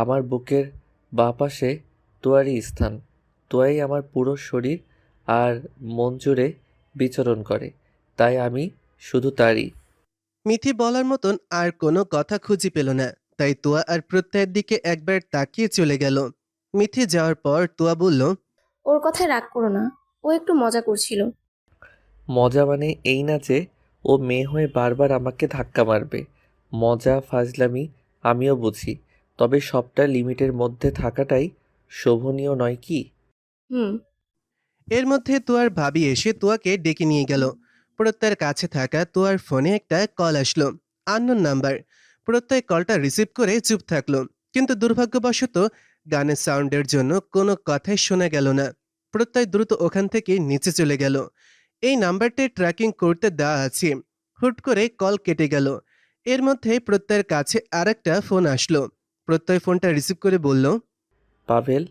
আমার বুকের বাঁ পাশে তোয়ারই স্থান। তোয়াই আমার পুরো শরীর আর মন জুড়ে বিচরণ করে, তাই আমি শুধু তারই। মিথি বলার মতন আর কোনো কথা খুঁজে পেল না, তাই তুয়া আর প্রত্যয়ের দিকে একবার তাকিয়ে চলে গেল। মিথি যাওয়ার পর তুয়া বলল, ওর কথায় রাগ করো না, ও একটু মজা করছিল। মজা মানে এই না যে ও মেয়ে হয়ে বারবার আমাকে ধাক্কা মারবে। মজা ফাজলামি আমিও বুঝি, তবে সবটা লিমিটের মধ্যে থাকাটাই শোভনীয় নয় কি? হুম। এর মধ্যে তুয়ার ভাবি এসে তুয়াকে ডেকে নিয়ে গেল। প্রত্যয়ের কাছে থাকা তুয়ার ফোনে একটা কল আসলো, আননোন নাম্বার। প্রত্যয় কলটা রিসিভ করে চুপ থাকলো, কিন্তু দুর্ভাগ্যবশত গানের সাউন্ডের জন্য কোনো কথাই শোনা গেল না। প্রত্যয় দ্রুত ওখান থেকে নিচে চলে গেল। এই নাম্বারটি ট্র্যাকিং করতে দেওয়া আছে। হুট করে কল কেটে গেল। এর মধ্যে প্রত্যয়ের কাছে আরেকটা ফোন আসলো। প্রত্যয় ফোনটা রিসিভ করে বলল, পাভেল,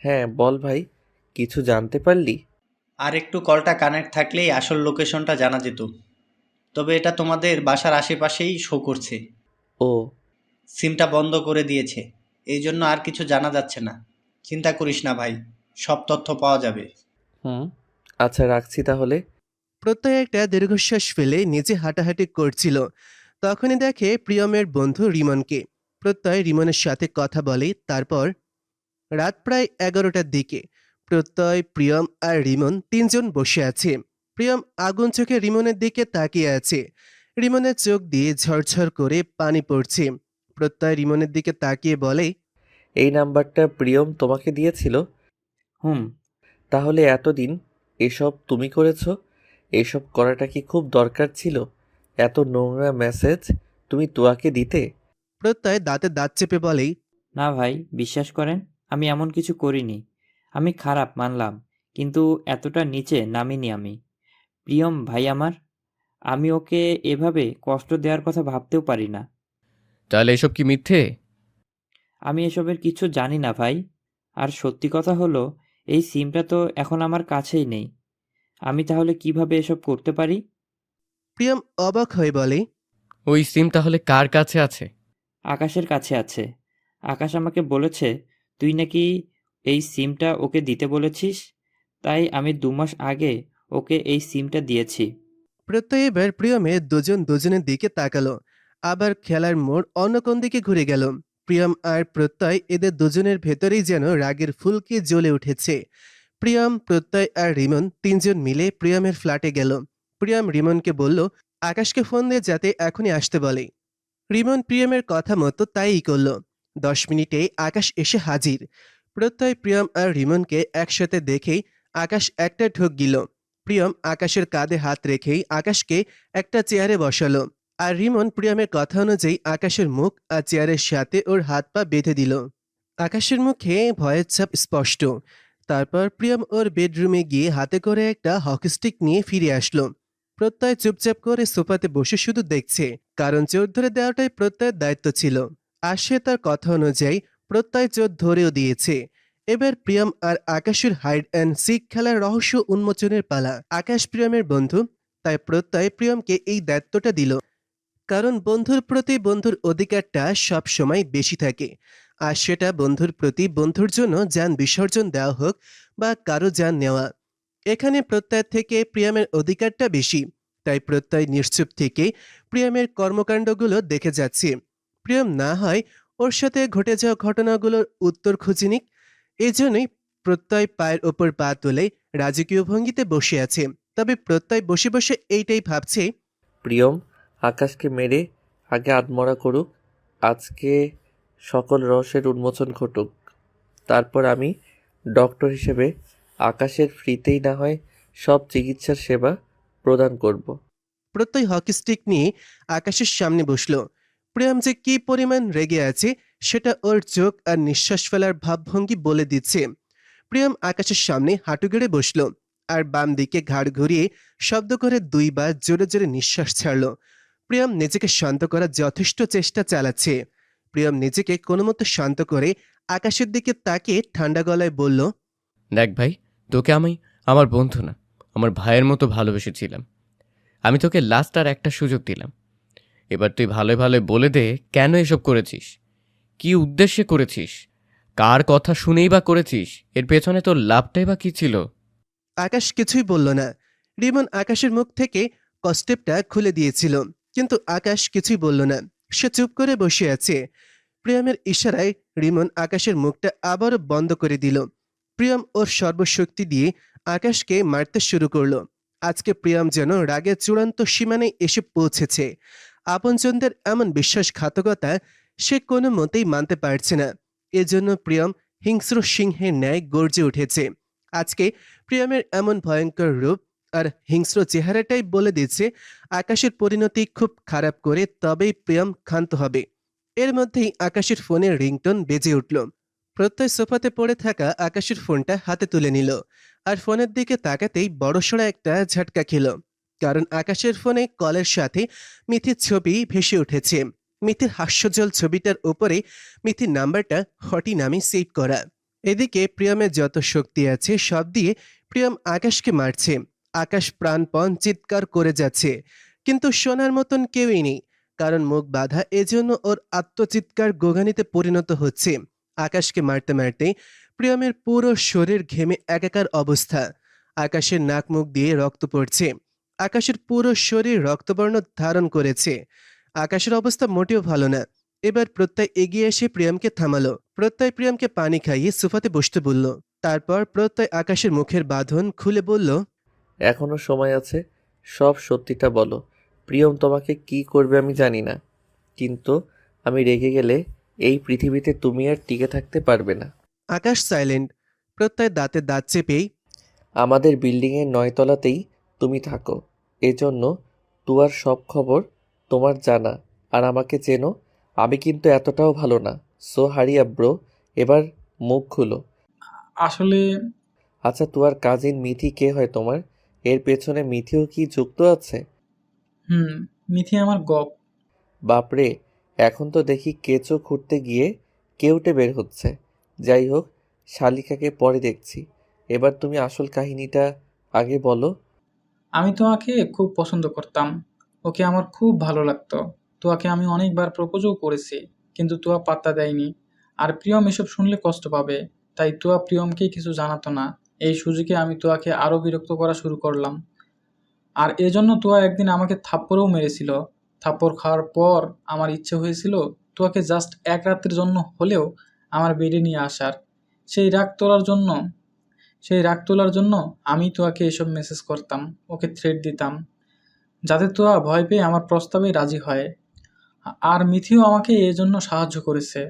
হ্যাঁ বল ভাই, কিছু জানতে পারলি? আর একটু কলটা কানেক্ট থাকলেই আসল লোকেশনটা জানা যেত। তবে এটা তোমাদের বাসার আশেপাশেই শো করছে। ও। সিমটা বন্ধ করে দিয়েছে, এই জন্য আর কিছু জানা যাচ্ছে না। চিন্তা করিস না ভাই, সব তথ্য পাওয়া যাবে। হুম, আচ্ছা রাখছি তাহলে। প্রত্যয় একটা দীর্ঘশ্বাস ফেলে নিচে হাঁটাহাঁটি করছিল। তখনই দেখে প্রিয়মের বন্ধু রিমনকে। প্রত্যয় রিমনের সাথে কথা বলে। তারপর রাত প্রায় 11টার দিকে প্রত্যয়, প্রিয়ম আর রিমন তিনজন বসে আছে। প্রিয়ম আগুন চোখে রিমনের দিকে তাকিয়ে আছে। রিমনের চোখ দিয়ে ঝরঝর করে পানি পড়ছে। প্রত্যয় রিমনের দিকে তাকিয়ে বলে, এই নাম্বারটা প্রিয়ম তোমাকে দিয়েছিল? হুম। তাহলে এতদিন এসব তুমি করেছো? এসব করাটা কি খুব দরকার ছিল? এত নোংরা মেসেজ তুমি তুয়াকে দিতে? প্রত্যয় দাঁতে দাঁত চেপে বলেই, না ভাই, বিশ্বাস করেন, আমি এমন কিছু করিনি। আমি খারাপ মানলাম, কিন্তু এতটা নিচে নামিনি আমি। প্রিয়ম ভাই আমার, আমি ওকে এভাবে কষ্ট দেওয়ার কথা ভাবতেও পারি না। তাহলে এসব কি মিথ্যে? আমি এসবের কিছু জানি না ভাই। আর সত্যি কথা হলো, এই সিমটা তো এখন আমার কাছেই নেই। আমি তাহলে কিভাবে এসব করতে পারি? প্রিয়ম অবাক হয়ে বলে, ওই সিম তাহলে কার কাছে আছে? আকাশের কাছে আছে। আকাশ আমাকে বলেছে তুই নাকি এই সিমটা ওকে দিতে বলেছিস, তাই আমি 2 মাস আগে ওকে এই সিমটা দিয়েছি। প্রত্যয় এবার প্রিয়মে দুজন দুজনের দিকে তাকালো। আবার খেলার মোড় অন্য কোন দিকে ঘুরে গেল। প্রিয়ম আর প্রত্যয় এদের দুজনের ভেতরেই যেন রাগের ফুলকি জ্বলে উঠেছে। প্রিয়ম, প্রত্যয় আর রিমন তিনজন মিলে প্রিয়মের ফ্ল্যাটে গেল। প্রিয়ম রিমনকে বলল আকাশকে ফোন দিয়ে যাতে এখনই আসতে বলে। রিমন প্রিয়মের কথা মতো তাইই করল। 10 মিনিটেই আকাশ এসে হাজির। প্রত্যয়, প্রিয়ম আর রিমনকে একসাথে দেখেই আকাশ একটা ঢোক গিল। প্রিয়ম আকাশের কাঁধে হাত রেখেই আকাশকে একটা চেয়ারে বসালো। আর রিমন প্রিয়মের কথা অনুযায়ী আকাশের মুখ আর চেয়ারের সাথে ওর হাত পা বেঁধে দিল। আকাশের মুখে ভয়ের ছাপ স্পষ্ট। তারপর প্রিয়ম ওর বেডরুমে গিয়ে হাতে করে একটা হকি স্টিক নিয়ে ফিরে আসলো। প্রত্যয় চুপচাপ করে সোফাতে বসে শুধু দেখছে, কারণ চোর ধরে দেওয়াটাই প্রত্যয়ের দায়িত্ব ছিল। আর সে তার কথা অনুযায়ী প্রত্যয় চোর ধরেও দিয়েছে। এবার প্রিয়ম আর আকাশের হাইড অ্যান্ড সিক খেলার রহস্য উন্মোচনের পালা। আকাশ প্রিয়মের বন্ধু, তাই প্রত্যয় প্রিয়মকে এই দায়িত্বটা দিল। কারণ বন্ধুর প্রতি বন্ধুর অধিকারটা সব সময় বেশি থাকে। আর সেটা বন্ধুর প্রতি বন্ধুর জন্য যান বিসর্জন দেওয়া হোক বা কারো যান নেওয়া। এখানে প্রত্যয় থেকে প্রিয়মের অধিকারটা বেশি, তাই প্রত্যয় নিশ্চুপ থেকে প্রিয়মের কর্মকাণ্ডগুলো দেখে যাচ্ছে। প্রিয়ম না হয় ওর সাথে ঘটে যাওয়া ঘটনাগুলোর উত্তর খুঁজে নিক। এজন্যই প্রত্যয় পায়ের ওপর পা তুলে রাজকীয় ভঙ্গিতে বসে আছে। তবে প্রত্যয় বসে বসে এইটাই ভাবছে, প্রিয়ম আকাশকে মেরে আগে আধমরা করুক, আজকে সকল রহস্যের উন্মোচন ঘটুক, তারপর আমি ডক্টর হিসেবে আকাশের ফ্রিতেই না হয় সব চিকিৎসার সেবা প্রদান করব। প্রত্যয় হকি স্টিক নিয়ে আকাশের সামনে বসলো। প্রিয়ম যে কি পরিমাণ রেগে আছে সেটা ওর চোখ আর নিঃশ্বাস ফেলার ভাবভঙ্গি বলে দিচ্ছে। প্রিয়ম আকাশের সামনে হাঁটু গেড়ে বসলো আর বাম দিকে ঘাড় ঘুরিয়ে শব্দ করে 2বার জোরে জোরে নিঃশ্বাস ছাড়লো। প্রিয়ম নিজেকে শান্ত করার যথেষ্ট চেষ্টা চালাচ্ছে। প্রিয়ম নিজেকে কোনো মতো শান্ত করে আকাশের দিকে তাকিয়ে ঠান্ডা গলায় বলল, দেখ ভাই, তোকে আমি আমার বন্ধু না, আমার ভাইয়ের মতো ভালোবেসেছিলাম। আমি তোকে লাস্ট আর একটা সুযোগ দিলাম। এবার তুই ভালোই ভালোই বলে দে কেন এসব করেছিস। কি উদ্দেশ্যে করেছিস? কার কথা শুনেই বা করেছিস? এর পেছনে তোর লাভটাই বা কি ছিল? আকাশ কিছুই বলল না। রিমন আকাশের মুখ থেকে কস্টেপটা খুলে দিয়েছিল, কিন্তু আকাশ কিছুই বলল না। সে চুপ করে বসে আছে। প্রিয়মের ইশারায় রিমন আকাশের মুখটা আবারও বন্ধ করে দিল। প্রিয়ম ওর সর্বশক্তি দিয়ে আকাশকে মারতে শুরু করলো। আজকে প্রিয়ম যেন রাগের চূড়ান্ত সীমানায় এসে পৌঁছেছে। আপনজনদের এমন বিশ্বাসঘাতকতা সে কোনো মতেই মানতে পারছে না। এজন্য প্রিয়ম হিংস্র সিংহের ন্যায় গর্জে উঠেছে। আজকে প্রিয়মের এমন ভয়ঙ্কর রূপ আর হিংস্র চেহারাটাই বলে দিচ্ছে আকাশের পরিণতি খুব খারাপ করে তবেই প্রিয়ম ক্ষান্ত হবে। এর মধ্যেই আকাশের ফোনের রিংটোন বেজে উঠল। প্রত্যয় সোফাতে পড়ে থাকা আকাশের ফোনটা হাতে তুলে নিল, আর ফোনের দিকে তাকাতেই বড়সড় একটা ঝটকা খেল। কারণ আকাশের ফোনে কলের সাথে মিথির ছবি ভেসে উঠেছে। মিথির হাস্যজ্জ্বল ছবিটার উপরে মিথির নাম্বারটা হটি নামে সেভ করা। এদিকে প্রিয়মের যত শক্তি আছে সব দিয়ে প্রিয়ম আকাশকে মারছে। আকাশ প্রাণপণ চিৎকার করে যাচ্ছে, কিন্তু শোনার মতন কেউই নেই। কারণ মুখ বাঁধা, এজন্য ওর আত্মচিৎকার গোগানিতে পরিণত হচ্ছে। আকাশকে মারতে মারতে প্রিয়মের পুরো শরীর ঘেমে একাকার অবস্থা। আকাশের নাক মুখ দিয়ে রক্ত পড়ছে। আকাশের পুরো শরীর রক্তবর্ণ ধারণ করেছে। আকাশের অবস্থা মোটেও ভালো না। এবার প্রত্যয় এগিয়ে এসে প্রিয়মকে থামালো। প্রত্যয় প্রিয়মকে পানি খাইয়ে সোফাতে বসতে বলল। তারপর প্রত্যয় আকাশের মুখের বাঁধন খুলে বলল, এখনো সময় আছে, সব সত্যিটা বলো। প্রিয়ম তোমাকে কি করবে আমি জানি না, কিন্তু আমি রেগে গেলে এই পৃথিবীতে তুমি আর টিকে থাকতে পারবে না। আকাশ সাইলেন্ট। প্রত্যয় দাঁতে দাঁত চেপেই, আমাদের বিল্ডিংয়ের 9 তলাতেই তুমি থাকো, এজন্য তুয়ার সব খবর তোমার জানা। আর আমাকে চেনো, আমি কিন্তু এতটাও ভালো না। সো হারি আপ ব্রো, এবার মুখ খুলো। আসলে আচ্ছা, তুয়ার কাজিন মিথি কে হয় তোমার? এর পেছনে মিথিও কি যুক্ত আছে? হুম, মিথি আমার গপ। বাপরে, এখন তো দেখি কেঁচো খুঁড়তে গিয়ে কেউটে বের হচ্ছে। যাই হোক, শালিকাকে পরে দেখছি। এবার তুমি আসল কাহিনীটা আগে বলো। আমি তোয়াকে খুব পছন্দ করতাম। ওকে আমার খুব ভালো লাগতো। তোয়াকে আমি অনেকবার প্রপোজও করেছি, কিন্তু তোয়া পাত্তা দেয়নি। আর প্রিয়ম এসব শুনলে কষ্ট পাবে, তাই তোয়া প্রিয়মকে কিছু জানাতো না। এই সুযোগে আমি তোয়াকে আরও বিরক্ত করা শুরু করলাম। আর এজন্য তোয়া একদিন আমাকে থাপ্পড়ও মেরেছিল। থাপ্পড় খাওয়ার পর আমার ইচ্ছে হয়েছিল তোয়াকে জাস্ট এক রাতের জন্য হলেও আমার বেডে নিয়ে আসার। সেই রাগ তোলার জন্য সেই রাগ তোলার জন্য আমি তোয়াকে এসব মেসেজ করতাম, ওকে থ্রেট দিতাম, যাতে তোয়া ভয় পেয়ে আমার প্রস্তাবে রাজি হয়। আর মিথিও আমাকে এর জন্য সাহায্য করেছে।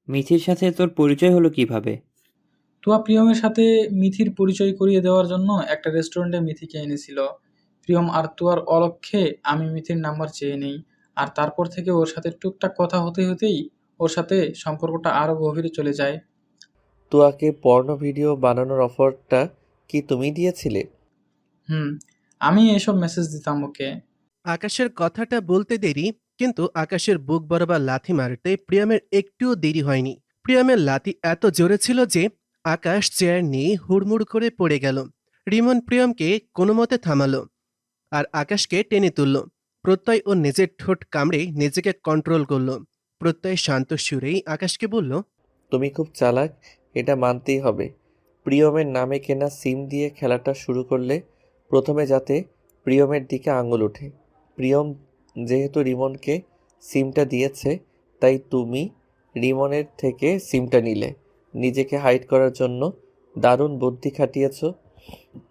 মিথির সাথে তোর পরিচয় হলো কিভাবে? তোয়া প্রিয়মের সাথে মিথির পরিচয় করিয়ে দেওয়ার জন্য একটা রেস্টুরেন্টে মিথিকে এনেছিল। প্রিয়ম আর তোয়ার অলক্ষ্যে আমি মিথির নাম্বার চেয়ে নেই। আর তারপর থেকে ওর সাথে টুকটাক কথা হতে হতেই ওর সাথে সম্পর্কটা আরও গভীরে চলে যায়। তুয়াকে পর্ন ভিডিও বানানোর অফারটা কি তুমি দিয়েছিলে? হুম, আমি এসব মেসেজ দিতাম ওকে। আকাশের কথাটা বলতে দেরি, কিন্তু আকাশের বুক বরাবর লাথি মারতে প্রিয়মের একটুও দেরি হয়নি। প্রিয়মের লাথি এত জোরে ছিল যে আকাশ চেয়ার নিয়ে হুড়মুড় করে পড়ে গেল। রিমন প্রিয়মকে কোনো মতে থামালো আর আকাশকে টেনে তুলল। প্রত্যয় ও নিজের ঠোঁট কামড়ে নিজেকে কন্ট্রোল করলো। প্রত্যয় শান্ত সুরেই আকাশকে বলল, তুমি খুব চালাক, এটা মানতেই হবে। প্রিয়মের নামে কেনা সিম দিয়ে খেলাটা শুরু করলে প্রথমে যাতে প্রিয়মের দিকে আঙুল ওঠে। প্রিয়ম যেহেতু রিমনকে সিমটা দিয়েছে, তাই তুমি রিমনের থেকে সিমটা নিলে। নিজেকে হাইড করার জন্য দারুণ বুদ্ধি খাটিয়েছ।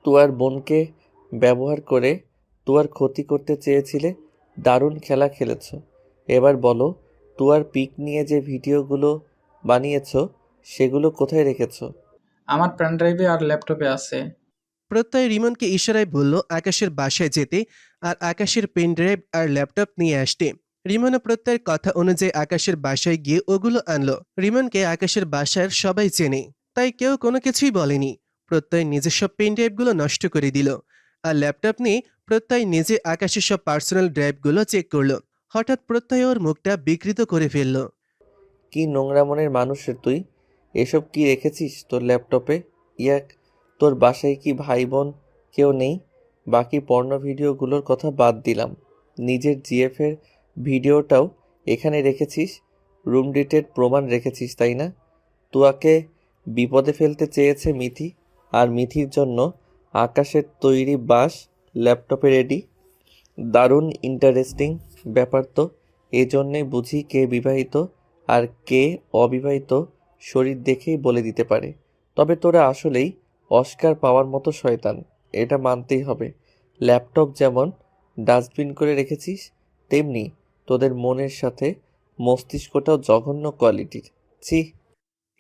তুয়ার বোনকে ব্যবহার করে তুয়ার ক্ষতি করতে চেয়েছিলে। দারুণ খেলা খেলেছ। এবার বলো, তুয়ার পিক নিয়ে যে ভিডিওগুলো বানিয়েছো সেগুলো কোথায় রেখেছো? আমার পেন ড্রাইভে আর ল্যাপটপে আছে। প্রত্যয় রিমনকে ইশারায় বলল আকাশের বাসায় যেতে আর আকাশের পেনড্রাইভ আর ল্যাপটপ নিয়ে আসতে। রিমন ও প্রত্যয়ের কথা অনুযায়ী আকাশের বাসায় গিয়ে ওগুলো আনলো। রিমনকে আকাশের বাসার সবাই চেনে, তাই কেউ কোনো কিছুই বলেনি। প্রত্যয় নিজের সব পেনড্রাইভগুলো নষ্ট করে দিল, আর ল্যাপটপ নিয়ে প্রত্যয় নিজে আকাশের সব পার্সোনাল ড্রাইভগুলো চেক করলো। হঠাৎ প্রত্যয় ওর মুখটা বিকৃত করে ফেলল। কি নোংরা মনের মানুষ রে তুই! এসব কি রেখেছিস তোর ল্যাপটপে? ইয়াক, তোর বাসায় কি ভাই বোন কেউ নেই? বাকি পর্ন ভিডিওগুলোর কথা বাদ দিলাম, নিজের জিএফের ভিডিওটাও এখানে রেখেছিস? রুম ডেটের প্রমাণ রেখেছিস তাই না? তুয়াকে বিপদে ফেলতে চেয়েছে মিথি, আর মিথির জন্য আকাশের তৈরি বাস ল্যাপটপে রেডি। দারুণ ইন্টারেস্টিং ব্যাপার তো। এই জন্যেই বুঝি কে বিবাহিত আর কে অবিবাহিত শরীর দেখেই বলে দিতে পারে। তবে তোরা আসলেই অস্কার পাওয়ার মতো শয়তান, এটা মানতেই হবে। ল্যাপটপ যেমন ডাস্টবিন করে রেখেছিস, তেমনি তোদের মনের সাথে মস্তিষ্কটাও জঘন্য কোয়ালিটির। ছি!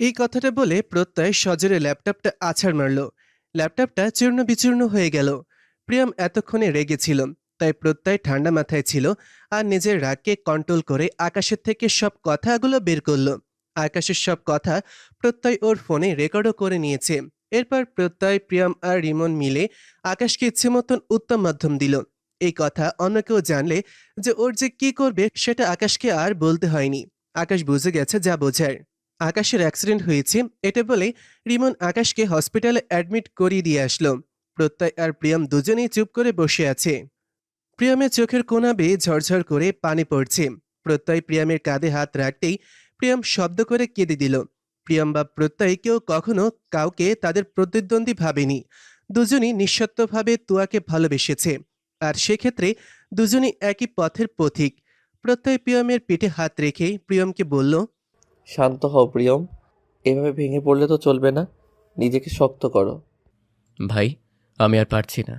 এই কথাটা বলে প্রত্যয় সজোরে ল্যাপটপটা আছাড় মারল। ল্যাপটপটা চূর্ণ বিচূর্ণ হয়ে গেল। প্রিয়ম এতক্ষণে রেগেছিল, তাই প্রত্যয় ঠান্ডা মাথায় ছিল আর নিজের রাগকে কন্ট্রোল করে আকাশের থেকে সব কথাগুলো বের করলো। আকাশের সব কথা প্রত্যয় ওর ফোনে রেকর্ডও করে নিয়েছে। এরপর প্রত্যয়, প্রিয়ম আর রিমন মিলে আকাশকে ইচ্ছে মতন উত্তম মাধ্যম দিল। এই কথা অন্য কেউ জানলে যে ওর যে কি করবে সেটা আকাশকে আর বলতে হয়নি। আকাশ বুঝে গেছে যা বোঝার। আকাশের অ্যাক্সিডেন্ট হয়েছে এটা বলে রিমন আকাশকে হসপিটালে অ্যাডমিট করিয়ে দিয়ে আসলো। প্রত্যয় আর প্রিয়ম দুজনেই চুপ করে বসে আছে। প্রিয়মের চোখের কোনা বেয়ে ঝরঝর করে পানি পড়ছে। প্রত্যয় প্রিয়মের কাঁধে হাত রাখতেই প্রিয়ম শব্দ করে কেঁদে দিল। প্রিয়ম বা প্রত্যয় কেউ কখনো কাউকে তাদের প্রতিদ্বন্দ্বী ভাবেনি। দুজনই নিঃশর্তভাবে তুয়াকে ভালোবেসেছে, আর সেক্ষেত্রে দুজনই একই পথের পথিক। প্রত্যয় প্রিয়মের পিঠে হাত রেখে প্রিয়মকে বলল, শান্ত হও প্রিয়ম, এভাবে ভেঙে পড়লে তো চলবে না। নিজেকে শক্ত করো। ভাই, আমি আর পারছি না।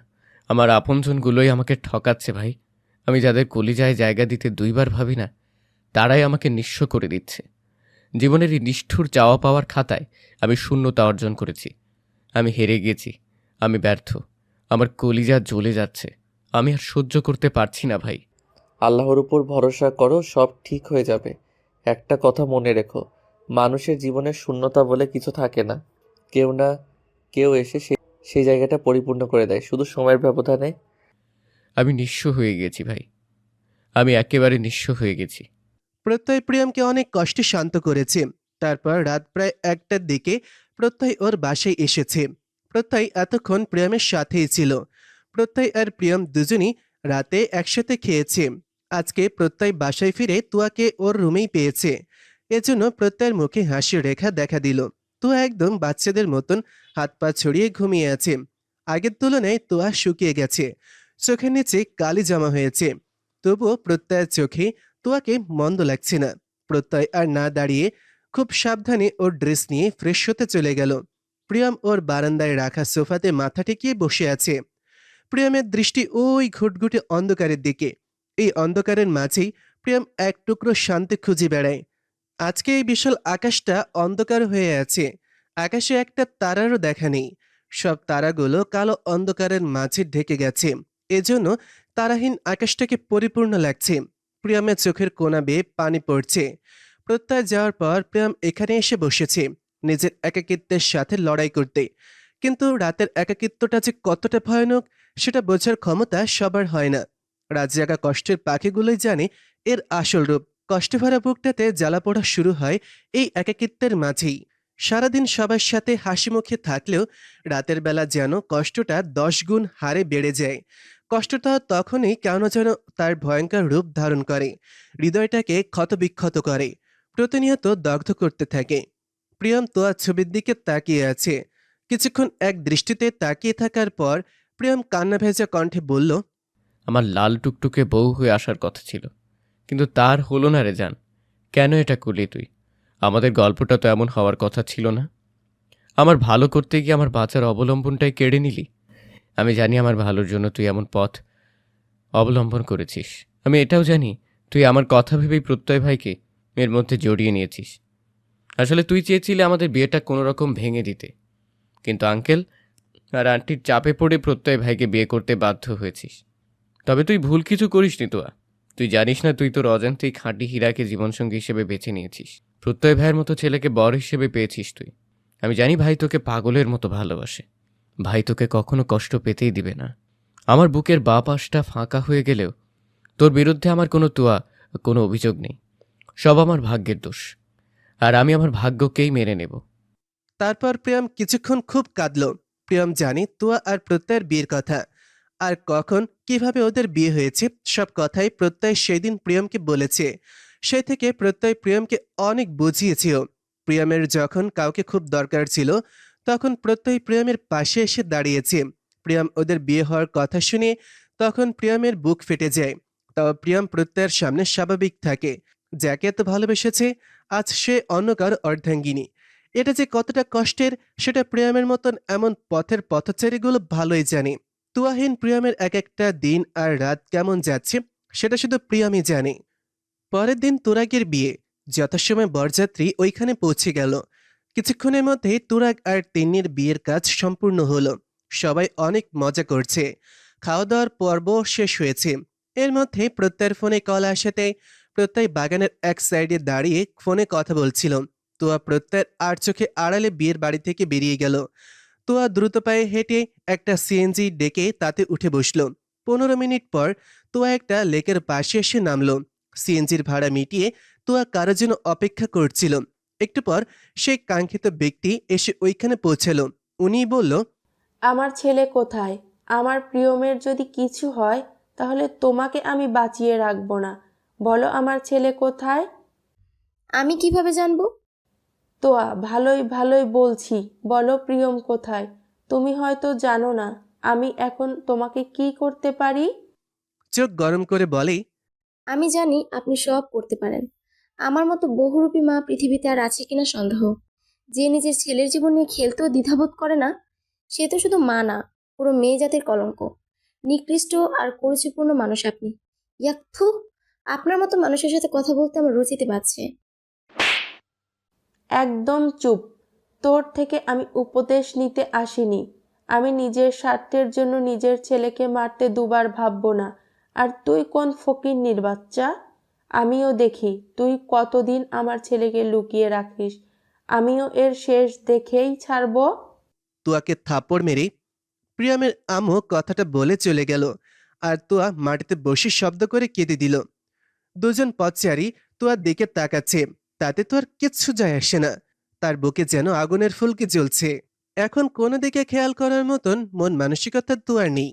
আমার আপনজনগুলোই আমাকে ঠকাচ্ছে ভাই। আমি যাদের কলিজায় জায়গা দিতে দুইবার ভাবি না, তারাই আমাকে নিঃস্ব করে দিচ্ছে। জীবনের এই নিষ্ঠুর চাওয়া পাওয়ার খাতায় আমি শূন্যতা অর্জন করেছি। আমি হেরে গেছি। আমি ব্যর্থ। আমার কলিজা জ্বলে যাচ্ছে। আমি আর সহ্য করতে পারছি না ভাই। আল্লাহর উপর ভরসা করো, সব ঠিক হয়ে যাবে। একটা কথা মনে রেখো, মানুষের জীবনে শূন্যতা বলে কিছু থাকে না। কেউ না কেউ এসে সেই জায়গাটা পরিপূর্ণ করে দেয়, শুধু সময়ের ব্যবধানে। আমি নিঃস্ব হয়ে গেছি ভাই। আমি একেবারে নিঃস্ব হয়ে গেছি। প্রত্যয় প্রিয়মকে অনেক কষ্টে শান্ত করেছে। তারপর রাত প্রায় 1টার দিকে প্রত্যয় ওর বাসায় এসেছে। প্রত্যয় এতক্ষণ প্রিয়মের সাথেই ছিল। প্রত্যয় আর প্রিয়ম দুজনই রাতে একসাথে খেয়েছে। আজকে প্রত্যয় বাসায় ফিরে তুয়াকে ওর রুমেই পেয়েছে। এজন্য প্রত্যয়ের মুখে হাসির রেখা দেখা দিল। তুয়া একদম বাচ্চাদের মতন হাত পা ছড়িয়ে ঘুমিয়ে আছে। আগের তুলনায় তুয়া শুকিয়ে গেছে, চোখের নিচে কালি জমা হয়েছে। তবুও প্রত্যয়ের চোখে তুয়াকে মন্দ লাগছে না। প্রত্যয় আর না দাঁড়িয়ে খুব সাবধানে ওর ড্রেস নিয়ে ফ্রেশ হতে চলে গেল। প্রিয়ম ওর বারান্দায় রাখা সোফাতে মাথা ঠেকিয়ে বসে আছে। প্রিয়মের দৃষ্টি ওই ঘুটঘুটে অন্ধকারের দিকে। এই অন্ধকারের মাঝেই প্রিয়ম এক টুকরো শান্তি খুঁজে বেড়ায়। আজকে এই বিশাল আকাশটা অন্ধকার হয়ে আছে। আকাশে একটা তারারও দেখা নেই। সব তারাগুলো কালো অন্ধকারের মাঝে ঢেকে গেছে। এজন্য তারাহীন আকাশটাকে পরিপূর্ণ লাগছে। প্রিয়মের চোখের কোনা বেয়ে পানি পড়ছে। প্রত্যয় যাওয়ার পর প্রিয়ম এখানে এসে বসেছে নিজের একাকিত্বের সাথে লড়াই করতে। কিন্তু রাতের একাকিত্বটা যে কতটা ভয়ানক সেটা বোঝার ক্ষমতা সবার হয় না। রাত জাগা কষ্টের পাখিগুলোই জানে এর আসল রূপ। কষ্টে ভরা বুকটাতে জ্বালা পোড়া শুরু হয় এই একাকিত্বের মাঝেই। সারাদিন সবার সাথে হাসি মুখে থাকলেও রাতের বেলা যেন কষ্টটা 10 গুণ হারে বেড়ে যায়। কষ্টটা তখনই কেন যেন তার ভয়ঙ্কর রূপ ধারণ করে, হৃদয়টাকে ক্ষতবিক্ষত করে, প্রতিনিয়ত দগ্ধ করতে থাকে। প্রিয়ম তোয়ার ছবির দিকে তাকিয়ে আছে। কিছুক্ষণ এক দৃষ্টিতে তাকিয়ে থাকার পর প্রিয়ম কান্না ভেজা কণ্ঠে বলল, আমার লাল টুকটুকে বউ হয়ে আসার কথা ছিল, কিন্তু তার হলো না রে জান। কেন এটা করলি তুই? আমাদের গল্পটা তো এমন হওয়ার কথা ছিল না। আমার ভালো করতে গিয়ে আমার বাঁচার অবলম্বনটাই কেড়ে নিলি। আমি জানি আমার ভালোর জন্য তুই এমন পথ অবলম্বন করেছিস। আমি এটাও জানি তুই আমার কথা ভেবেই প্রত্যয় ভাইকে এর মধ্যে জড়িয়ে নিয়েছিস। আসলে তুই চেয়েছিলি আমাদের বিয়েটা কোনো রকম ভেঙে দিতে, কিন্তু আঙ্কেল আর আন্টির চাপে পড়ে প্রত্যয় ভাইকে বিয়ে করতে বাধ্য হয়েছিস। তবে তুই ভুল কিছু করিসনি তোয়া। তুই জানিস না তুই তোর অজান্তেই খাঁটি হীরাকে জীবনসঙ্গী হিসেবে বেছে নিয়েছিস। প্রত্যয় ভাইয়ের মতো ছেলেকে বর হিসেবে পেয়েছিস তুই। আমি জানি ভাই তোকে পাগলের মতো ভালোবাসে। ভাই তোকে কখনো কষ্ট পেতেই দিবে না। আমার বুকের বাঁ পাশটা ফাঁকা হয়ে গেলেও তোর বিরুদ্ধে আমার কোনো অভিযোগ নেই। সব আমার ভাগ্যের দোষ, আর আমি আমার ভাগ্যকেই মেনে নেব। তারপর প্রিয়ম কিছুক্ষণ খুব কাঁদল। প্রিয়ম জানে তুয়া আর প্রত্যয়ের বিয়ের কথা, আর কখন কিভাবে ওদের বিয়ে হয়েছে সব কথাই প্রত্যয় সেদিন প্রিয়মকে বলেছে। সেই থেকে প্রত্যয় প্রিয়মকে অনেক বুঝিয়েছিল। প্রিয়মের যখন কাউকে খুব দরকার ছিল তখন প্রত্যয় প্রিয়মের পাশে এসে দাঁড়িয়েছে। প্রিয়ম ওদের বিয়ে হওয়ার কথা শুনে তখন প্রিয়মের বুক ফেটে যায়। তাও প্রিয়ম প্রত্যয়ের সামনে স্বাভাবিক থাকে। যাকে এত ভালোবেসেছে আজ সে অন্য কারো অর্ধাঙ্গিনী। এটা যে কতটা কষ্টের সেটা প্রিয়মের মতন এমন পথের পথচারীগুলো ভালোই জানে। তুয়াহীন প্রিয়মের এক একটা দিন আর রাত কেমন যাচ্ছে সেটা শুধু প্রিয়মই জানে। পরের দিন তুরাগের বিয়ে। যথাসময়ে বরযাত্রী ওইখানে পৌঁছে গেল। কিছুক্ষণের মধ্যেই তুরাগ আর তিন্নির বিয়ের কাজ সম্পূর্ণ হলো। সবাই অনেক মজা করছে। খাওয়া দাওয়ার পর্ব শেষ হয়েছে। এর মধ্যে প্রত্যয়ের ফোনে কল আসাতে প্রত্যয় বাগানের এক সাইডে দাঁড়িয়ে ফোনে কথা বলছিল। তুয়া প্রত্যয়ের আর চোখে আড়ালে বিয়ের বাড়ি থেকে বেরিয়ে গেল। তুয়া দ্রুত পায়ে হেঁটে একটা সিএনজি ডেকে তাতে উঠে বসল। 15 মিনিট পর তুয়া একটা লেকের পাশে এসে নামলো। সিএনজির ভাড়া মিটিয়ে তুয়া কারোর জন্য অপেক্ষা করছিল। একটু পর সেই কাঙ্ক্ষিত ব্যক্তি এসে ওইখানে পৌঁছালো। উনিই বলল, আমার ছেলে কোথায়? আমার প্রিয়মের যদি কিছু হয় তাহলে তোমাকে আমি বাঁচিয়ে রাখবো না। বলো আমার ছেলে কোথায়? আমি কিভাবে জানবো? তোয়া, ভালোই ভালোই বলছি, বলো প্রিয়ম কোথায়? তুমি হয়তো জানো না আমি এখন তোমাকে কি করতে পারি। চোখ গরম করে বলে, আমি জানি আপনি সব করতে পারেন। আমার মতো বহুরূপী মা পৃথিবীতে আর আছে কিনা সন্দেহ। যে নিজের ছেলের জীবন নিয়ে খেলতেও দ্বিধাবোধ করে না, সে তো শুধু মা না, পুরো মেয়ে জাতির কলঙ্ক। নিকৃষ্ট আর কুরুচিপূর্ণ মানুষ আপনি। ইয়াকথু! আপনার মতো মানুষের সাথে কথা বলতে আমার রুচিতে বাজছে। একদম চুপ। তোর থেকে আমি উপদেশ নিতে আসিনি। আমি নিজের স্বার্থের জন্য নিজের ছেলেকে মারতে দুবার ভাববো না। আর তুই কোন ফকিন্নির বাচ্চা? আমিও দেখি তুই কতদিন আমার ছেলেকে লুকিয়ে রাখিস। আমিও এর শেষ দেখেই ছাড়বো। তুয়াকে থাপ্পড় মেরে প্রিয়মের আম্মু কথাটা বলে চলে গেল। আর তুয়া মাটিতে বসে শব্দ করে কেঁদে দিল। দুজন পথচারী তুয়ার দিকে তাকাচ্ছে। তাতে তো আর কিচ্ছু যায় আসে না। তার বুকে যেন আগুনের ফুলকি জ্বলছে। এখন কোনো দিকে খেয়াল করার মতন মন মানসিকতা তুয়ার নেই।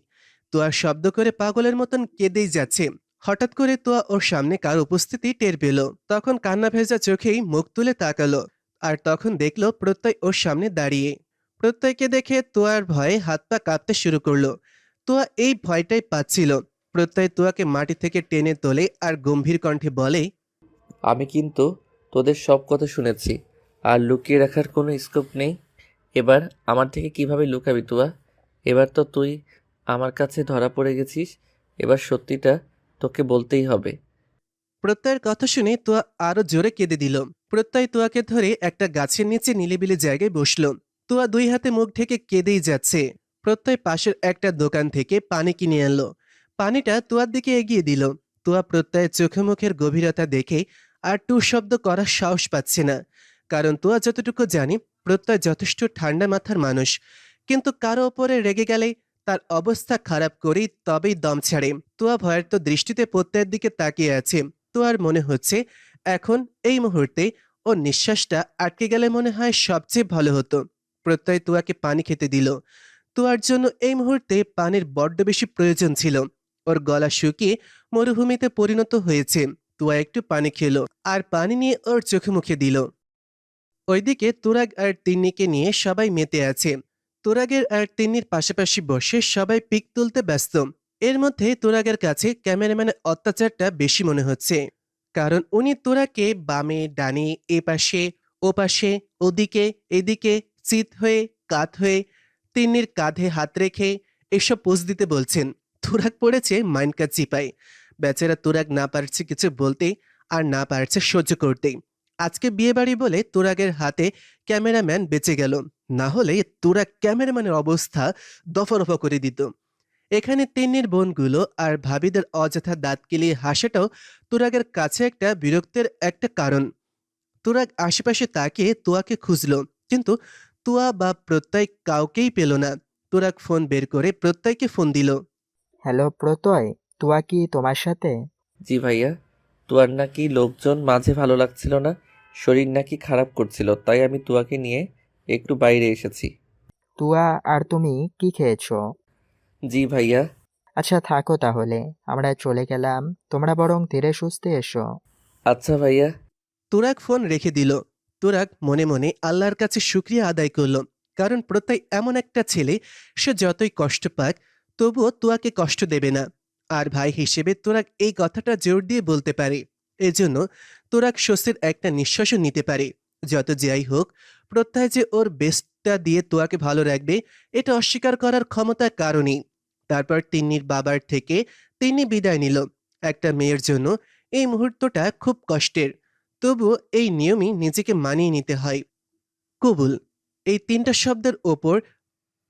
তুয়া শব্দ করে পাগলের মতন কেঁদেই যাচ্ছে। হঠাৎ করে তুয়া ওর সামনে কার উপস্থিতি টের পেল। তখন কান্না ভেজা চোখেই মুখ তুলে তাকালো। আর তখন দেখলো প্রত্যয় ওর সামনে দাঁড়িয়ে। প্রত্যয়কে দেখে তুয়ার ভয়ে হাত পা কাঁপতে শুরু করলো। তুয়া এই ভয়টাই পাচ্ছিল। প্রত্যয় তুয়াকে মাটি থেকে টেনে তোলে আর গম্ভীর কণ্ঠে বলে, আমি কিন্তু তোদের সব কথা শুনেছি, আর লুকিয়ে রাখার কোনো স্কোপ নেই। এবার আমার থেকে কিভাবে লুকাবি তুয়া? এবার তো তুই আমার কাছে ধরা পড়ে গেছিস। এবার সত্যিটা তোকে বলতেই হবে। প্রত্যয়ের কথা শুনে তুয়া আরো জোরে কেঁদে দিল। প্রত্যয় তুয়াকে ধরে একটা গাছের নিচে নিলিবিলি জায়গায় বসল। তুয়া দুই হাতে মুখ ঢেকে কেঁদেই যাচ্ছে। প্রত্যয় পাশের একটা দোকান থেকে পানি কিনে আনলো। পানিটা তুয়ার দিকে এগিয়ে দিল। তুয়া প্রত্যয়ের চোখে মুখের গভীরতা দেখে আর টু শব্দ করার সাহস পাচ্ছে না। কারণ তুয়া যতটুকু জানি প্রত্যয় যথেষ্ট ঠান্ডা মাথার মানুষ। কিন্তু কারো ওপরে রেগে গেলে তার অবস্থা খারাপ করেই তবেই দম ছাড়ে। তুয়া ভয়ার্ত দৃষ্টিতে প্রত্যয়ের দিকে তাকিয়ে আছে। তুয়ার মনে হচ্ছে এখন এই মুহূর্তে ওর নিঃশ্বাসটা আটকে গেলে মনে হয় সবচেয়ে ভালো হতো। প্রত্যয় তুয়াকে পানি খেতে দিল। তুয়ার জন্য এই মুহূর্তে পানির বড্ড বেশি প্রয়োজন ছিল। ওর গলা শুকিয়ে মরুভূমিতে পরিণত হয়েছে। তুয়া একটু পানি খেলো আর পানি নিয়ে ওর চোখে মুখে দিল। ওইদিকে তুরাগ আর তিন্নিকে নিয়ে সবাই মেতে আছে। তুরাগের আর তিন্নির পাশাপাশি বসে সবাই পিক তুলতে ব্যস্ত। এর মধ্যে তুরাগের কাছে ক্যামেরাম্যানের অত্যাচারটা বেশি মনে হচ্ছে। কারণ উনি তুরাগকে বামে ডানে এপাশে ওপাশে ওদিকে এদিকে চিত হয়ে কাত হয়ে তিন্নির কাঁধে হাত রেখে এসব পোজ দিতে বলছেন। তুরাগ পড়েছে মাইনকা চিপায়। বেচারা তুরাগ না পারছে কিছু বলতে আর না পারছে সহ্য করতে। আজকে বিয়েবাড়ি বলে তুরাগের হাতে ক্যামেরাম্যান বেঁচে গেল, না হলে তুরাগ ক্যামেরাম্যানের অবস্থা দফারফা করে দিত। এখানে তিন্নির বোনগুলো আর ভাবিদের অযথা দাঁত কেলিয়ে হাসাটাও তুরাগের কাছে একটা বিরক্তের একটা কারণ। তুরাগ আশেপাশে তাকিয়ে তুয়াকে খুঁজল, কিন্তু তুয়া বা প্রত্যয় কাউকেই পেল না। তুরাগ ফোন বের করে প্রত্যয়কে ফোন দিল। হ্যালো প্রত্যয়, তুয়া কি তোমার সাথে? জি ভাইয়া। তুয়ার নাকি লোকজন মাঝে ভালো লাগছিল না, শরীর নাকি খারাপ করছিল, তাই আমি তুয়াকে নিয়ে একটু বাইরে এসেছি। তুয়া আর তুমি কি খেয়েছো? জি ভাইয়া। আচ্ছা থাকো তাহলে, আমরা চলে গেলাম, তোমরা বরং ধীরে সুস্থে এসো। আচ্ছা ভাইয়া। তুরাগ ফোন রেখে দিল। তুরাগ মনে মনে আল্লাহর কাছে শুক্রিয়া আদায় করল, কারণ প্রত্যয় এমন একটা ছেলে, সে যতই কষ্ট পাক তবুও তুয়াকে কষ্ট দেবে না। আর ভাই হিসেবে তুরাগ এই কথাটা জোর দিয়ে বলতে পারে। এজন্য তুরাগ স্বস্তির একটা নিঃশ্বাসও নিতে পারে। যত যাই হোক, প্রত্যয় যে ওর বেস্টটা দিয়ে তুয়াকে ভালো রাখবে, এটা অস্বীকার করার ক্ষমতা কারণই। তারপর তিন্নির বাবার থেকে তিন্নি বিদায় নিল। একটা মেয়ের জন্য এই মুহূর্তটা খুব কষ্টের, তবু এই নিয়মই নিজেকে মানিয়ে নিতে হয়। কবুল, এই তিনটা শব্দের ওপর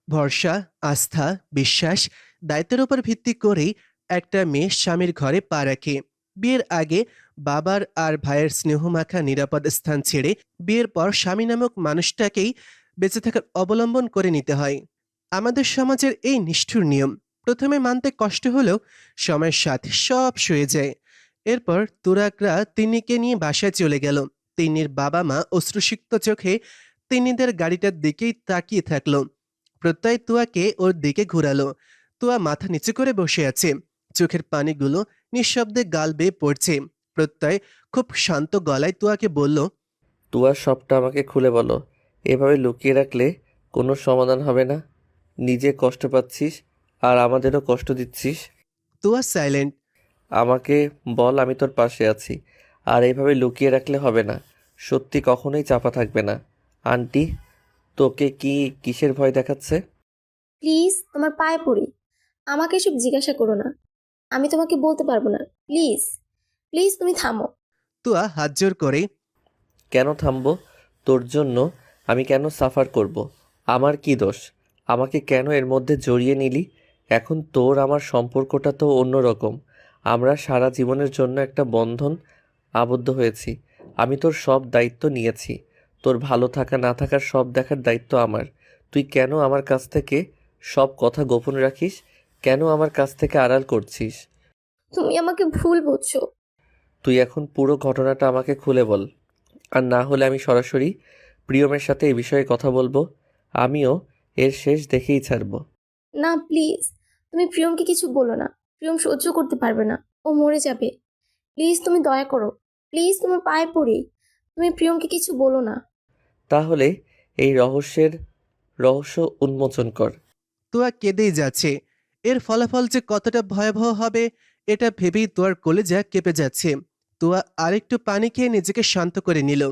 ভরসা, আস্থা, বিশ্বাস, দায়িত্বের উপর ভিত্তি করেই একটা মেয়ে স্বামীর ঘরে পা রাখে। বিয়ের আগে বাবার আর ভাইয়ের স্নেহমাখা নিরাপদ স্থান ছেড়ে বিয়ের পর স্বামী নামক মানুষটাকেই বেঁচে থাকার অবলম্বন করে নিতে হয়। আমাদের সমাজের এই নিষ্ঠুর নিয়ম প্রথমে মানতে কষ্ট হলেও সময়ের সাথে সব সয়ে যায়। এরপর তুরাগরা তিন্নিকে নিয়ে বাসায় চলে গেল। তিন্নির বাবা মা অশ্রুসিক্ত চোখে তিন্নিদের গাড়িটার দিকেই তাকিয়ে থাকলো। প্রত্যয় তুয়াকে ওর দিকে ঘুরালো। তুয়া মাথা নিচু করে বসে আছে, চোখের পানিগুলো নিঃশব্দে গাল বেয়ে পড়ছে। প্রত্যয় খুব শান্ত গলায় তুয়াকে বলল, তুয়ার সবটা আমাকে খুলে বলো। এভাবে লুকিয়ে রাখলে কোনো সমাধান হবে না। নিজে কষ্ট পাচ্ছিস আর আমাদেরও কষ্ট দিচ্ছিস। তুয়া সাইলেন্ট। আমাকে বল, আমি তোর পাশে আছি। আর এইভাবে লুকিয়ে রাখলে হবে না। সত্যি কখনোই চাপা থাকবে না। আন্টি, তোকে কি কিসের ভয় দেখাচ্ছে? প্লিজ তোমার পায়ে পড়ি, আমাকে এসব জিজ্ঞাসা করো না। আমি তোমাকে বলতে পারবো না। প্লিজ, প্লিজ তুমি থামো। তুয়া হাত জোর করে। কেন থামবো? তোর জন্য আমি কেন সাফার করব? আমার কি দোষ? আমাকে কেন এর মধ্যে জড়িয়ে নিলি? এখন তোর আমার সম্পর্কটা তো অন্যরকম। আমরা সারা জীবনের জন্য একটা বন্ধন আবদ্ধ হয়েছি। আমি তোর সব দায়িত্ব নিয়েছি। তোর ভালো থাকা না থাকার সব দেখার দায়িত্ব আমার। তুই কেন আমার কাছ থেকে সব কথা গোপন রাখিস? কেন আমার কাছ থেকে আড়াল করছিস? তুমি আমাকে ভুল বুঝছো। তুই এখন পুরো ঘটনাটা আমাকে খুলে বল। আর না হলে আমি সরাসরি প্রিয়মের সাথে এই বিষয়ে কথা বলবো। আমিও এর শেষ দেখেই ছাড়বো। না প্লিজ, তুমি প্রিয়মকে কিছু বলো না। প্রিয়ম সহ্য করতে পারবে না, ও মরে যাবে। প্লিজ তুমি দয়া করো, প্লিজ তোমার পায়ে পড়ি, তুমি প্রিয়মকে কিছু বলো না। তাহলে এই রহস্য উন্মোচন কর। তুয়া কেঁদেই যাচ্ছে। এর ফলাফল যে কতটা ভয়াবহ হবে এটা ভেবেই তুয়ার কলেজা কেঁপে যাচ্ছে। তুয়া আরেকটু পানি খেয়ে নিজেকে শান্ত করে নিল।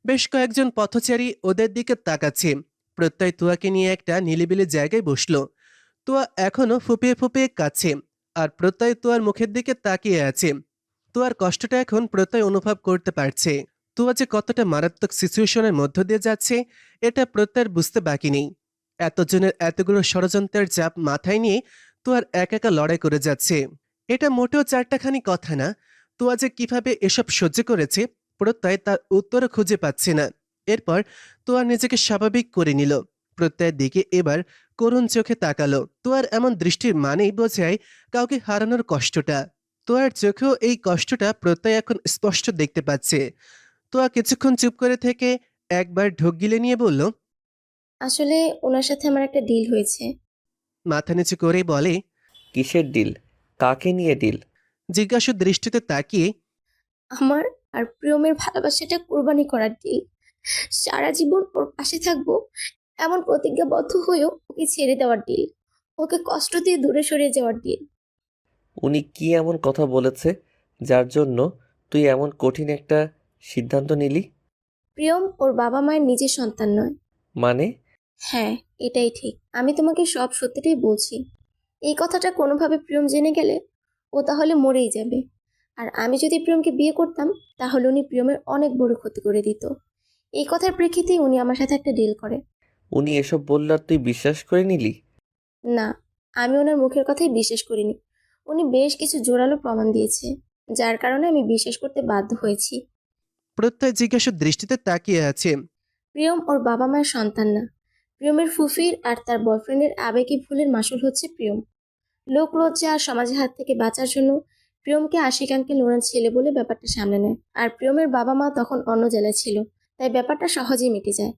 বেশ কয়েকজন পথচারী ওদের দিকে তাকাচ্ছে। প্রত্যয় তুয়াকে নিয়ে একটা নিলিবিলি জায়গায় বসলো। তুয়া এখনো ফুপিয়ে ফুপিয়ে কাঁদছে, আর প্রত্যয় তুয়ার মুখের দিকে তাকিয়ে আছে। তুয়ার কষ্টটা এখন প্রত্যয় অনুভব করতে পারছে। তুয়া যে কতটা মারাত্মক সিচুয়েশনের মধ্য দিয়ে যাচ্ছে এটা প্রত্যয়ের বুঝতে বাকি নেই। এতজনের এতগুলো ষড়যন্ত্রের চাপ মাথায় নিয়ে তুয়ার একা একা লড়াই করে যাচ্ছে। এটা মোটেও চারটাখানি কথা না। তুয়া যে কিভাবে এসব সহ্য করেছে প্রত্যয় তার উত্তরও খুঁজে পাচ্ছে না। এরপর তুয়া নিজেকে স্বাভাবিক করে নিল। প্রত্যয়ের দিকে এবার করুণ চোখে তাকালো। তুয়ার এমন দৃষ্টির মানেই বোঝায় কাউকে হারানোর কষ্টটা। তুয়ার চোখেও এই কষ্টটা প্রত্যয় এখন স্পষ্ট দেখতে পাচ্ছে। তুয়া কিছুক্ষণ চুপ করে থেকে একবার ঢোক গিলে নিয়ে বলল, আসলে ওনার সাথে আমার একটা ডিল হয়েছে। মাথা নিচু করে বলে, কিসের ডিল? কাকে নিয়ে ডিল? জিজ্ঞাসু দৃষ্টিতে তাকিয়ে, আমার আর প্রিয়মের ভালোবাসাটা কোরবানি করার ডিল। সারা জীবন ওর পাশে থাকবো এমন প্রতিজ্ঞাবদ্ধ হয়েও ওকে ছেড়ে দেওয়ার ডিল। ওকে কষ্ট দিয়ে দূরে সরিয়ে যাওয়ার ডিল। উনি কি এমন কথা বলেছে যার জন্য তুই এমন কঠিন একটা সিদ্ধান্ত নিলি? প্রিয়ম ওর বাবা মায়ের নিজের সন্তান নয়। মানে? হ্যাঁ, এটাই ঠিক। আমি তোমাকে সব সত্যিটাই বলছি। এই কথাটা কোনোভাবে প্রিয়ম জেনে গেলে ও তাহলে মরেই যাবে। আর আমি যদি প্রিয়মকে বিয়ে করতাম তাহলে উনি প্রিয়মের অনেক বড় ক্ষতি করে দিত। এই কথার প্রেক্ষিতেই উনি আমার সাথে একটা ডিল করে। উনি এসব বললে আর তুই বিশ্বাস করে নিলি? না, আমি ওনার মুখের কথাই বিশ্বাস করিনি। উনি বেশ কিছু জোরালো প্রমাণ দিয়েছে, যার কারণে আমি বিশ্বাস করতে বাধ্য হয়েছি। প্রত্যয় জিজ্ঞাসু দৃষ্টিতে তাকিয়ে আছে। প্রিয়ম ওর বাবা মায়ের সন্তান না। প্রিয়মের ফুফির আর তার বয়ফ্রেন্ডের আবেগী ভুলের মাসুল হচ্ছে প্রিয়ম। লোক লজ্জা আর সমাজের হাত থেকে বাঁচার জন্য প্রিয়মকে আশিক আঙ্কেল ওনার ছেলে বলে ব্যাপারটা সামলে নেয়। আর প্রিয়মের বাবা মা তখন অন্য জেলায় ছিল, তাই ব্যাপারটা সহজেই মিটে যায়।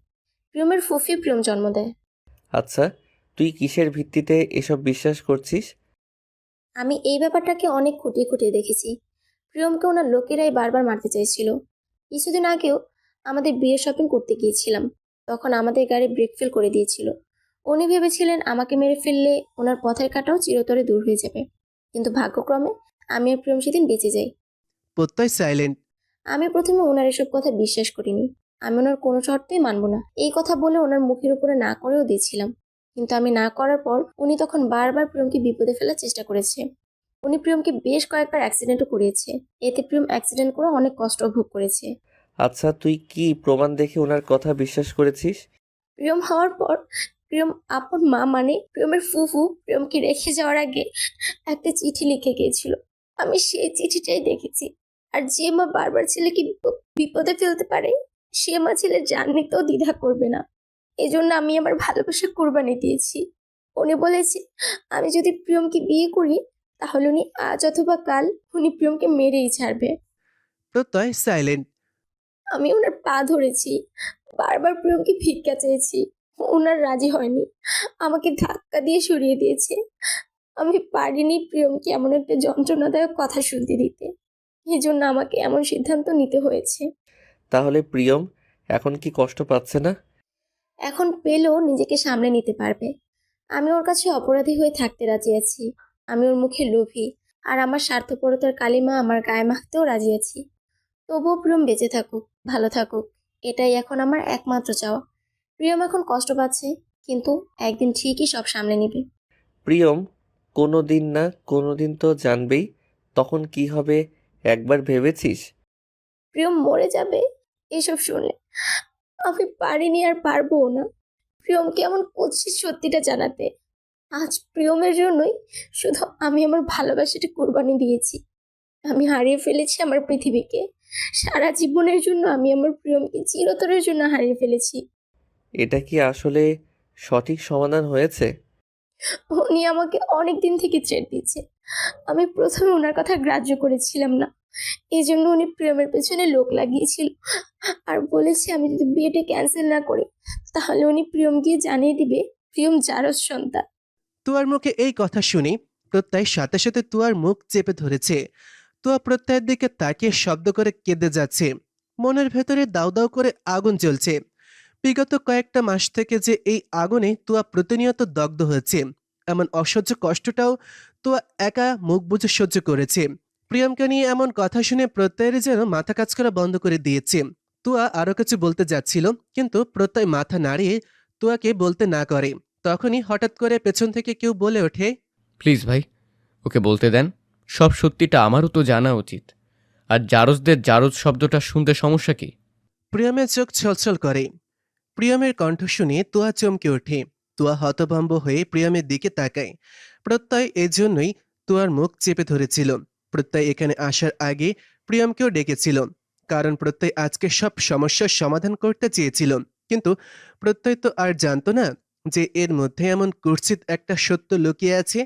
প্রিয়মের ফুফি প্রিয়ম জন্ম দেয়। আচ্ছা, তুই কিসের ভিত্তিতে এসব বিশ্বাস করছিস? আমি এই ব্যাপারটাকে অনেক খুঁটিয়ে খুঁটিয়ে দেখেছি। প্রিয়মকে ওনার লোকেরাই বারবার মারতে চাইছিল। কিছুদিন আগেও আমাদের বিয়ের শপিং করতে গিয়েছিলাম, তখন আমাদের গাড়ি ব্রেক ফেল করে দিয়েছিল। উনি ভেবেছিলেন আমাকে মেরে ফেললে ওনার পথের কাঁটাও চিরতরে দূর হয়ে যাবে, কিন্তু ভাগ্যক্রমে আমি আর প্রিয়ম সেদিন বেঁচে যাই। প্রত্যয় সাইলেন্ট। আমি প্রথমে ওনার এসব কথা বিশ্বাস করিনি। আমি ওনার কোনো শর্তেই মানব না এই কথা বলে ওনার মুখের উপরে না করেও দিয়েছিলাম, কিন্তু আমি না করার পর উনি তখন বারবার প্রিয়মকে বিপদে ফেলার চেষ্টা করেছে। উনি প্রিয়মকে বেশ কয়েকবার অ্যাক্সিডেন্টও করিয়েছে, এতে প্রিয়ম অ্যাক্সিডেন্ট করে অনেক কষ্ট ভোগ করেছে। আচ্ছা, তুই কি প্রমাণ দেখে ওনার কথা বিশ্বাস করেছিস? প্রিয়ম হওয়ার পর প্রিয়ম আপন মা মানে প্রিয়মের ফুফু প্রিয়মকে রেখে যাওয়ার আগে একটা চিঠি লিখে গিয়েছিল। আমি সেই চিঠিটাই দেখেছি। আর যে মা বারবার ছেলেকে বিপদে ফেলতে পারে, সে মা ছেলের জান নিতেও দ্বিধা করবে না। এই জন্য আমি আমার ভালোবাসা কোরবানি দিয়েছি। উনি বলেছে আমি যদি প্রিয়মকে বিয়ে করি তাহলে উনি আজ অথবা কাল উনি প্রিয়মকে মেরেই ছাড়বে। প্রত্যয় সাইলেন্ট। আমি ওনার পা ধরেছি, বারবার প্রিয়মকে ভিক্ষা চেয়েছি, ওনার রাজি হয়নি, আমাকে ধাক্কা দিয়ে সরিয়ে দিয়েছে। আমি পারিনি প্রিয়মকে এমন একটা যন্ত্রণাদায়ক কথা শুনতে দিতে, এই জন্য আমাকে এমন সিদ্ধান্ত নিতে হয়েছে। তাহলে প্রিয়ম এখন কি কষ্ট পাচ্ছে না? এখন পেলেও নিজেকে সামলে নিতে পারবে। আমি ওর কাছে অপরাধী হয়ে থাকতে রাজি আছি। আমি ওর মুখে লোভী, আর আমার স্বার্থপরতার কালিমা আমার গায়ে মাখতেও রাজি আছি। তবুও প্রিয়ম বেঁচে থাকুক, ভালো থাকুক, এটাই এখন আমার একমাত্র চাওয়া। প্রিয়ম এখন কষ্ট পাচ্ছে, কিন্তু একদিন ঠিকই সব সামলে নিবে। প্রিয়ম কোনো দিন না কোনো দিন তো জানবেই, তখন কি হবে একবার ভেবেছিস? প্রিয়ম মরে যাবে এসব শুনলে আমি পারিনি আর পারবো না প্রিয়মকে এমন কুৎসিত সত্যিটা জানাতে। আজ প্রিয়মের জন্যই শুধু আমি আমার ভালোবাসাটা কোরবানি দিয়েছি। আমি হারিয়ে ফেলেছি আমার পৃথিবীকে। সারা জীবনের জন্য আমি আমার প্রিয়মকে চিরতরের জন্য হারিয়ে ফেলেছি। এটা কি আসলে সঠিক সমাধান হয়েছে? উনি আমাকে অনেক দিন থেকে থ্রেট দিচ্ছে। আমি প্রথমে ওনার কথা গ্রাহ্য করেছিলাম না, এই জন্য উনি প্রিয়মের পেছনে লোক লাগিয়েছিল আর বলেছে আমি যদি বিয়েটা ক্যান্সেল না করি তাহলে উনি প্রিয়ম গিয়ে জানিয়ে দিবে প্রিয়ম জারজ সন্তান। তুয়ার মুখে এই কথা শুনি প্রত্যয় সাথে সাথে তুয়ার মুখ চেপে ধরেছে। তুয়া প্রত্যয়ের দিকে তাকিয়ে শব্দ করে কেঁদে যাচ্ছে। মনের ভেতরে দাউ দাউ করে আগুন জ্বলছে। বিগত কয়েকটা মাস থেকে যে এই আগুনে তুয়া প্রতিনিয়ত দগ্ধ হয়েছে, এমন অসহ্য কষ্টটাও তুয়া একা মুখ বুজে সহ্য করেছে। প্রিয়মকে নিয়ে এমন কথা শুনে প্রত্যয়ের যেন মাথা কাজ করা বন্ধ করে দিয়েছে। তুয়া আরো কিছু বলতে যাচ্ছিল, কিন্তু প্রত্যয় মাথা নাড়িয়ে তুয়াকে বলতে না করে। তখনই হঠাৎ করে পেছন থেকে কেউ বলে ওঠে, প্লিজ ভাই, ওকে বলতে দেন। সব সত্যিটা আমারও তো জানা উচিত। আর জারজদের জারজ শব্দটা শুনতে সমস্যা কি? প্রিয়মের চোখ ছলছল করে। প্রিয়মের কণ্ঠ শুনে তুয়া চমকে ওঠে। তুয়া হতভম্ব হয়ে প্রিয়মের দিকে তাকায়। প্রত্যয় এজন্যই তুয়ার মুখ চেপে ধরেছিল। প্রত্যয় এখানে আসার আগে প্রিয়মকেও ডেকেছিল, কারণ প্রত্যয় আজকে সব সমস্যার সমাধান করতে চেয়েছিল। কিন্তু প্রত্যয় তো আর জানতো না যে এর মধ্যে এমন কুৎসিত একটা সত্য লুকিয়ে আছে।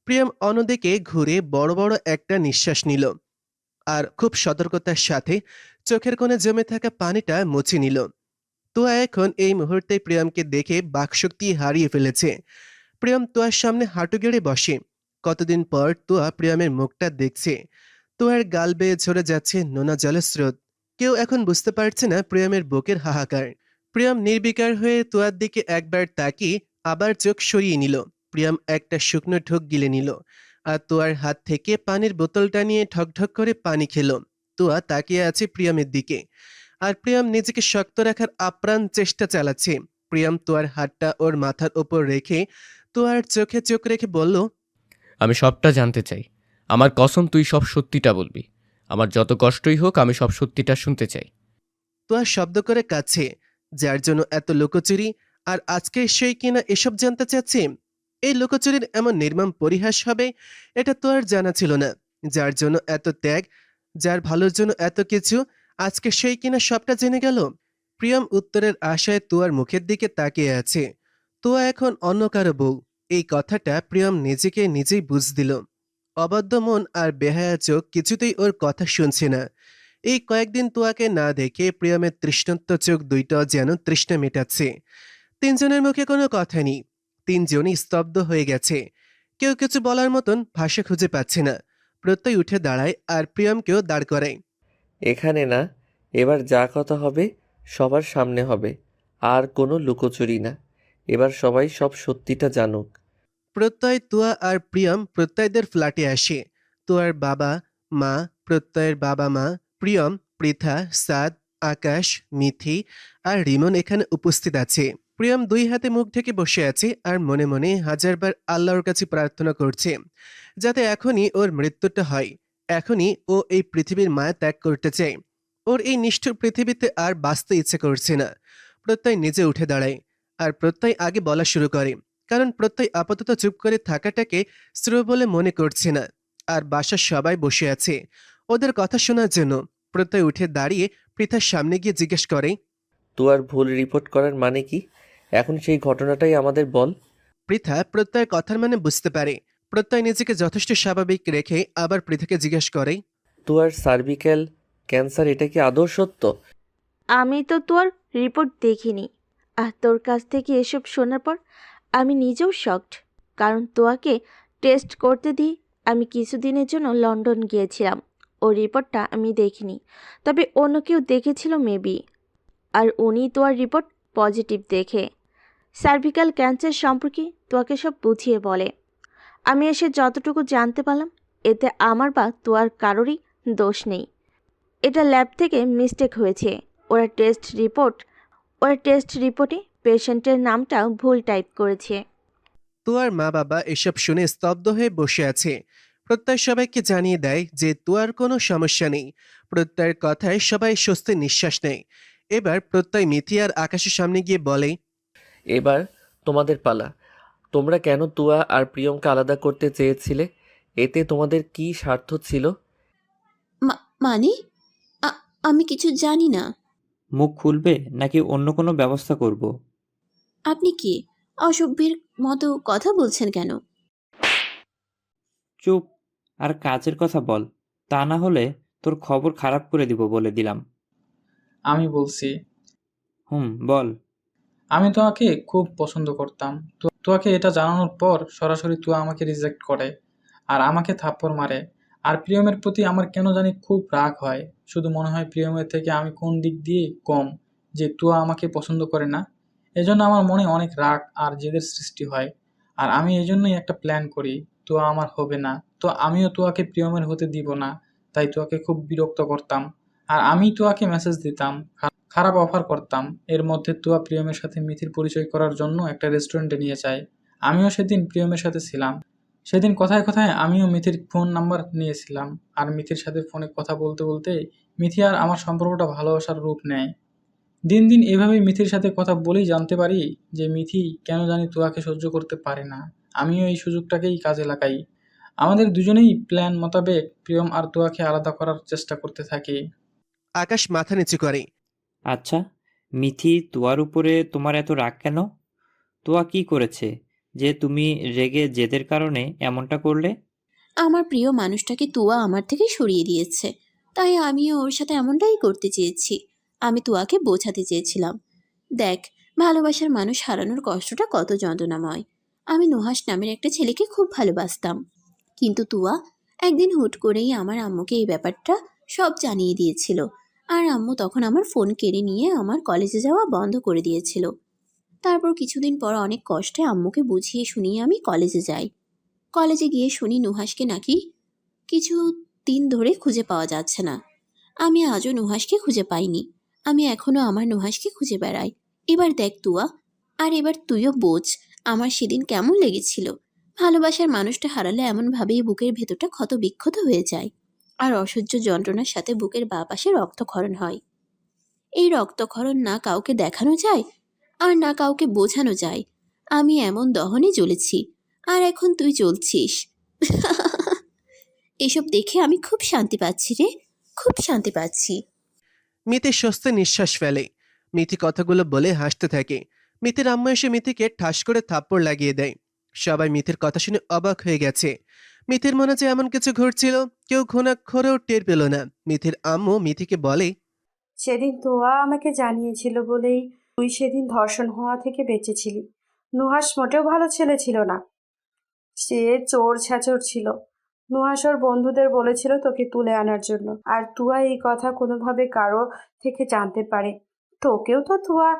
প্রিয়ম অন্যদিকে ঘুরে বড় বড় একটা নিঃশ্বাস নিল আর খুব সতর্কতার সাথে চোখের কোণে জমে থাকা পানিটা মুছে নিল। তুয়া এখন এই মুহূর্তে প্রিয়মকে দেখে বাকশক্তি হারিয়ে ফেলেছে। প্রিয়ম তুয়ার সামনে হাঁটু গেড়ে বসে। কতদিন পর তুয়া প্রিয়মের মুখটা দেখছে। তুয়ার গাল বেয়ে ঝরে যাচ্ছে নোনা জলের স্রোত। কেউ এখন বুঝতে পারছে না প্রিয়মের বুকের হাহাকার। প্রিয়ম নির্বিকার হয়ে তুয়ার দিকে একবার তাকিয়ে আবার চোখ সরিয়ে নিল। প্রিয়ম একটা শুকনো ঢোক গিলে নিল আর তুয়ার হাত থেকে পানির বোতলটা নিয়ে ঠকঠক করে পানি খেল। তুয়া তাকিয়ে আছে প্রিয়মের দিকে, আর প্রিয়ম নিজেকে শক্ত রাখার আপ্রাণ চেষ্টা চালাচ্ছে। প্রিয়ম তুয়ার হাতটা ওর মাথার ওপর রেখে তুয়ার চোখে চোখ রেখে বলল, আমি সবটা জানতে চাই। আমার কসম, তুই সব সত্যিটা বলবি। আমার যত কষ্টই হোক, আমি সব সত্যিটা শুনতে চাই। তুয়ার শব্দ করে কাছে, যার জন্য এত লুকোচুরি, আর আজকে সেই কিনা এসব জানতে চাচ্ছে। এই লুকোচুরির এমন নির্মম পরিহাস হবে এটা তো আর জানা ছিল না। যার জন্য এত ত্যাগ, যার ভালোর জন্য এত কিছু, আজকে সেই কিনা সবটা জেনে গেল। প্রিয়ম উত্তরের আশায় তুয়ার মুখের দিকে তাকিয়ে আছে। তুয়া এখন অন্য কারো বউ, এই কথাটা প্রিয়ম নিজেকে নিজেই বুঝ দিল। অবাধ্য মন আর বেহায়া চোখ কিছুতেই ওর কথা শুনছে না। এই কয়েকদিন তুয়াকে না দেখে প্রিয়মের তৃষ্ণান্ত চোখ দুইটা যেন তৃষ্ণা মেটাচ্ছে। তিনজনের মুখে কোনো কথা নেই। তিনজনই স্তব্ধ হয়ে গেছে। কেউ কিছু বলার মতন ভাষা খুঁজে পাচ্ছে না। প্রত্যয় উঠে দাঁড়ায় আর প্রিয়মকেও দাঁড় করায়। এখানে না, এবার যা কথা হবে সবার সামনে হবে, আর কোনো লুকোচুরি না। এবার সবাই সব সত্যিটা জানুক। প্রত্যয়, তুয়া আর প্রিয়ম প্রত্যয়দের ফ্ল্যাটে আসে। তুয়ার বাবা মা, প্রত্যয়ের বাবা মা, প্রিয়ম, পৃথা, সাদ, আকাশ, মিথি আর রিমন এখানে উপস্থিত আছে। প্রিয়ম 2 হাতে মুখ ঢেকে বসে আছে আর মনে মনে হাজারবার আল্লাহর কাছে প্রার্থনা করছে যাতে এখনই ওর মৃত্যুটা হয়। এখনই ও এই পৃথিবীর মায়া ত্যাগ করতে চায়। ওর এই নিষ্ঠুর পৃথিবীতে আর বাঁচতে ইচ্ছে করছে না। প্রত্যয় নিজে উঠে দাঁড়ায় আর প্রত্যয় আগে বলা শুরু করে, কারণ প্রত্যয় আপাতত চুপ করে থাকাটাকে শ্রেয় বলে মনে করছে না। আর বাসার সবাই বসে আছে ওদের কথা শোনার জন্য। প্রত্যয় উঠে দাঁড়িয়ে পৃথার সামনে গিয়ে জিজ্ঞেস করে, তুয়ার ভুল রিপোর্ট করার মানে কি? এখন সেই ঘটনাটাই আমাদের বল। পৃথা প্রত্যয়ের কথার মানে বুঝতে পারে। প্রত্যয় নিজেকে যথেষ্ট স্বাভাবিক রেখে আবার পৃথাকে জিজ্ঞেস করে, তুয়ার সার্ভিক্যাল ক্যান্সার, এটা কি আদৌ সত্য? আমি তো তোর রিপোর্ট দেখিনি, আর তোর কাছ থেকে এসব শোনার পর আমি নিজেও শকড। কারণ তোয়াকে টেস্ট করতে দিই আমি কিছুদিনের জন্য লন্ডন গিয়েছিলাম। ও রিপোর্টটা আমি দেখিনি, তবে অন্য কেউ দেখেছিল মেবি। আর উনি তোর রিপোর্ট পজিটিভ দেখে সার্ভিক্যাল ক্যান্সার সম্পর্কে তোয়াকে সব বুঝিয়ে বলে। আমি এসে যতটুকু জানতে পারলাম, এতে আমার বা তোয়ার কারোরই দোষ নেই। এটা ল্যাব থেকে মিস্টেক হয়েছে। ওরা টেস্ট রিপোর্টে পেশেন্টের নামটা ভুল টাইপ করেছে। তুয়ার মা বাবা এসব শুনে স্তব্ধ হয়ে বসে আছে। প্রত্যয় সবাইকে জানিয়ে দেয় যে তুয়ার কোনো সমস্যা নেই। প্রত্যয়ের কথায় সবাই স্বস্তির নিঃশ্বাস নেয়। এবার প্রত্যয় মিথি আর আকাশের সামনে গিয়ে বলে, এবার তোমাদের পালা। তোমরা কেন তুয়া আর প্রিয়মকে আলাদা করতে চেয়েছিলে? এতে তোমাদের কি স্বার্থ ছিল? মানে আমি কিছু জানি না। মুখ খুলবে নাকি অন্য কোনো ব্যবস্থা করব? আপনি কি অসভ্যের মতো কথা বলছেন কেন? চুপ, আর কাজের কথা বল। তা না হলে তোর খবর খারাপ করে দিব বলে দিলাম। আমি বলছি, বল। আমি তোয়াকে খুব পছন্দ করতাম। তোয়াকে এটা জানানোর পর সরাসরি তুয়া আমাকে রিজেক্ট করে আর আমাকে থাপ্পড় মারে। আর প্রিয়মের প্রতি আমার কেন জানি খুব রাগ হয়। শুধু মনে হয় প্রিয়মের থেকে আমি কোন দিক দিয়ে কম যে তুয়া আমাকে পছন্দ করে না। এজন্য আমার মনে অনেক রাগ আর জেদের সৃষ্টি হয়। আর আমি এজন্যই একটা প্ল্যান করি, তুয়া আমার হবে না তো আমিও তুয়াকে প্রিয়মের হতে দিব না। তাই তুয়াকে খুব বিরক্ত করতাম আর আমি তুয়াকে মেসেজ দিতাম, খারাপ অফার করতাম। এর মধ্যে তুয়া প্রিয়মের সাথে মিথির পরিচয় করার জন্য একটা রেস্টুরেন্টে নিয়ে যায়। আমিও সেদিন প্রিয়মের সাথে ছিলাম। সেদিন কথায় কথায় আমিও মিথির ফোন নাম্বার নিয়েছিলাম। আর মিথির সাথে ফোনে কথা বলতে বলতে মিথি আর আমার সম্পর্কটা ভালোবাসার রূপ নেয়। দিন দিন এভাবেই মিথির সাথে কথা বলেই জানতে পারি যে মিথি কেন জানি তুয়াকে সহ্য করতে পারে না। আমিও এই সুযোগটাকেই কাজে লাগাই। আমাদের দুজনেই প্ল্যান মোতাবেক প্রিয়ম আর তুয়াকে আলাদা করার চেষ্টা করতে থাকি। আকাশ মাথা নিচু করে, আচ্ছা, মিথি তোয়ার উপরে তোমার এত রাগ কেন? তোয়া কি করেছে যে তুমি রেগে জেদের কারণে এমনটা করলে? আমার প্রিয় মানুষটাকে তুয়া আমার থেকে সরিয়ে দিয়েছে, তাই আমিও ওর সাথে এমনটাই করতে চেয়েছি। আমি তুয়াকে বোঝাতে চেয়েছিলাম, দেখ, ভালোবাসার মানুষ হারানোর কষ্টটা কত যন্ত্রণাময়। আমি নুহাস নামের একটা ছেলেকে খুব ভালোবাসতাম, কিন্তু তুয়া একদিন হুট করেই আমার আম্মুকে এই ব্যাপারটা সব জানিয়ে দিয়েছিল। আর আম্মু তখন আমার ফোন কেড়ে নিয়ে আমার কলেজে যাওয়া বন্ধ করে দিয়েছিল। তারপর কিছুদিন পর অনেক কষ্টে আম্মুকে বুঝিয়ে শুনিয়ে আমি কলেজে যাই। কলেজে গিয়ে শুনি নুহাসকে নাকি কিছু দিন ধরে খুঁজে পাওয়া যাচ্ছে না। আমি আজও নুহাসকে খুঁজে পাইনি। আমি এখনো আমার নুহাসকে খুঁজে বেড়াই। এবার দেখ তুয়া, আর এবার তুইও বোঝ আমার সেদিন কেমন লেগেছিল। ভালোবাসার মানুষটা হারালে এমনভাবেই বুকের ভেতরটা ক্ষত বিক্ষত হয়ে যায়, আর অসহ্য যন্ত্রণার সাথে বুকের বাঁ পাশে রক্তক্ষরণ হয়। এই রক্তক্ষরণ না কাউকে দেখানো যায় আর না কাউকে বোঝানো যায়। আমি এমন দহনে জ্বলেছি, আর এখন তুই জ্বলছিস। এসব দেখে আমি খুব শান্তি পাচ্ছি রে, খুব শান্তি পাচ্ছি। মিথি স্বস্তির নিঃশ্বাস ফেলে। মিথি কথাগুলো বলে হাসতে থাকে। মিথির আম্মু এসে মিথিকে ঠাস করে থাপ্পড় লাগিয়ে দেয়। সবাই মিথির কথা শুনে অবাক হয়ে গেছে। মিথির মনে যে এমন কিছু ঘটছিল কেউ ঘুণাক্ষরেও টের পেল না। মিথির আম্মু মিথিকে বলে, সেদিন তোয়া আমাকে জানিয়েছিল বলেই তুই সেদিন ধর্ষণ হওয়া থেকে বেঁচেছিলি। নুহাস মোটেও ভালো ছেলে ছিল না, সে চোর ছ্যাচর ছিল। নুহাশ ওর বন্ধুদের বলেছিল তোকে তুলে আনার জন্য, আর তুয়া এই কথা কোনোভাবে কারো থেকে জানতে পারে। তোকেও তো তুয়া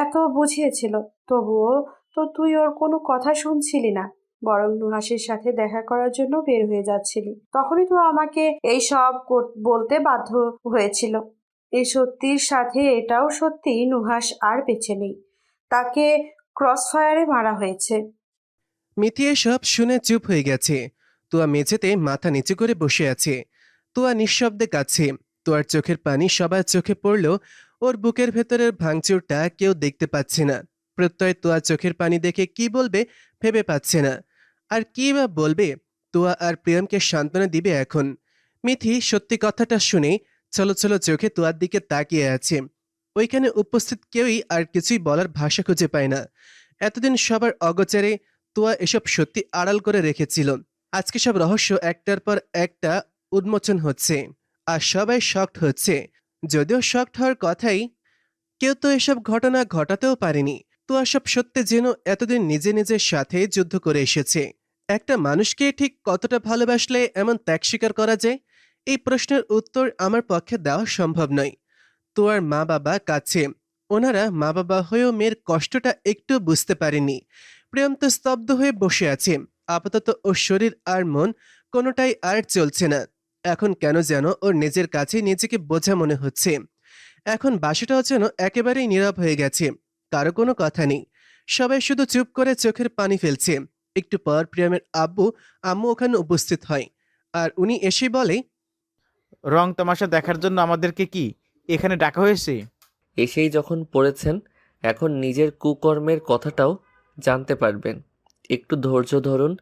এত বুঝিয়েছিল, তবুও তো তুই ওর কোনো কথা শুনছিলি না, বরং নুহাসের সাথে দেখা করার জন্য বের হয়ে যাচ্ছিলি। তখনই তো আমাকে এই সব বলতে বাধ্য হয়েছিল। এই সত্যির সাথে এটাও সত্যি, নুহাস আর বেঁচে নেই, তাকে ক্রসফায়ারে মারা হয়েছে। মিথি এসব শুনে চুপ হয়ে গেছে। তুয়া মেঝেতে মাথা নিচু করে বসে আছে। তুয়া নিঃশব্দে কাছে। তুয়ার চোখের পানি সবার চোখে পড়লেও ওর বুকের ভেতরের ভাঙচুরটা কেউ দেখতে পাচ্ছে না। প্রত্যয় তুয়া চোখের পানি দেখে কি বলবে ভেবে পাচ্ছে না। আর কি বা বলবে? তুয়া আর প্রিয়মকে সান্ত্বনা দিবে এখন। মিথি সত্যি কথাটা শুনে চলো চলো চোখে তুয়ার দিকে তাকিয়ে আছে। ওইখানে উপস্থিত কেউই আর কিছুই বলার ভাষা খুঁজে পায় না। এতদিন সবার অগোচরে তুয়া এসব সত্যি আড়াল করে রেখেছিল। আজকে সব রহস্য একটার পর একটা উন্মোচন হচ্ছে, আর সবাই শকড হচ্ছে। যদিও শকড হওয়ার কথাই, কেউ তো এসব ঘটনা ঘটাতেও পারেনি। তুয়া সব সত্যি যেন এতদিন নিজে নিজের সাথে যুদ্ধ করে এসেছে। একটা মানুষকে ঠিক কতটা ভালোবাসলে এমন ত্যাগ স্বীকার করা যায়? এই প্রশ্নের উত্তর আমার পক্ষে দেওয়া সম্ভব নয়। তুয়ার মা বাবা কাছে, ওনারা মা বাবা হয়েও মেয়ের কষ্টটা একটু বুঝতে পারেনি। প্রেম তো স্তব্ধ হয়ে বসে আছে। আপাতত ওর শরীর আর মন কোনোটাই আর চলছে না। এখন কেন যেন ওর নিজের কাছে নিজেকে বোঝা মনে হচ্ছে। এখন বাসাটাও যেন একেবারেই নীরব হয়ে গেছে। কারো কোনো কথা নেই। সবাই শুধু চুপ করে চোখের পানি ফেলছে। একটু পর প্রিয়মের আম্মু ওখানে উপস্থিত হয়, আর উনি এসে বলে, রং তামাশা দেখার জন্য আমাদেরকে কি এখানে ডাকা হয়েছে? এসেই যখন পড়েছেন, এখন নিজের কুকর্মের কথাটাও জানতে পারবেন। একটু ধৈর্য ধরুন।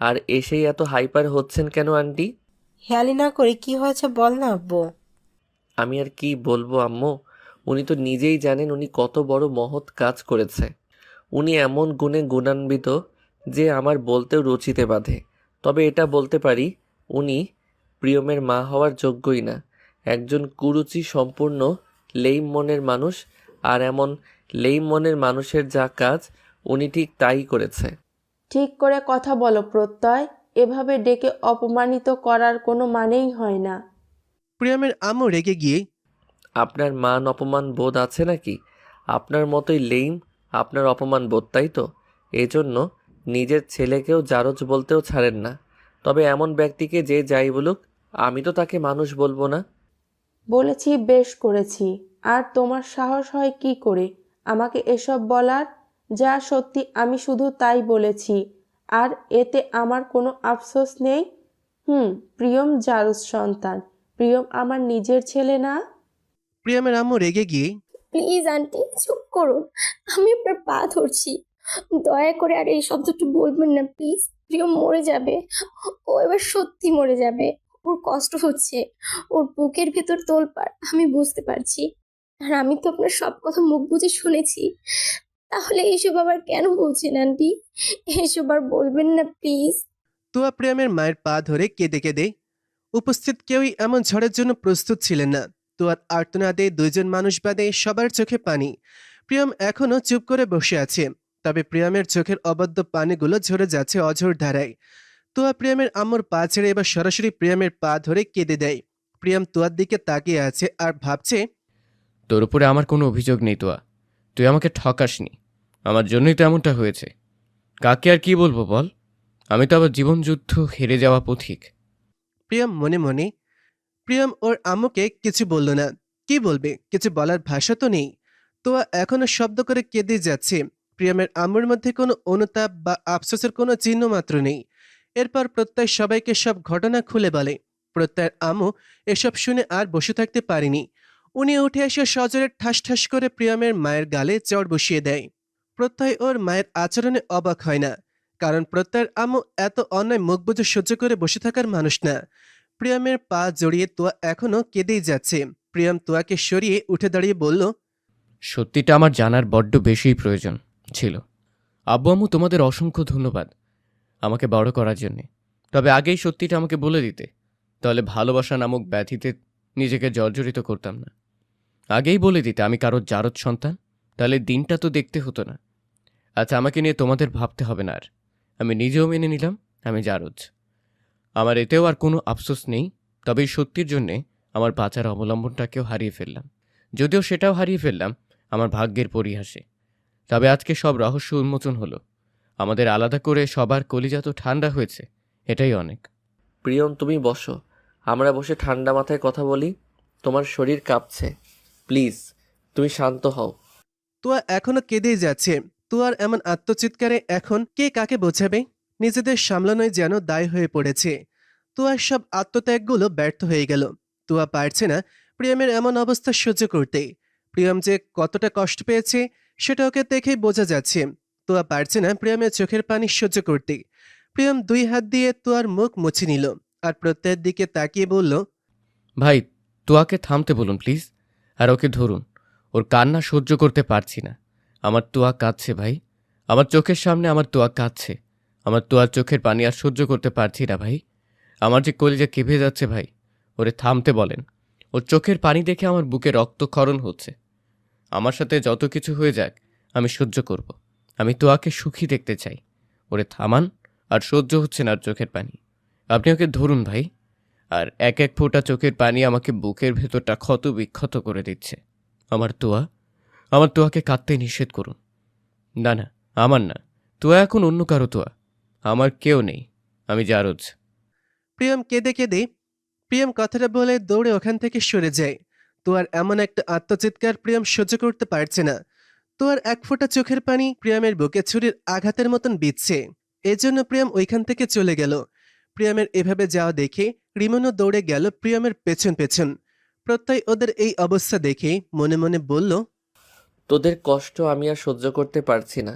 আর এসেই এত হাইপার হচ্ছেন কেন আন্টি? হেয়ালি না করে কি হয়েছে বল না আব্বু। আমি আর কি বলবো আম্মু, উনি তো নিজেই জানেন উনি কত বড় মহৎ কাজ করেছে। উনি এমন গুণে গুণান্বিত যে আমার বলতেও রুচিতে বাধে। তবে এটা বলতে পারি, উনি প্রিয়মের মা হওয়ার যোগ্যই না। একজন কুরুচি সম্পূর্ণ লেইম মনের মানুষ, আর এমন লেইম মনের মানুষের যা কাজ উনি ঠিক তাই করেছে। ঠিক করে কথা বলো প্রত্যয়, এভাবে ডেকে অপমানিত করার কোনো মানেই হয় না। প্রিয়মের আম্মু রেগে গিয়ে, আপনার মান অপমান বোধ আছে নাকি? আপনার মতোই লেইম আপনার অপমান বোধ, তাই তো? এজন্য নিজের ছেলেকেও জারজ বলতেও ছাড়েন না। তবে এমন ব্যক্তিকে যে যাই বলুক, আমি তো তাকে মানুষ বলবো না। বলেছি বেশ করেছি। আর তোমার সাহস হয় কি করে আমাকে এসব বলার? যা সত্যি আমি শুধু তাই বলেছি, আর এতে আমার কোনো আফসোস নেই। প্রিয়ম জারজ সন্তান, প্রিয়ম আমার নিজের ছেলে না। প্রিয়মের আম্মু রেগে গিয়ে, প্লিজ আন্টি চুপ করুন, আমি আপনার পা ধরছি, দয়া করে আর এই শব্দটা বলবেন না প্লিজ। প্রিয় মরে যাবে, ও এবার সত্যি মরে যাবে। ওর কষ্ট হচ্ছে, ওর বুকের ভেতর তোলপাড় আমি বুঝতে পারছি। আর আমি তো আপনার সব কথা মুখ বুজে শুনেছি। তাহলে এইসব আবার কেন বলছেন আন্টি? এইসব আর বলবেন না প্লিজ। তুয়া প্রিয়মের মায়ের পা ধরে কেঁদে কেঁদে। উপস্থিত কেউই এমন ঝড়ের জন্য প্রস্তুত ছিলেন না। তুয়ার আর্তনাদে দুইজন মানুষ বাদে সবার চোখে পানি। প্রিয়ম এখনো চুপ করে বসে আছে, তবে প্রিয়মের চোখের অবাধ্য পানিগুলো ঝরে যাচ্ছে অঝোর ধারায়। তুয়া প্রিয়মের আম্মুর পা ছেড়ে এবার সরাসরি প্রিয়মের পা ধরে কেঁদে দেয়। প্রিয়ম তুয়ার দিকে তাকিয়ে আছে আর ভাবছে, তোর উপরে আমার কোনো অভিযোগ নেই তোয়া। তুই আমাকে ঠকাসনি, আমার জন্যই তো এমনটা হয়েছে। কাকে আর কি বলবো বল? আমি তো আবার জীবনযুদ্ধ হেরে যাওয়া পথিক। প্রিয়ম মনে মনে। প্রিয়ম ওর আম্মুকে কিছু বলল না। কি বলবে? কিছু বলার ভাষা তো নেই। তোয়া এখনো শব্দ করে কেঁদে যাচ্ছে। প্রিয়মের আম্মুর মধ্যে কোনো অনুতাপ বা আফসোসের কোনো চিহ্ন মাত্র নেই। এরপর প্রত্যয় সবাইকে সব ঘটনা খুলে বলে। প্রত্যয়ের আম্মু এসব শুনে আর বসে থাকতে পারেনি। উনি উঠে এসে সজোরে ঠাস ঠাস করে প্রিয়মের মায়ের গালে চড় বসিয়ে দেয়। প্রত্যয় ওর মায়ের আচরণে অবাক হয় না, কারণ প্রত্যয়ের আম্মু এত অন্যায় মুখ বুজে সহ্য করে বসে থাকার মানুষ না। প্রিয়মের পা জড়িয়ে তোয়া এখনো কেঁদেই যাচ্ছে। প্রিয়ম তোয়াকে সরিয়ে উঠে দাঁড়িয়ে বলল, সত্যিটা আমার জানার বড্ড বেশিই প্রয়োজন ছিল। আব্বু আম্মু, তোমাদের অসংখ্য ধন্যবাদ আমাকে বড় করার জন্যে। তবে আগেই সত্যিটা আমাকে বলে দিতে, তাহলে ভালোবাসা নামক ব্যাধিতে নিজেকে জর্জরিত করতাম না। আগেই বলে দিতে আমি কারোর জারদ সন্তান, তাহলে দিনটা তো দেখতে হতো না। আচ্ছা, আমাকে নিয়ে তোমাদের ভাবতে হবে না আর। আমি নিজেও মেনে নিলাম আমি জারজ। আমার এতেও আর কোনো আফসোস নেই, তবে এই সত্যির জন্যে আমার বাঁচার অবলম্বনটাকেও হারিয়ে ফেললাম। যদিও সেটাও হারিয়ে ফেললাম আমার ভাগ্যের পরিহাসে। তবে আজকে সব রহস্য উন্মোচন হলো। আমাদের আলাদা করে সবার কলিজা তো ঠান্ডা হয়েছে, এটাই অনেক। প্রিয়ম তুমি বসো, আমরা বসে ঠান্ডা মাথায় কথা বলি। তোমার শরীর কাঁপছে, প্লিজ তুমি শান্ত হও। তুয়া এখনো কেঁদেই যাচ্ছে। তুয়ার এমন আত্মচিৎকারে এখন কে কাকে বোঝাবে? নিজেদের সামলানোই যেন দায় হয়ে পড়েছে। তুয়ার সব আত্মত্যাগগুলো ব্যর্থ হয়ে গেল। তুয়া পারছে না প্রিয়মের এমন অবস্থা সহ্য করতে। প্রিয়ম যে কতটা কষ্ট পেয়েছে সেটা ওকে দেখেই বোঝা যাচ্ছে। তুয়া পারছে না প্রিয়মের চোখের পানি সহ্য করতে। প্রিয়ম 2 হাত দিয়ে তুয়ার মুখ মুছে নিল আর প্রত্যয়ের দিকে তাকিয়ে বলল, ভাই, তুয়াকে থামতে বলুন প্লিজ, আর ওকে ধরুন। ওর কান্না সহ্য করতে পারছি না। আমার তুয়া কাঁদছে ভাই, আমার চোখের সামনে আমার তুয়া কাঁদছে। আমার তুয়ার চোখের পানি আর সহ্য করতে পারছি না ভাই। আমার যে কলিজা কেঁপে যাচ্ছে ভাই, ওরে থামতে বলেন। ওর চোখের পানি দেখে আমার বুকে রক্তক্ষরণ হচ্ছে। আমার সাথে যত কিছু হয়ে যাক আমি সহ্য করব। আমি তুয়াকে সুখী দেখতে চাই। ওরে থামান, আর সহ্য হচ্ছে না আর চোখের পানি। আপনি ওকে ধরুন ভাই। আর এক এক ফোঁটা চোখের পানি আমাকে বুকের ভেতরটা ক্ষত বিক্ষত করে দিচ্ছে। আমার তুয়াকে কাঁদতে নিষেধ করুন। না না, আমার না, তুয়া এখন অন্য কারো তুয়া। আমার কেউ নেই, আমি জারজ। প্রিয়ম কেঁদে কেঁদে প্রিয়ম কথাটা বলে দৌড়ে ওখান থেকে সরে যায়। তুয়ার এমন একটা আত্মচিৎকার প্রিয়ম সহ্য করতে পারছে না। তুয়ার এক ফোঁটা চোখের পানি প্রিয়মের বুকে ছুরির আঘাতের মতন বিচ্ছে। এজন্য প্রিয়ম ওইখান থেকে চলে গেল। প্রিয়মের এভাবে যাওয়া দেখে রিমনও দৌড়ে গেল প্রিয়মের পেছন পেছন। প্রত্যয় ওদের এই অবস্থা দেখে মনে মনে বলল, তোদের কষ্ট আমি আর সহ্য করতে পারছি না।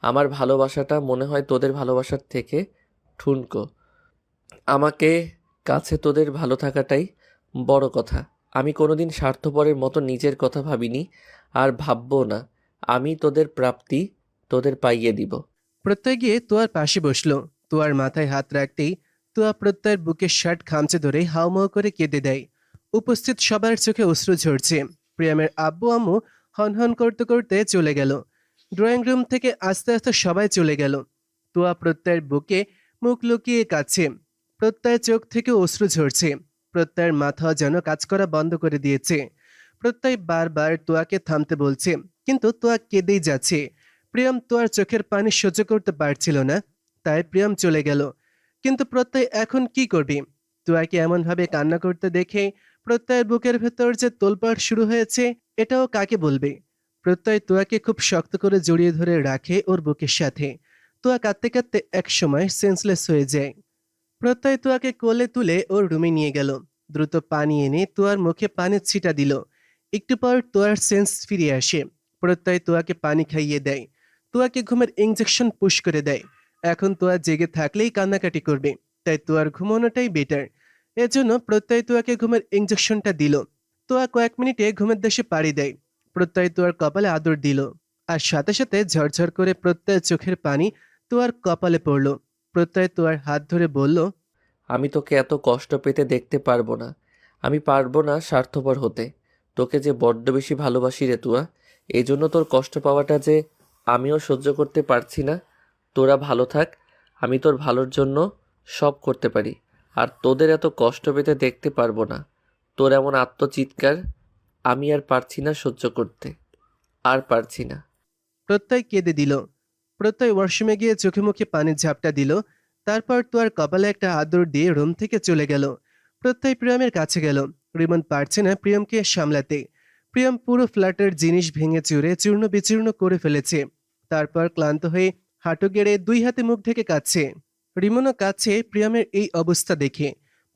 আমার ভালোবাসাটা মনে হয় তোদের ভালোবাসার থেকে ঠুনকো। আমাকে কাছে তোদের ভালো থাকাটাই বড় কথা। আমি কোনোদিন স্বার্থপরের মতো নিজের কথা ভাবিনি, আর ভাববো না। আমি তোদের প্রাপ্তি তোদের পাইয়ে দিব। প্রত্যয় গিয়ে তুয়ার পাশে বসলো। তুয়ার মাথায় হাত রাখতেই তুয়া প্রত্যয়ের বুকের শার্ট খামচে ধরে হাউমাউ করে কেঁদে দেয়। উপস্থিত সবার চোখে অশ্রু ঝরছে। প্রিয়ামের আব্বু আম্মু হনহন করতে করতে চলে গেল। ড্রয়িং রুম থেকে আস্তে আস্তে সবাই চলে গেল। তুয়া প্রত্যয়ের বুকে মুখ লুকিয়ে কাঁদছে। প্রত্যয়ের চোখ থেকে অশ্রু ঝরছে। প্রত্যয়ের মাথা যেন কাজ করা বন্ধ করে দিয়েছে। প্রত্যয় বারবার তুয়াকে থামতে বলছে, কিন্তু তুয়া কেঁদেই যাচ্ছে। প্রিয়ম তুয়ার চোখের পানি সহ্য করতে পারছিল না, তাই প্রিয়ম চলে গেল। কিন্তু প্রত্যয় এখন কি করবি? তুয়াকে এমনভাবে কান্না করতে দেখে প্রত্যয়ের বুকের ভেতর যে তোলপাড় শুরু হয়েছে এটাও কাকে বলবে? প্রত্যয় তুয়াকে খুব শক্ত করে জড়িয়ে ধরে রাখে ওর বুকের সাথে। তুয়া কাঁদতে কাঁদতে একসময় সেন্সলেস হয়ে যায়। প্রত্যয় তুয়াকে কোলে তুলে ওর রুমে নিয়ে গেল। দ্রুত পানি এনে তুয়ার মুখে পানির ছিটা দিল। একটু পর তুয়ার সেন্স ফিরে আসে। প্রত্যয় তুয়াকে পানি খাইয়ে দেয়। তুয়াকে ঘুমের ইঞ্জেকশন পুশ করে দেয়। এখন তুয়া জেগে থাকলেই কান্নাকাটি করবে, তাই তুয়ার ঘুমানোটাই বেটার। এজন্য প্রত্যয় তুয়াকে ঘুমের ইঞ্জেকশনটা দিল। তুয়া কয়েক মিনিটে ঘুমের দেশে পাড়ি দেয়। প্রত্যয় তুয়ার কপালে আদর দিল, আর সাথে সাথে ঝরঝর করে প্রত্যয়ের চোখের পানি তুয়ার কপালে পড়ল। প্রত্যয় তুয়ার হাত ধরে বলল, আমি তোকে এত কষ্ট পেতে দেখতে পারবো না। আমি পারবো না স্বার্থপর হতে। তোকে যে বড্ড বেশি ভালোবাসি রে তুয়া। এই জন্য তোর কষ্ট পাওয়াটা যে আমিও সহ্য করতে পারছি না। তোরা ভালো থাক, আমি তোর ভালোর জন্য সব করতে পারি। আর তোদের এত কষ্ট পেতে দেখতে পারবো না। তোর এমন আত্মচিৎকার আমি আর পারছি না সহ্য করতে, আর পারছি না। প্রত্যয় কেঁদে দিল। প্রত্যয় ওয়াশরুমে গিয়ে চোখে মুখে পানির ঝাপটা দিল। তারপর তুয়ার কপালে একটা আদর দিয়ে রুম থেকে চলে গেল। প্রত্যয় প্রিয়মের কাছে গেল। রিমন পারছে না প্রিয়মকে সামলাতে। প্রিয়ম পুরো ফ্ল্যাটের জিনিস ভেঙে চুরে চূর্ণ বিচূর্ণ করে ফেলেছে। তারপর ক্লান্ত হয়ে হাঁটু গেড়ে 2 হাতে মুখ ঢেকে কাঁদছে। রিমনও কাঁদছে প্রিয়মের এই অবস্থা দেখে।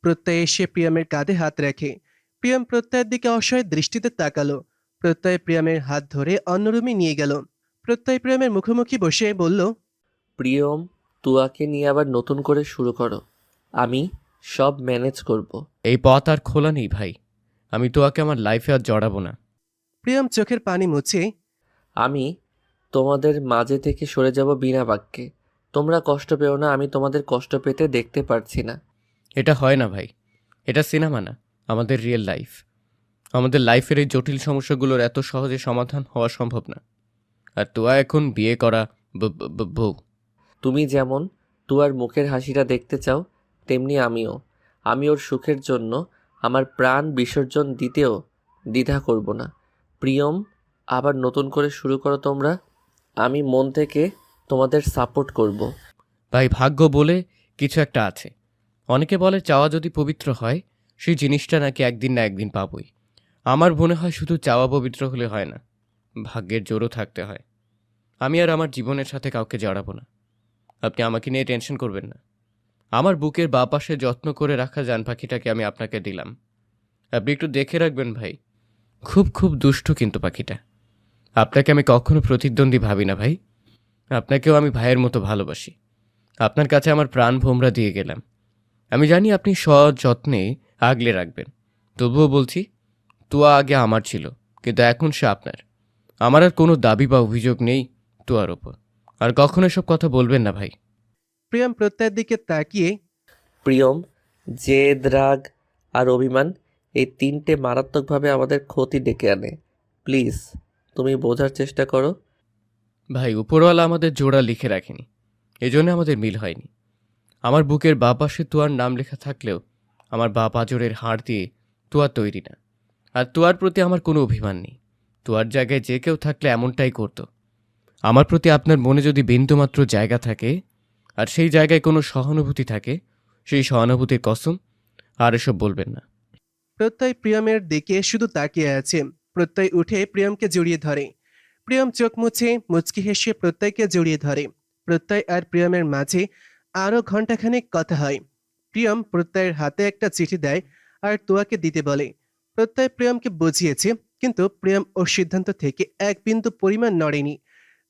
প্রত্যয় এসে প্রিয়মের কাঁধে হাত রাখে। প্রিয়ম প্রত্যয়ের দিকে অসহায় দৃষ্টিতে তাকালো। প্রত্যয় প্রিয়মের হাত ধরে অন্য রুমে নিয়ে গেল। প্রত্যয় প্রিয়মের মুখোমুখি বসে বলল, প্রিয়ম, তুয়াকে নিয়ে আবার নতুন করে শুরু করো। আমি সব ম্যানেজ করব। এই পথ আর খোলা নেই ভাই। আমি তুয়াকে আমার লাইফে আর জড়াবো না। প্রিয়ম চোখের পানি মুছে, আমি তোমাদের মাঝে থেকে সরে যাব বিনা বাক্যে। তোমরা কষ্ট পেও না, আমি তোমাদের কষ্ট পেতে দেখতে পারছি না। এটা হয় না ভাই, এটা সিনেমা না, আমাদের রিয়েল লাইফ। আমাদের লাইফের এই জটিল সমস্যাগুলোর এত সহজে সমাধান হওয়া সম্ভব না। আর তুয়া এখন বিয়ে করা বউ। তুমি যেমন তুয়ার মুখের হাসিটা দেখতে চাও, তেমনি আমিও। আমি ওর সুখের জন্য আমার প্রাণ বিসর্জন দিতেও দ্বিধা করব না। প্রিয়ম, আবার নতুন করে শুরু করো তোমরা। আমি মন থেকে তোমাদের সাপোর্ট করব। ভাই, ভাগ্য বলে কিছু একটা আছে। অনেকে বলে চাওয়া যদি পবিত্র হয়, সেই জিনিসটা নাকি একদিন না একদিন পাবই। আমার মনে হয় শুধু চাওয়া পবিত্র হলে হয় না, ভাগ্যের জোরও থাকতে হয়। আমি আর আমার জীবনের সাথে কাউকে জড়াবো না। আপনি আমাকে নিয়ে টেনশন করবেন না। আমার বুকের বাঁ পাশে যত্ন করে রাখা জান পাখিটাকে আমি আপনাকে দিলাম। আপনি একটু দেখে রাখবেন ভাই। খুব খুব দুষ্টু কিন্তু পাখিটা। আপনাকে আমি কখনো প্রতিদ্বন্দ্বী ভাবি না ভাই। আপনাকেও আমি ভাইয়ের মতো ভালোবাসি। আপনার কাছে আমার প্রাণ ভোমরা দিয়ে গেলাম। আমি জানি আপনি সযত্নে আগলে রাখবেন। তবুও বলছি, তুয়া আগে আমার ছিল, কিন্তু এখন সে আপনার। আমার আর কোনো দাবি বা অভিযোগ নেই তুয়ার ওপর। আর কখনো এসব কথা বলবেন না ভাই। প্রিয়ম প্রত্যয়ের দিকে তাকিয়ে প্রিয়ম, জেদ, রাগ আর অভিমান, এই তিনটে মারাত্মকভাবে আমাদের ক্ষতি ডেকে আনে। প্লিজ, তুমি বোঝার চেষ্টা করো। ভাই, উপরওয়ালা আমাদের জোড়া লিখে রাখেনি, এজন্য আমাদের মিল হয়নি। আমার বুকের বাঁ পাশে তুয়ার নাম লেখা থাকলেও আমার বাঁ পাঁজরের হাড় দিয়ে তুয়া তৈরি না। আর তুয়ার প্রতি আমার কোনো অভিমান নেই। তুয়ার জায়গায় যে কেউ থাকলে এমনটাই করতো। আমার প্রতি আপনার মনে যদি বিন্দুমাত্র জায়গা থাকে, আর সেই জায়গায় কোনো সহানুভূতি থাকে, সেই সহানুভূতির কসম আর এসব বলবেন না। প্রত্যয় প্রিয়মের দিকে শুধু তাকিয়ে আছে। প্রত্যয় উঠে প্রিয়মকে জড়িয়ে ধরে। প্রিয়ম চোখ মুছে মুচকি হেসে প্রত্যয়কে জড়িয়ে ধরে। প্রত্যয় আর প্রিয়মের মাঝে আরও ঘণ্টাখানেক কথা হয়। প্রিয়ম প্রত্যয়ের হাতে একটা চিঠি দেয় আর তুয়াকে দিতে বলে। প্রত্যয় প্রিয়মকে বুঝিয়েছে, কিন্তু প্রিয়ম ওর সিদ্ধান্ত থেকে এক বিন্দু পরিমাণ নড়েনি।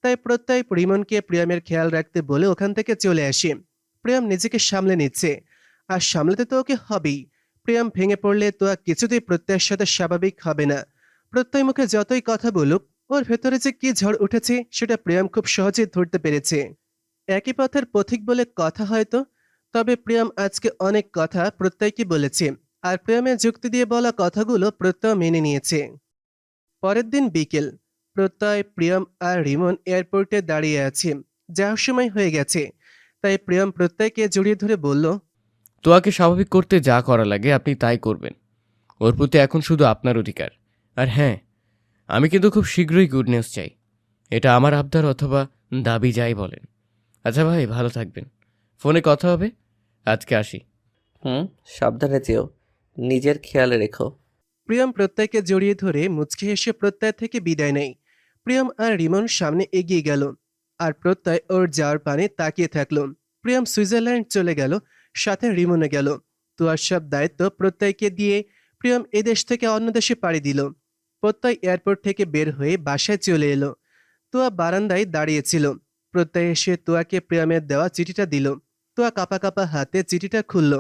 তাই প্রত্যয় রিমনকে প্রিয়মের খেয়াল রাখতে বলে ওখান থেকে চলে আসে। প্রিয়ম নিজেকে সামলে নিচ্ছে, আর সামলাতে তো ওকে হবেই। প্রিয়ম ভেঙে পড়লে তোয়া কিছুতেই প্রত্যয়ের সাথে স্বাভাবিক হবে না। প্রত্যয় মুখে যতই কথা বলুক, ওর ভেতরে যে কি ঝড় উঠেছে সেটা প্রিয়ম খুব সহজে ধরতে পেরেছে। একই পথের পথিক বলে কথা হয়তো, তবে প্রিয়ম আজকে অনেক কথা প্রত্যয়কে বলেছে, আর প্রিয়মের যুক্তি দিয়ে বলা কথাগুলো প্রত্যয় মেনে নিয়েছে। পরের দিন বিকেল। প্রত্যয়, প্রিয়ম আর রিমন এয়ারপোর্টে দাঁড়িয়ে আছে। যাওয়ার সময় হয়ে গেছে, তাই প্রিয়ম প্রত্যয়কে জড়িয়ে ধরে বলল, তুয়াকে স্বাভাবিক করতে যা করা লাগে আপনি তাই করবেন। ওর প্রতি এখন শুধু আপনার অধিকার। আর হ্যাঁ, আমি কিন্তু খুব শীঘ্রই গুড নিউজ চাই। এটা আমার আবদার অথবা দাবি, যাই বলেন। আচ্ছা ভাই, ভালো থাকবেন। ফোনে কথা হবে। আজকে আসি। সাবধানে যেও, নিজের খেয়াল রেখো। প্রিয়ম প্রত্যয়কে জড়িয়ে ধরে মুচকি হেসে প্রত্যয় থেকে বিদায় নেয়। প্রিয়ম আর রিমন সামনে এগিয়ে গেল, আর প্রত্যয় ওর যাওয়ার পানে তাকিয়ে থাকলো। প্রিয়ম সুইজারল্যান্ড চলে গেল, সাথে রিমনে গেল। তুয়ার সব দায়িত্ব প্রত্যয়কে দিয়ে প্রিয়ম এদেশ থেকে অন্য দেশে পাড়ি দিল। প্রত্যয় এয়ারপোর্ট থেকে বের হয়ে বাসায় চলে এলো। তুয়া বারান্দায় দাঁড়িয়েছিল। প্রত্যয় এসে তুয়াকে প্রিয়মের দেওয়া চিঠিটা দিল। তুয়া কাঁপা কাঁপা হাতে চিঠিটা খুলল।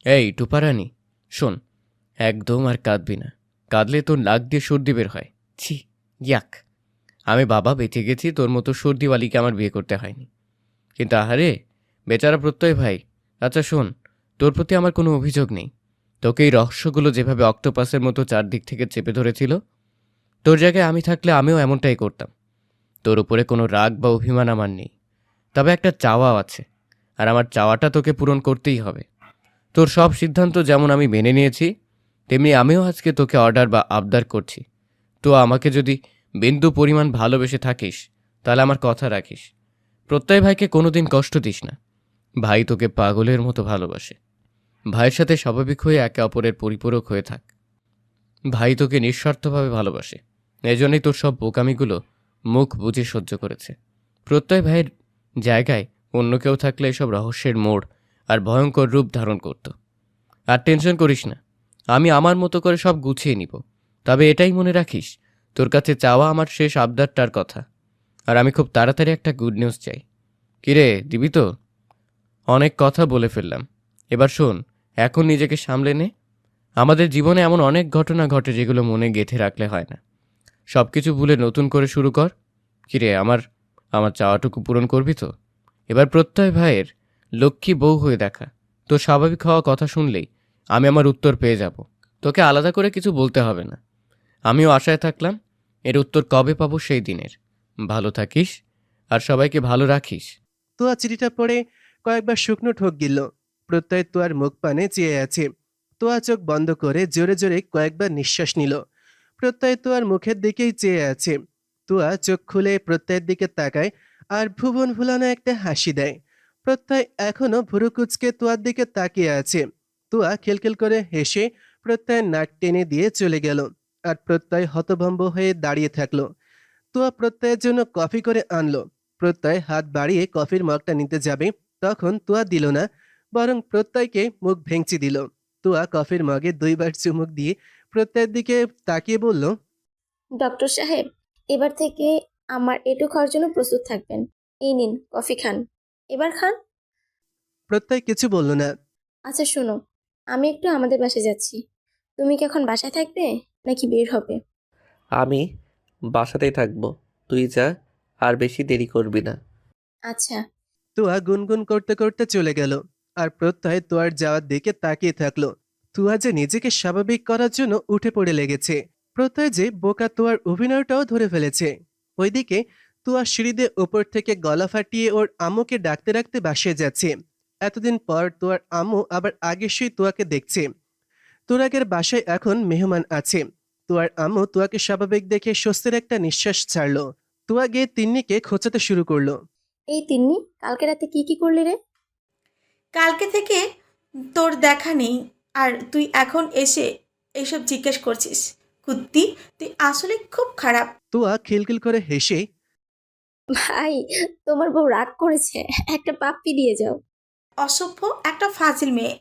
এই টুপারানি, শোন, একদম আর কাঁদবি না। কাঁদলে তোর নাক দিয়ে সর্দি বের হয়। ছি, ইয়াক। আমি বাবা বেঁচে গেছি, তোর মতো সর্দিওয়ালিকে আমার বিয়ে করতে হয়নি। কিন্তু আহারে, বেচারা প্রত্যয় ভাই। আচ্ছা শোন, তোর প্রতি আমার কোনো অভিযোগ নেই। তোকে এই রহস্যগুলো যেভাবে অক্টোপাসের মতো চারদিক থেকে চেপে ধরেছিল, তোর জায়গায় আমি থাকলে আমিও এমনটাই করতাম। তোর উপরে কোনো রাগ বা অভিমান আমার নেই। তবে একটা চাওয়া আছে, আর আমার চাওয়াটা তোকে পূরণ করতেই হবে। তোর সব সিদ্ধান্ত যেমন আমি মেনে নিয়েছি, তেমনি আমিও আজকে তোকে অর্ডার বা আবদার করছি। তো আমাকে যদি বিন্দু পরিমাণ ভালোবেসে থাকিস, তাহলে আমার কথা রাখিস। প্রত্যয় ভাইকে কোনোদিন কষ্ট দিস না। ভাই তোকে পাগলের মতো ভালোবাসে। ভাইয়ের সাথে স্বাভাবিক হয়ে একে অপরের পরিপূরক হয়ে থাক। ভাই তোকে নিঃস্বার্থভাবে ভালোবাসে, এজন্যই তোর সব বোকামিগুলো মুখ বুজে সহ্য করেছে। প্রত্যয় ভাইয়ের জায়গায় অন্য কেউ থাকলে এসব রহস্যের মোড় আর ভয়ঙ্কর রূপ ধারণ করত। আর টেনশন করিস না, আমি আমার মতো করে সব গুছিয়ে নিব। তবে এটাই মনে রাখিস, তোর কাছে চাওয়া আমার শেষ আবদারটার কথা। আর আমি খুব তাড়াতাড়ি একটা গুড নিউজ চাই। কিরে, দিবি তো? অনেক কথা বলে ফেললাম, এবার শোন, এখন নিজেকে সামলে নে। আমাদের জীবনে এমন অনেক ঘটনা ঘটে যেগুলো মনে গেঁথে রাখলে হয় না। সব কিছু ভুলে নতুন করে শুরু কর। কিরে, আমার চাওয়াটুকু পূরণ করবি তো? এবার প্রত্যয় ভাইয়ের লক্ষ্মী বউ হয়ে দেখা। তোর স্বাভাবিক হওয়া কথা শুনলেই আমি আমার উত্তর পেয়ে যাব। তোকে আলাদা করে কিছু বলতে হবে না। আমিও আশায় থাকলাম এর উত্তর কবে পাবো সেই দিনের। ভালো থাকিস আর সবাইকে ভালো রাখিস। তুয়া চিঠিটা পড়ে কয়েকবার শুকনো ঠোক গিলল। প্রত্যয় তোয়ার মুখ পানে চেয়ে আছে। তোয়া চোখ বন্ধ করে জোরে জোরে কয়েকবার নিঃশ্বাস নিল। প্রত্যয় তোয়ার মুখের দিকেই চেয়ে আছে। তোয়া চোখ খুলে প্রত্যয়ের দিকে তাকায় আর ভুবন ভুলানো একটা হাসি দেয়। প্রত্যয় এখনো ভুরু কুচকে তোয়ার দিকে তাকিয়ে আছে। তোয়া খিলখিল করে হেসে প্রত্যয়ের নাক টেনে দিয়ে চলে গেল। আর প্রত্যয় হতভম্ব হয়ে দাঁড়িয়ে থাকলো। তোয়া প্রত্যয়ের জন্য কফি করে আনলো। প্রত্যয় হাত বাড়িয়ে কফির মগটা নিতে যাবে, তখন তোয়া দিল না, বরং প্রত্যয়কে মুখ ভেঙচি দিল। তোয়া কফির মগে 2বার চুমুক দিয়ে প্রত্যয়ের দিকে তাকিয়ে বলল, ডক্টর সাহেব, এবার থেকে আমার এটু খাওয়ার জন্য প্রস্তুত থাকবেন। এই নিন কফি খান, এবার খান। প্রত্যয় কিছু বলল না। আচ্ছা শোনো, আমি একটু আমাদের বাসায় যাচ্ছি। তুমি কি এখন বাসায় থাকবে নাকি বের হবে? আমি বাসাতেই থাকবো, তুই যা, আর বেশি দেরি করবি না। আচ্ছা। তোয়া গুনগুন করতে করতে চলে গেল। আর প্রত্যয় তোয়ার যাওয়ার দিকে তাকিয়ে থাকলো। তোয়া যে নিজেকে স্বাভাবিক করার জন্য উঠে পড়ে লেগেছে। প্রত্যয় যে বোকা তোয়ার অভিনয়টাও ধরে ফেলেছে। ওইদিকে তোয়া সিঁড়িতে ওপর থেকে গলা ফাটিয়ে ওর আম্মুকে ডাকতে ডাকতে বাসায় যাচ্ছে। এতদিন পর তোয়ার আম্মু আবার আগের সেই তোয়াকে দেখছে। তোরাগের বাসায় এখন মেহমান আছে। তোয়ার আম্মু তোয়াকে স্বাভাবিক দেখে স্বস্তির একটা নিঃশ্বাস ছাড়লো। তোয়া গিয়ে তিন্নিকে খোঁচাতে শুরু করলো। এই তিন্নি, কালকে রাতে কি কি করলি রে? কালকে থেকে তোর দেখা নেই, আর তুই এখন এসে এইসব জিজ্ঞেস করছিস? কুত্তি, তুই আসলে খুব খারাপ। তোয়া খিলখিল করে হেসে, ভাই, তোমার বউ রাগ করেছে, একটা পাপ্পি দিয়ে যাও। অসভ্য একটা ফাজিল মেয়ে।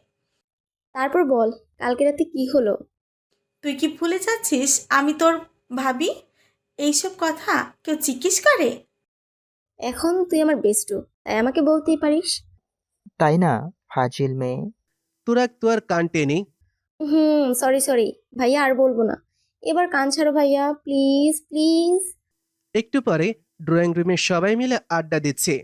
তারপর বল, কালকে রাতে কি হলো? তুই কি ভুলে যাচ্ছিস আমি তোর ভাবি? এইসব কথা কেউ জিজ্ঞেস করে? এখন তুই আমার বেস্টু, তাই আমাকে বলতেই পারিস। তাই না, ফাজিল মেয়ে? তুরাগ তোয়ার কান টেনে, সরি সরি ভাইয়া, আর বলবো না। এবার কান ছাড়ো ভাইয়া, প্লিজ প্লিজ। একটু পরে ড্রয়িং রুমে সবাই মিলে আড্ডা দিচ্ছে।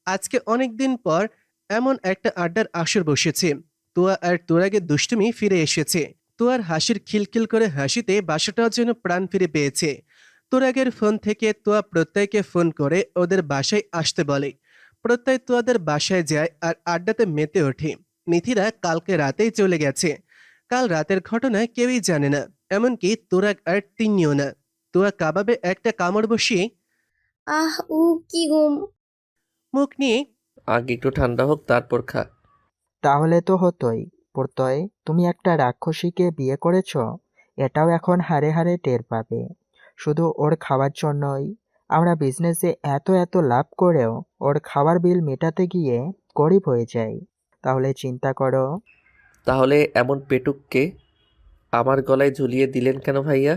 আজকে অনেকদিন পর এমন একটা আড্ডার আসর বসেছে। তোয়া আর তোরাগের দুষ্টুমি ফিরে এসেছে। তোয়ার হাসির খিলখিল করে হাসিতে বাসাটাও যেন প্রাণ ফিরে পেয়েছে। তোরাগের ফোন থেকে তোয়া প্রত্যয়কে ফোন করে ওদের বাসায় আসতে বলে। প্রত্যয় তোয়াদের বাসায় যায় আর আড্ডাতে মেতে ওঠে। নিথিরা কালকে রাতেই চলে গেছে। কাল রাতের ঘটনা কেউই জানে না, এমনকি তোরাগ আর তিন্নিও না। তোয়া কাবাবে একটা কামড় বসিয়ে আহ উ কি গুম। মুখ নিয়ে, আগে একটু ঠান্ডা হোক তারপর খা। তাহলে তো হতোই। প্রত্যয়, তুমি একটা রাক্ষসীকে বিয়ে করেছ, এটাও এখন হাড়ে হাড়ে টের পাবে। শুধু ওর খাওয়ার জন্যই আমরা বিজনেসে এত এত লাভ করেও ওর খাবার বিল মেটাতে গিয়ে গরিব হয়ে যাই। তাহলে চিন্তা করো। তাহলে এমন পেটুককে আমার গলায় ঝুলিয়ে দিলেন কেন ভাইয়া?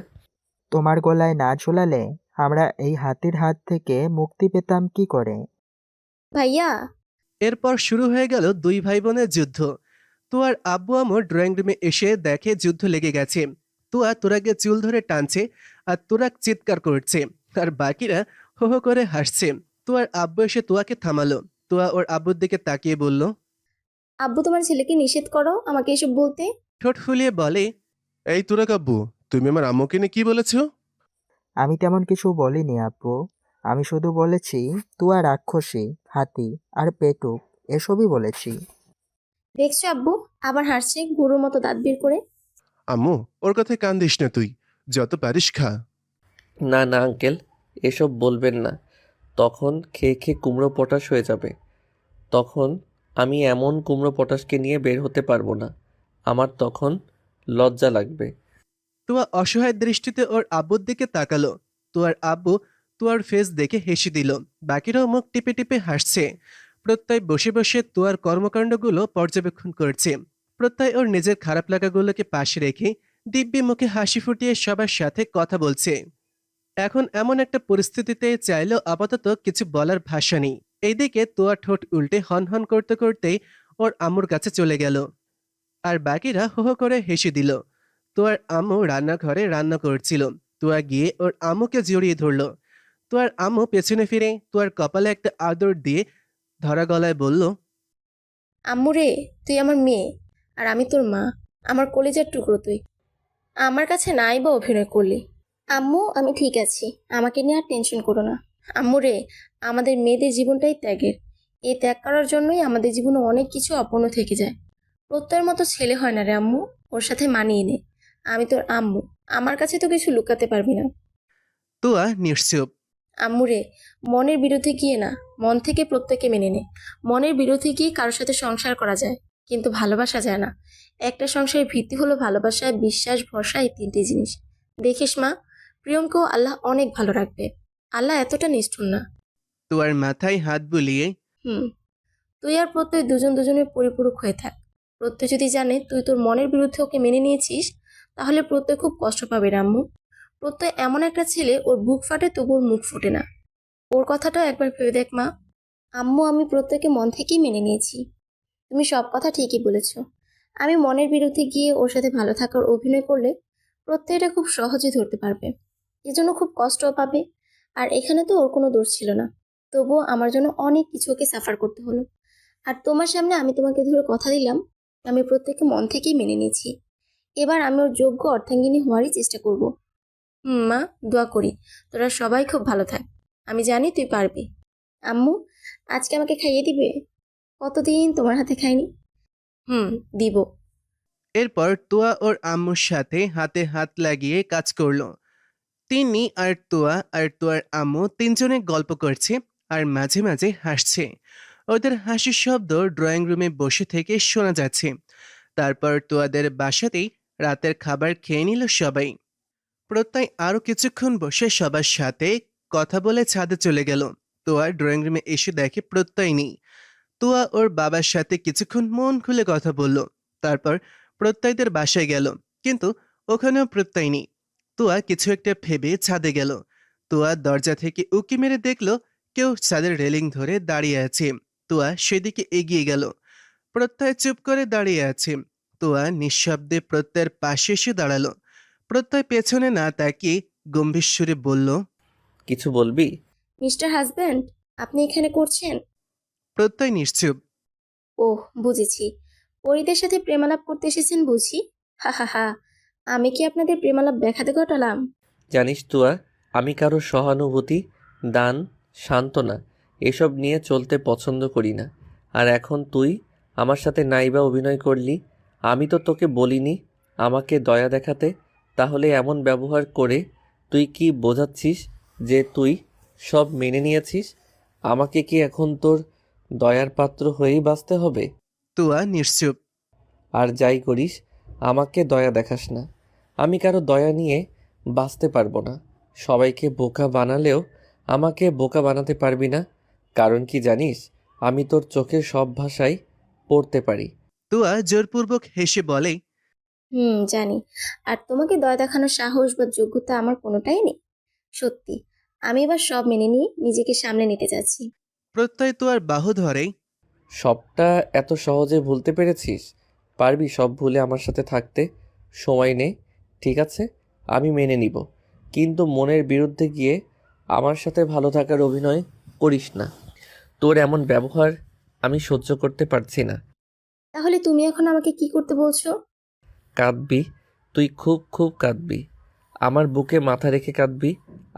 তোমার গলায় না ঝুলালে আমরা এই হাতির হাত থেকে মুক্তি পেতাম কি করে? ভাইয়া। এরপর শুরু হয়ে গেল দুই ভাই বোনের যুদ্ধ। তোয়ার আব্বু আম্মু ড্রয়িং রুমে এসে দেখে যুদ্ধ লেগে গেছে। তোয়া তোরাকে চুল ধরে টানছে আর তোরাক চিৎকার করছে, আর বাকিরা হো হো করে হাসছে। তোয়ার আব্বু এসে তোয়াকে থামালো। তোয়া ওর আব্বুর দিকে তাকিয়ে বলল, আব্বু, তোমার ছেলেকে নিষেধ করো আমাকে এসব বলতে। ঠোঁট ফুলিয়ে বলে, এই তোরা কাব্বু, তুমি আমার আম্মুকে নিয়ে কি বলেছো? আমি তেমন কিছু বলিনি আব্বু। আমি শুধু বলেছি তুয়া রাক্ষসী, হাতি আর পেটুক, এসবই বলেছি। দেখছো আব্বু, আবার হাসছে গরুর মতো দাঁত বের করে। আম্মু, ওর কথায় কান দিস না তুই, যত পারিস খা। না না আঙ্কেল, এসব বলবেন না। তখন খেয়ে খেয়ে কুমড়ো পটাশ হয়ে যাবে। তখন আমি এমন কুমড়ো পটাশকে নিয়ে বের হতে পারবো না। আমার তখন লজ্জা লাগবে। তোয়া অসহায় দৃষ্টিতে ওর আব্বুর দিকে তাকালো। তোয়ার আব্বু তোয়ার ফেস দেখে হেসে দিল। বাকিরাও মুখ টিপে টিপে হাসছে। প্রত্যয় বসে বসে তোয়ার কর্মকাণ্ডগুলো পর্যবেক্ষণ করছে। প্রত্যয় ওর নিজের খারাপ লাগাগুলোকে পাশে রেখে দিব্যি মুখে হাসি ফুটিয়ে সবার সাথে কথা বলছে। এখন এমন একটা পরিস্থিতিতে চাইলেও আপাতত কিছু বলার ভাষা নেই। এইদিকে তোয়া ঠোঁট উল্টে হনহন করতে করতেই ওর আম্মুর কাছে চলে গেল। আর বাকিরা হো হো করে হেসে দিল। তোয়ার আম্মু রান্নাঘরে রান্না করছিল। তোয়া গিয়ে ওর আম্মুকে জড়িয়ে ধরল। তোয়ার আম্মু পেছনে ফিরে তোয়ার কপালে একটা আদর দিয়ে ধরা গলায় বলল, আম্মু রে, তুই আমার মেয়ে আর আমি তোর মা। আমার কলিজার টুকরো তুই। আমার কাছে নাই বা অভিনয় করলি। আম্মু, আমি ঠিক আছি, আমাকে নিয়ে আর টেনশন করো না। আম্মু রে, আমাদের মেয়েদের জীবনটাই ত্যাগের। এই ত্যাগ করার জন্যই আমাদের জীবনে অনেক কিছু অপূর্ণ থেকে যায়। প্রত্যয়ের মতো ছেলে হয় না রে আম্মু, ওর সাথে মানিয়ে নে। আমি তোর আম্মু, আমার কাছে তো কিছু লুকাতে পারবি না। তুয়া নিশ্চুপ। আম্মু রে, মনের বিরুদ্ধে গিয়ে না, মন থেকে প্রত্যেককে মেনে নে। মনের বিরুদ্ধে গিয়ে কারোর সাথে সংসার করা যায়, কিন্তু ভালোবাসা যায় না। একটা সংসারের ভিত্তি হলো ভালোবাসা, বিশ্বাস, ভরসা, এই তিনটি জিনিস। দেখিস মা, প্রিয়মকেও আল্লাহ অনেক ভালো রাখবে। আল্লাহ এতটা নিষ্ঠুর না। তুয়ার মাথায় হাত বুলিয়ে হুম, তুই আর প্রত্যয় দুজন দুজনের পরিপূরক হয়ে থাক। প্রত্যয় যদি জানে তুই তোর মনের বিরুদ্ধে ওকে মেনে নিয়েছিস, তাহলে প্রত্যয় খুব কষ্ট পাবে রাম্মু। প্রত্যয় এমন একটা ছেলে, ওর বুক ফাটে তবু ওর মুখ ফোটে না। ওর কথাটাও একবার ভেবে দেখ মা। আম্মু, আমি প্রত্যয়কে মন থেকেই মেনে নিয়েছি। তুমি সব কথা ঠিকই বলেছ। আমি মনের বিরুদ্ধে গিয়ে ওর সাথে ভালো থাকার অভিনয় করলে প্রত্যয় এটা খুব সহজে ধরতে পারবে, এজন্য খুব কষ্টও পাবে। আর এখানে তো ওর কোনো দোষ ছিল না, তবুও আমার জন্য অনেক কিছু ওকে সাফার করতে হলো। আর তোমার সামনে আমি তোমাকে ধরে কথা দিলাম, আমি প্রত্যেককে মন থেকেই মেনে নিয়েছি। এবার আমি ওর যোগ্য অর্ধাঙ্গিনী হওয়ারই চেষ্টা করব। মা, দোয়া করি তোরা সবাই খুব ভালো থাক। আমি জানি তুই পারবি। আম্মু, আজকে আমাকে খাইয়ে দিবে? কতদিন তোমার হাতে খাইনি। দিব। এরপর তুয়া ওর আম্মুর সাথে হাতে হাত লাগিয়ে কাজ করলো। তিনি আর তুয়া আর তুয়ার আম্মু তিনজনে গল্প করছে আর মাঝে মাঝে হাসছে। ওদের হাসির শব্দ ড্রয়িং রুমে বসে থেকে শোনা যাচ্ছে। তারপর তুয়াদের বাসাতেই রাতের খাবার খেয়ে নিল সবাই। প্রত্যয় আরও কিছুক্ষণ বসে সবার সাথে কথা বলে ছাদে চলে গেল। তুয়া ড্রয়িং রুমে এসে দেখে প্রত্যয় নেই। তুয়া ওর বাবার সাথে কিছুক্ষণ মন খুলে কথা বলল। তারপর প্রত্যয়দের বাসায় গেল, কিন্তু ওখানেও প্রত্যয় নেই। তুয়া কিছু একটা ভেবে ছাদে গেল। তুয়া দরজা থেকে উকি মেরে দেখল কেউ ছাদের রেলিং ধরে দাঁড়িয়ে আছে। তুয়া সেদিকে এগিয়ে গেল। প্রত্যয় চুপ করে দাঁড়িয়ে আছে। তুয়া নিঃশব্দে প্রত্যয়ের পাশে এসে দাঁড়ালো। প্রত্যয় পেছনে না তাকিয়ে গম্ভীর সুরে বলল, কিছু বলবি? মিস্টার হাজব্যান্ড, আপনি এখানে করছেন? প্রত্যয় নিশ্চুপ। ওহ, বুঝেছি, পরিদের সাথে প্রেমালাপ করতে এসেছেন বুঝি। হা হা হা, আমি কি আপনাদের প্রেমালাপ দেখাতে ঘটালাম? জানিস তুয়া, আমি কারো সহানুভূতি, দান, সান্ত্বনা এসব নিয়ে চলতে পছন্দ করি না। আর এখন তুই আমার সাথে নাইবা অভিনয় করলি। আমি তো তোকে বলিনি আমাকে দয়া দেখাতে। তাহলে এমন ব্যবহার করে তুই কি বোঝাচ্ছিস যে তুই সব মেনে নিয়েছিস? আমাকে কি এখন তোর দয়ার পাত্র হয়েই বাঁচতে হবে? তুয়া নিশ্চুপ। আর যাই করিস, আমাকে দয়া দেখাস না। আমি কারো দয়া নিয়ে বাঁচতে পারবো না। সবাইকে বোকা বানালেও আমাকে বোকা বানাতে পারবি না। কারণ কি জানিস, আমি তোর চোখের সব ভাষাই পড়তে পারি। তুয়া জোরপূর্বক হেসে বলে, জানি। আর তোমাকে দয়া দেখানোর সাহস বা যোগ্যতা আমার কোনোটাই নেই। সত্যি, আমি এবার সব মেনে নিয়ে নিজেকে সামলে নিতে যাচ্ছি। প্রত্যয় তুয়ার বাহু ধরে, সবটা এত সহজে ভুলতে পেরেছিস? পারবি সব ভুলে আমার সাথে থাকতে? সময় নে, ঠিক আছে? আমি মেনে নিব, কিন্তু মনের বিরুদ্ধে গিয়ে আমার সাথে ভালো থাকার অভিনয় করিস না। তোর এমন ব্যবহার আমি সহ্য করতে পারছি না। তাহলে তুমি এখন আমাকে কি করতে বলছো? কাঁদবি, তুই খুব খুব কাঁদবি। আমার বুকে মাথা রেখে কাঁদবি।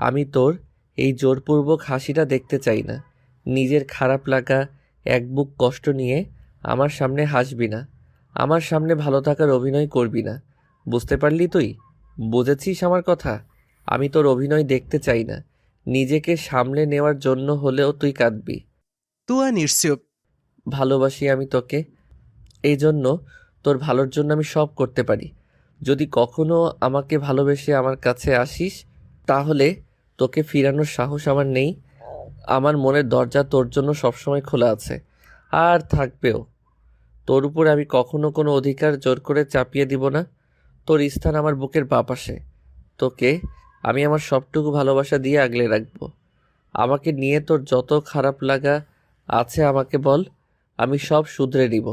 আমি তোর এই জোরপূর্বক হাসিটা দেখতে চাই না। নিজের খারাপ লাগা, এক বুক কষ্ট নিয়ে আমার সামনে হাসবি না। আমার সামনে ভালো থাকার অভিনয় করবি না। বুঝতে পারলি তুই? বুঝেছিস আমার কথা? আমি তোর অভিনয় দেখতে চাই না। নিজেকে সামলে নেওয়ার জন্য হলেও তুই কাঁদবি। তুয়া নিশ্চুপ। ভালোবাসি আমি তোকে, এই জন্য তোর ভালোর জন্য আমি সব করতে পারি। যদি কখনো আমাকে ভালোবেসে আমার কাছে আসিস, তাহলে তোকে ফিরানোর সাহস আমার নেই। আমার মনের দরজা তোর জন্য সবসময় খোলা আছে, আর থাকবেও। তোর উপর আমি কখনো কোনো অধিকার জোর করে চাপিয়ে দিব না। তোর স্থান আমার বুকের বাঁ পাশে। তোকে আমি আমার সবটুকু ভালোবাসা দিয়ে আগলে রাখবো। আমাকে নিয়ে তোর যত খারাপ লাগা আছে আমাকে বল, আমি সব শুধরে নিব।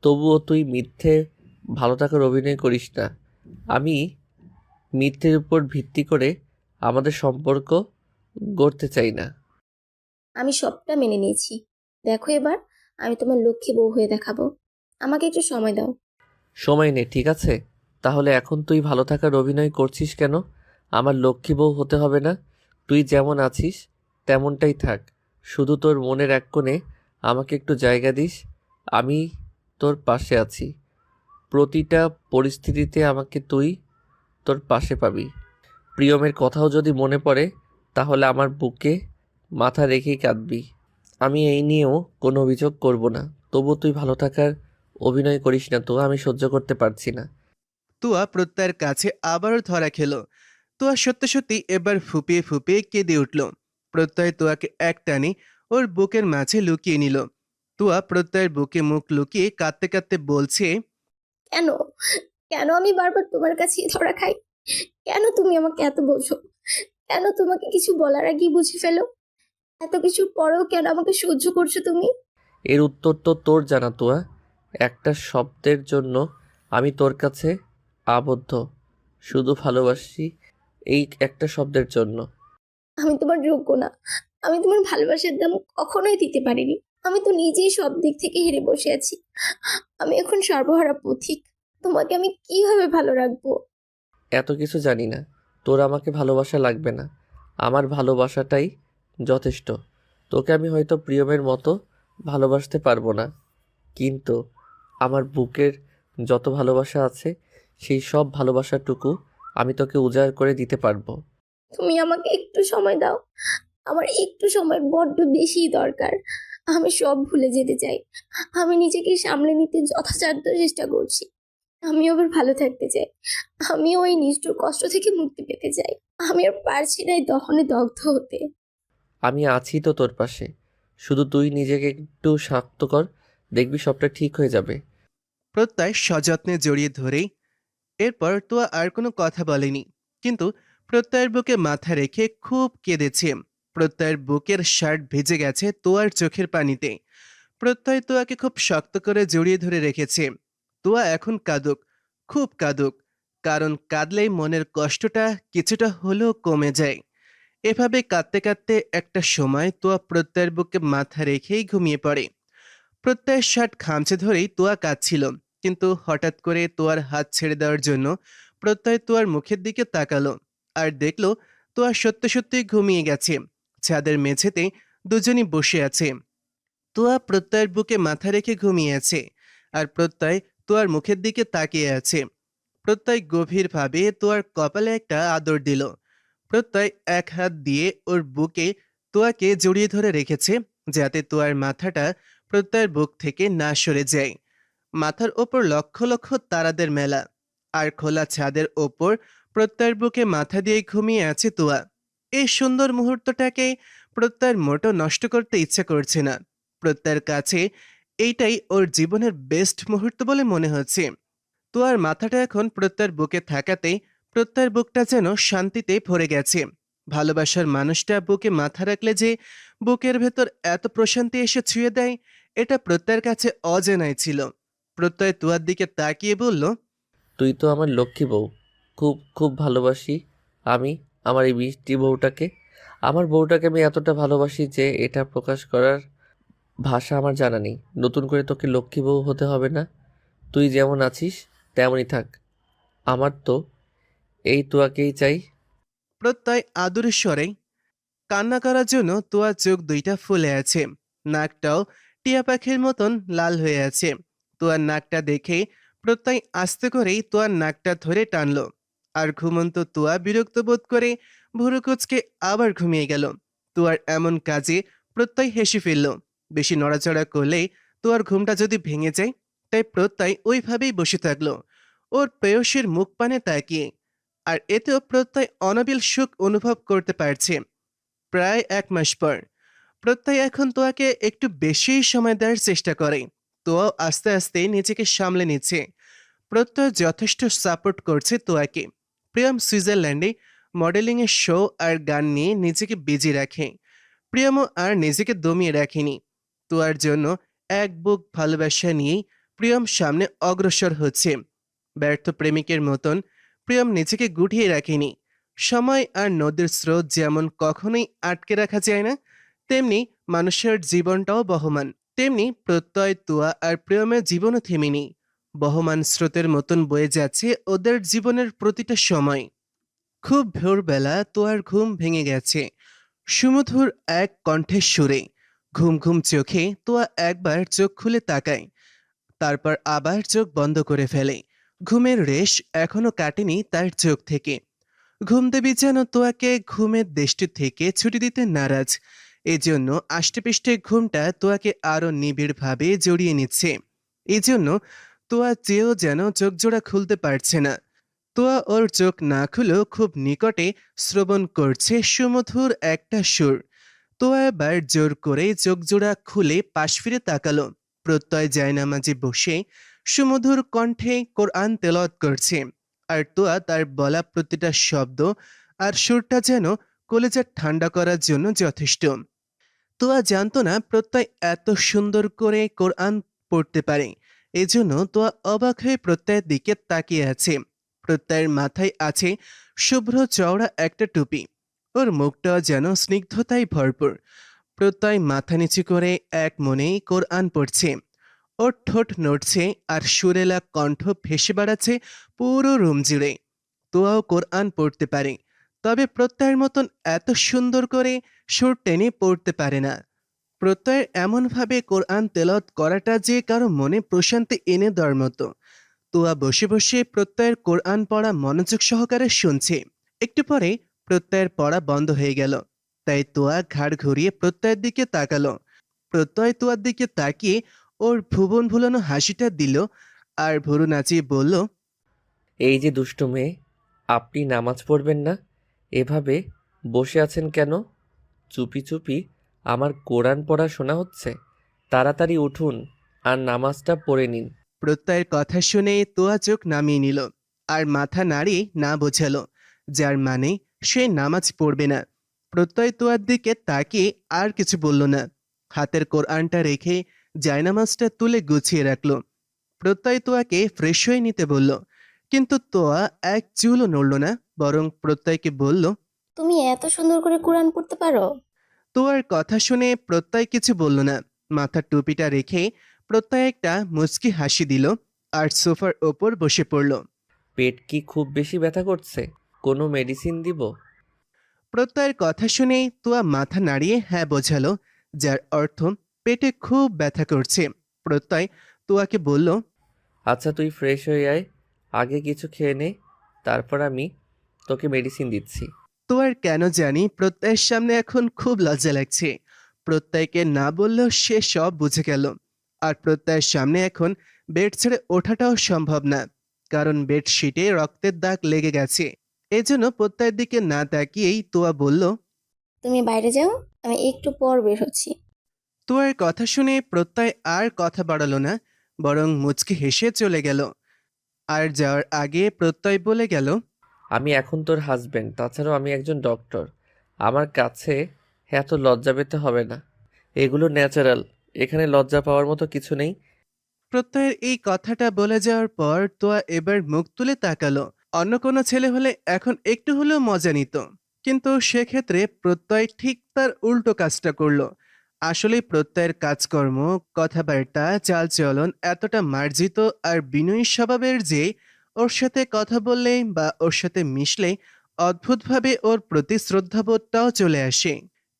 তবুও তুই মিথ্যে ভালো থাকার অভিনয় করিস না। আমি মিথ্যের উপর ভিত্তি করে আমাদের সম্পর্ক গড়তে চাই না। আমি সবটা মেনে নিয়েছি। দেখো, এবার আমি তোমার লক্ষ্মী বউ হয়ে দেখাবো। আমাকে একটু সময় দাও। সময় নে, ঠিক আছে? তাহলে এখন তুই ভালো থাকার অভিনয় করছিস কেন? আমার লক্ষ্মী বউ হতে হবে না। তুই যেমন আছিস তেমনটাই থাক। শুধু তোর মনের এক কোণে আমাকে একটু জায়গা দিস। আমি তোর পাশে আছি। প্রতিটা পরিস্থিতিতে আমাকে তুই তোর পাশে পাবি। প্রিয়মের কথাও যদি মনে পড়ে তাহলে আমার বুকে মাথা রেখেই কাঁদবি। আমি এই নিয়েও কোনো অভিযোগ করব না। তবু তুই ভালো থাকার অভিনয় করিস না তো, আমি সহ্য করতে পারছি না। তুয়া প্রত্যয়ের কাছে আবারও ধরা খেল। তুয়া সত্যি সত্যি এবার ফুপিয়ে ফুপিয়ে কেঁদে উঠল। প্রত্যয় তুয়াকে একটানে ওর বুকের মাঝে লুকিয়ে নিল। তুয়া প্রত্যয়ের বুকে মুখ লুকিয়ে কাঁদতে কাঁদতে বলছে, কেন কেন আমি বারবার তোমার কাছেই ধরা খাই? কেন তুমি আমাকে এত বোঝো? কেন তোমাকে কিছু বলার আগেই বুঝে ফেলো? এত কিছুর পরেও কেন আমাকে সহ্য করছো তুমি? এর উত্তর তো তোর জানা তোয়া। একটা শব্দের জন্য আমি তোর কাছে আবদ্ধ, শুধু ভালোবাসি এই একটা শব্দের জন্য। আমি তোমার যোগ্য না। আমি তোমার ভালোবাসার দাম কখনোই দিতে পারিনি। আমি তো নিজেই সব দিক থেকে হেরে বসে আছি। আমি এখন সর্বহারা পথিক। তোমাকে আমি কিভাবে ভালো রাখবো? এত কিছু জানি না। তোর আমাকে ভালোবাসা লাগবে না, আমার ভালোবাসাটাই যথেষ্ট। তোকে আমি হয়তো প্রিয়মের মতো ভালোবাসতে পারবো না, কিন্তু আমার বুকের যত ভালোবাসা আছে সেই সব ভালোবাসাটুকু আমি তোকে উজাড় করে দিতে পারবো। তুমি আমাকে একটু সময় দাও। আমার একটু সময় বড্ড বেশি দরকার। আমি সব ভুলে যেতে চাই। আমি নিজেকে সামলে নিতে যথাসাধ্য চেষ্টা করছি। আমিও আবার ভালো থাকতে চাই। আমিও ওই নিষ্ঠুর কষ্ট থেকে মুক্তি পেতে চাই। আমি আর পারছি না এই দহনে দগ্ধ হতে। আমি আছি তো তোর পাশে, শুধু তুই নিজেকে একটু শক্ত কর, দেখবি সবটা ঠিক হয়ে যাবে। প্রত্যয় সযত্নে জড়িয়ে ধরেই এরপর তুয়া আর কোনো কথা বলেনি, কিন্তু প্রত্যয়ের বুকে মাথা রেখে খুব কেঁদেছে। প্রত্যয়ের বুকের শার্ট ভিজে গেছে তুয়ার চোখের পানিতে। প্রত্যয় তুয়াকে খুব শক্ত করে জড়িয়ে ধরে রেখেছে। তুয়া এখন কাঁদুক, খুব কাঁদুক, কারণ কাঁদলেই মনের কষ্টটা কিছুটা হলেও কমে যায়। এভাবে কাঁদতে কাঁদতে একটা সময় তুয়া প্রত্যয়ের বুকে মাথা রেখেই ঘুমিয়ে পড়ে। প্রত্যয়ের শার্ট খামচে ধরেই তুয়া কাঁদছিল, কিন্তু হঠাৎ করে তুয়ার হাত ছেড়ে দেওয়ার জন্য প্রত্যয় তুয়ার মুখের দিকে তাকালো আর দেখলো তুয়া সত্যি সত্যি ঘুমিয়ে গেছে। ছাদের মেঝেতে দুজনই বসে আছে। তুয়া প্রত্যয়ের বুকে মাথা রেখে ঘুমিয়ে আছে, আর প্রত্যয় তুয়ার মুখের দিকে তাকিয়ে আছে। প্রত্যয় গভীরভাবে তুয়ার কপালে একটা আদর দিল। প্রত্যয় এক হাত দিয়ে ওর বুকে তুয়াকে জড়িয়ে ধরে রেখেছে, যাতে তুয়ার মাথাটা প্রত্যয়ের বুক থেকে না সরে যায়। মাথার ওপর লক্ষ লক্ষ তারাদের মেলা, আর খোলা ছাদের ওপর প্রত্যয়ের বুকে মাথা দিয়ে ঘুমিয়ে আছে তুয়া। এই সুন্দর মুহূর্তটাকে প্রত্যয়ের মোটো নষ্ট করতে ইচ্ছে করছে না। প্রত্যয়ের কাছে এইটাই ওর জীবনের বেস্ট মুহূর্ত বলে মনে হচ্ছে। তুয়ার মাথাটা এখন প্রত্যয়ের বুকে থাকাতেই প্রত্যয়ের বুকটা যেন শান্তিতে ভরে গেছে। ভালোবাসার মানুষটা বুকে মাথা রাখলে যে বুকের ভেতর এত প্রশান্তি এসে ছুঁয়ে দেয়, এটা প্রত্যয়ের কাছে অজানাই ছিল। প্রত্যয় তুয়ার দিকে তাকিয়ে বলল, তুই তো আমার লক্ষ্মী বউ, খুব খুব ভালোবাসি আমি আমার এই মিষ্টি বউটাকে। আমার বউটাকে আমি এতটা ভালোবাসি যে এটা প্রকাশ করার ভাষা আমার জানা নেই। নতুন করে তোকে লক্ষ্মী বউ হতে হবে না, তুই যেমন আছিস তেমনই থাক। আমার তো এই তোয়াকেই চাই। প্রত্যয় আদুরে স্বরে কান্না করার জন্য তুয়ার চোখ দুইটা ফুলে আছে, নাকটাও টিয়া পাখির মতন লাল হয়ে আছে। তুয়ার নাকটা দেখে প্রত্যয় আস্তে করেই তুয়ার নাকটা ধরে টানলো, আর ঘুমন্ত তুয়া বিরক্ত বোধ করে ভুরু কুচকে আবার ঘুমিয়ে গেল। তুয়ার এমন কাজে প্রত্যয় হেসে ফেলল। বেশি নড়াচড়া করলেই তুয়ার ঘুমটা যদি ভেঙে যায়, তাই প্রত্যয় ওইভাবেই বসে থাকলো, ওর প্রেয়সীর মুখ পানে তাকিয়ে। আর এতেও প্রত্যয় অনাবিল সুখ অনুভব করতে পারছে। প্রায় 1 মাস পর প্রত্যয় এখন তোয়াকে একটু বেশি সময় দেওয়ার চেষ্টা করে। তোয়াও আস্তে আস্তে নিজেকে সামলে নিচ্ছে। প্রত্যয় যথেষ্ট সাপোর্ট করছে তোয়াকে। প্রিয়ম সুইজারল্যান্ডে মডেলিংয়ের শো আর গান নিয়ে নিজেকে বিজি রাখে। প্রিয়মও আর নিজেকে দমিয়ে রাখেনি। তোয়ার জন্য এক বুক ভালোবাসা নিয়েই প্রিয়ম সামনে অগ্রসর হচ্ছে। ব্যর্থ প্রেমিকের মতন প্রিয়ম নিজেকে গুটিয়ে রাখেনি। সময় আর নদীর স্রোত যেমন কখনোই আটকে রাখা যায় না, তেমনি মানুষের জীবনটাও বহমান। তেমনি প্রত্যয়, তুয়া আর প্রিয়মের জীবনও থেমেনি। বহমান স্রোতের মতন বয়ে যাচ্ছে ওদের জীবনের প্রতিটা সময়। খুব ভোরবেলা তোয়ার ঘুম ভেঙে গেছে সুমধুর এক কণ্ঠের সুরে। ঘুম ঘুম চোখে তোয়া একবার চোখ খুলে তাকায়। তারপর আবার চোখ বন্ধ করে ফেলে। ঘুমের রেশ এখনো কাটেনি তার চোখ থেকে। ঘুম দেবী যেন তোয়াকে ঘুমের দেশটি থেকে ছুটি দিতে নারাজ। এজন্য আষ্টেপৃষ্টে ঘুমটা তোয়াকে আরো নিবিড়ভাবে জড়িয়ে নিচ্ছে। এজন্য তোয়া চেয়েও যেন চোখ জোড়া খুলতে পারছে না। তোয়া ওর চোখ না খুলেও খুব নিকটে শ্রবণ করছে সুমধুর একটা সুর। তোয়া এবার জোর করে চোখ জোড়া খুলে পাশ ফিরে তাকালো। প্রত্যয় জায়নামাজে বসে সুমধুর কণ্ঠে কোরআন তেলাওয়াত করছে, আর তোয়া তার বলা প্রতিটা শব্দ আর সুরটা যেন কলেজা ঠান্ডা করার জন্য যথেষ্ট। তোয়া জানতো না প্রত্যয় এত সুন্দর করে কোরআন পড়তে পারে। এজন্য তোয়া অবাক হয়ে প্রত্যয়ের দিকে তাকিয়ে আছে। প্রত্যয়ের মাথায় আছে শুভ্র চওড়া একটা টুপি। ওর মুখটাও যেন স্নিগ্ধতায় ভরপুর। প্রত্যয় মাথা নিচু করে এক মনেই কোরআন পড়ছে। ওর ঠোঁট নড়ছে আর সুরেলা কণ্ঠ ভেসে বেড়াচ্ছে পুরো রুম জুড়ে। তোয়াও কোরআন পড়তে পারে, তবে প্রত্যয়ের মতন এত সুন্দর করে সুর টেনে পড়তে পারে না। প্রত্যয়ের এমনভাবে কোরআন তেলাওয়াত করাটা যে কারো মনে প্রশান্তি এনে দেওয়ার মতো। তোয়া বসে বসে প্রত্যয়ের কোরআন পড়া মনোযোগ সহকারে শুনছে। একটু পরে প্রত্যয়ের পড়া বন্ধ হয়ে গেল, তাই তোয়া ঘাড় ঘুরিয়ে প্রত্যয়ের দিকে তাকালো। প্রত্যয় তোয়ার দিকে তাকিয়ে ওর ভুবন ভুলানো হাসিটা দিল আর ভুরু নাচিয়ে বলল, এই যে দুষ্টু মেয়ে, আপনি নামাজ পড়বেন না? এভাবে বসে আছেন কেন? চুপি চুপি আমার কোরআন পড়া শোনা হচ্ছে। তাড়াতাড়ি উঠুন আর নামাজটা পড়ে নিন। প্রত্যয়ের কথা শুনে তোয়া চোখ নামিয়ে নিল আর মাথা নাড়িয়ে না বোঝালো, যার মানে সে নামাজ পড়বে না। প্রত্যয় তোয়ার দিকে তাকিয়ে আর কিছু বলল না। হাতের কোরআনটা রেখে জায়নামাজটা তুলে গুছিয়ে রাখলো। প্রত্যয় তোয়াকে ফ্রেশ হয়ে নিতে বলল, কিন্তু তোয়া এক চুলও নড়ল না, বরং প্রত্যয়কে বলল, তুমি এত সুন্দর করে কোরআন পড়তে পারো? তোয়ার কথা শুনে প্রত্যয় কিছু বলল না। মাথার টুপিটা রেখে প্রত্যয় একটা মুচকি হাসি দিল আর সোফার ওপর বসে পড়ল। পেট কি খুব বেশি ব্যথা করছে? কোনো মেডিসিন দিব? প্রত্যয়ের কথা শুনে তোয়া মাথা নাড়িয়ে হ্যাঁ বোঝালো, যার অর্থ পেটে খুব ব্যথা করছে। প্রত্যয় তোয়াকে বলল, আচ্ছা তুই ফ্রেশ হয়ে আয়, আগে কিছু খেয়ে নে, তারপর আমি তোকে মেডিসিন দিচ্ছি। তোয়ার কেন জানি প্রত্যয়ের সামনে এখন খুব লজ্জা লাগছে। প্রত্যয়কে না বললেও সে সব বুঝে গেল। আর প্রত্যয়ের সামনে এখন বেড ছেড়ে ওঠাটাও সম্ভব না, কারণ বেডশিটে রক্তের দাগ লেগে গেছে। এজন্য প্রত্যয়ের দিকে না তাকিয়েই তোয়া বলল, তুমি বাইরে যাও, আমি একটু পর বের হচ্ছি। তোয়ার কথা শুনে প্রত্যয় আর কথা বাড়ালো না, বরং মুচকি হেসে চলে গেল। আর যাওয়ার আগে প্রত্যয় বলে গেল, আমি এখন তোর হাজবেন্ড, তাছাড়াও আমি একজন ডক্টর। আমার কাছে এত লজ্জা পেতে হবে না। এগুলো ন্যাচারাল, এখানে লজ্জা পাওয়ার মতো কিছু নেই। প্রত্যয়ের এই কথাটা বলে যাওয়ার পর তোয়া এবার মুখ তুলে তাকালো। অন্য কোনো ছেলে হলে এখন একটু হলেও মজা নিত, কিন্তু সেক্ষেত্রে প্রত্যয় ঠিক তার উল্টো কাজটা করলো। আসলে প্রত্যয়ের কাজকর্ম, কথাবার্তা, চালচলন এতটা মার্জিত আর বিনয়ী স্বভাবের যে ওর সাথে কথা বললে বা ওর সাথে মিশলে অদ্ভুতভাবে ওর প্রতি শ্রদ্ধাবোধটাও চলে আসে।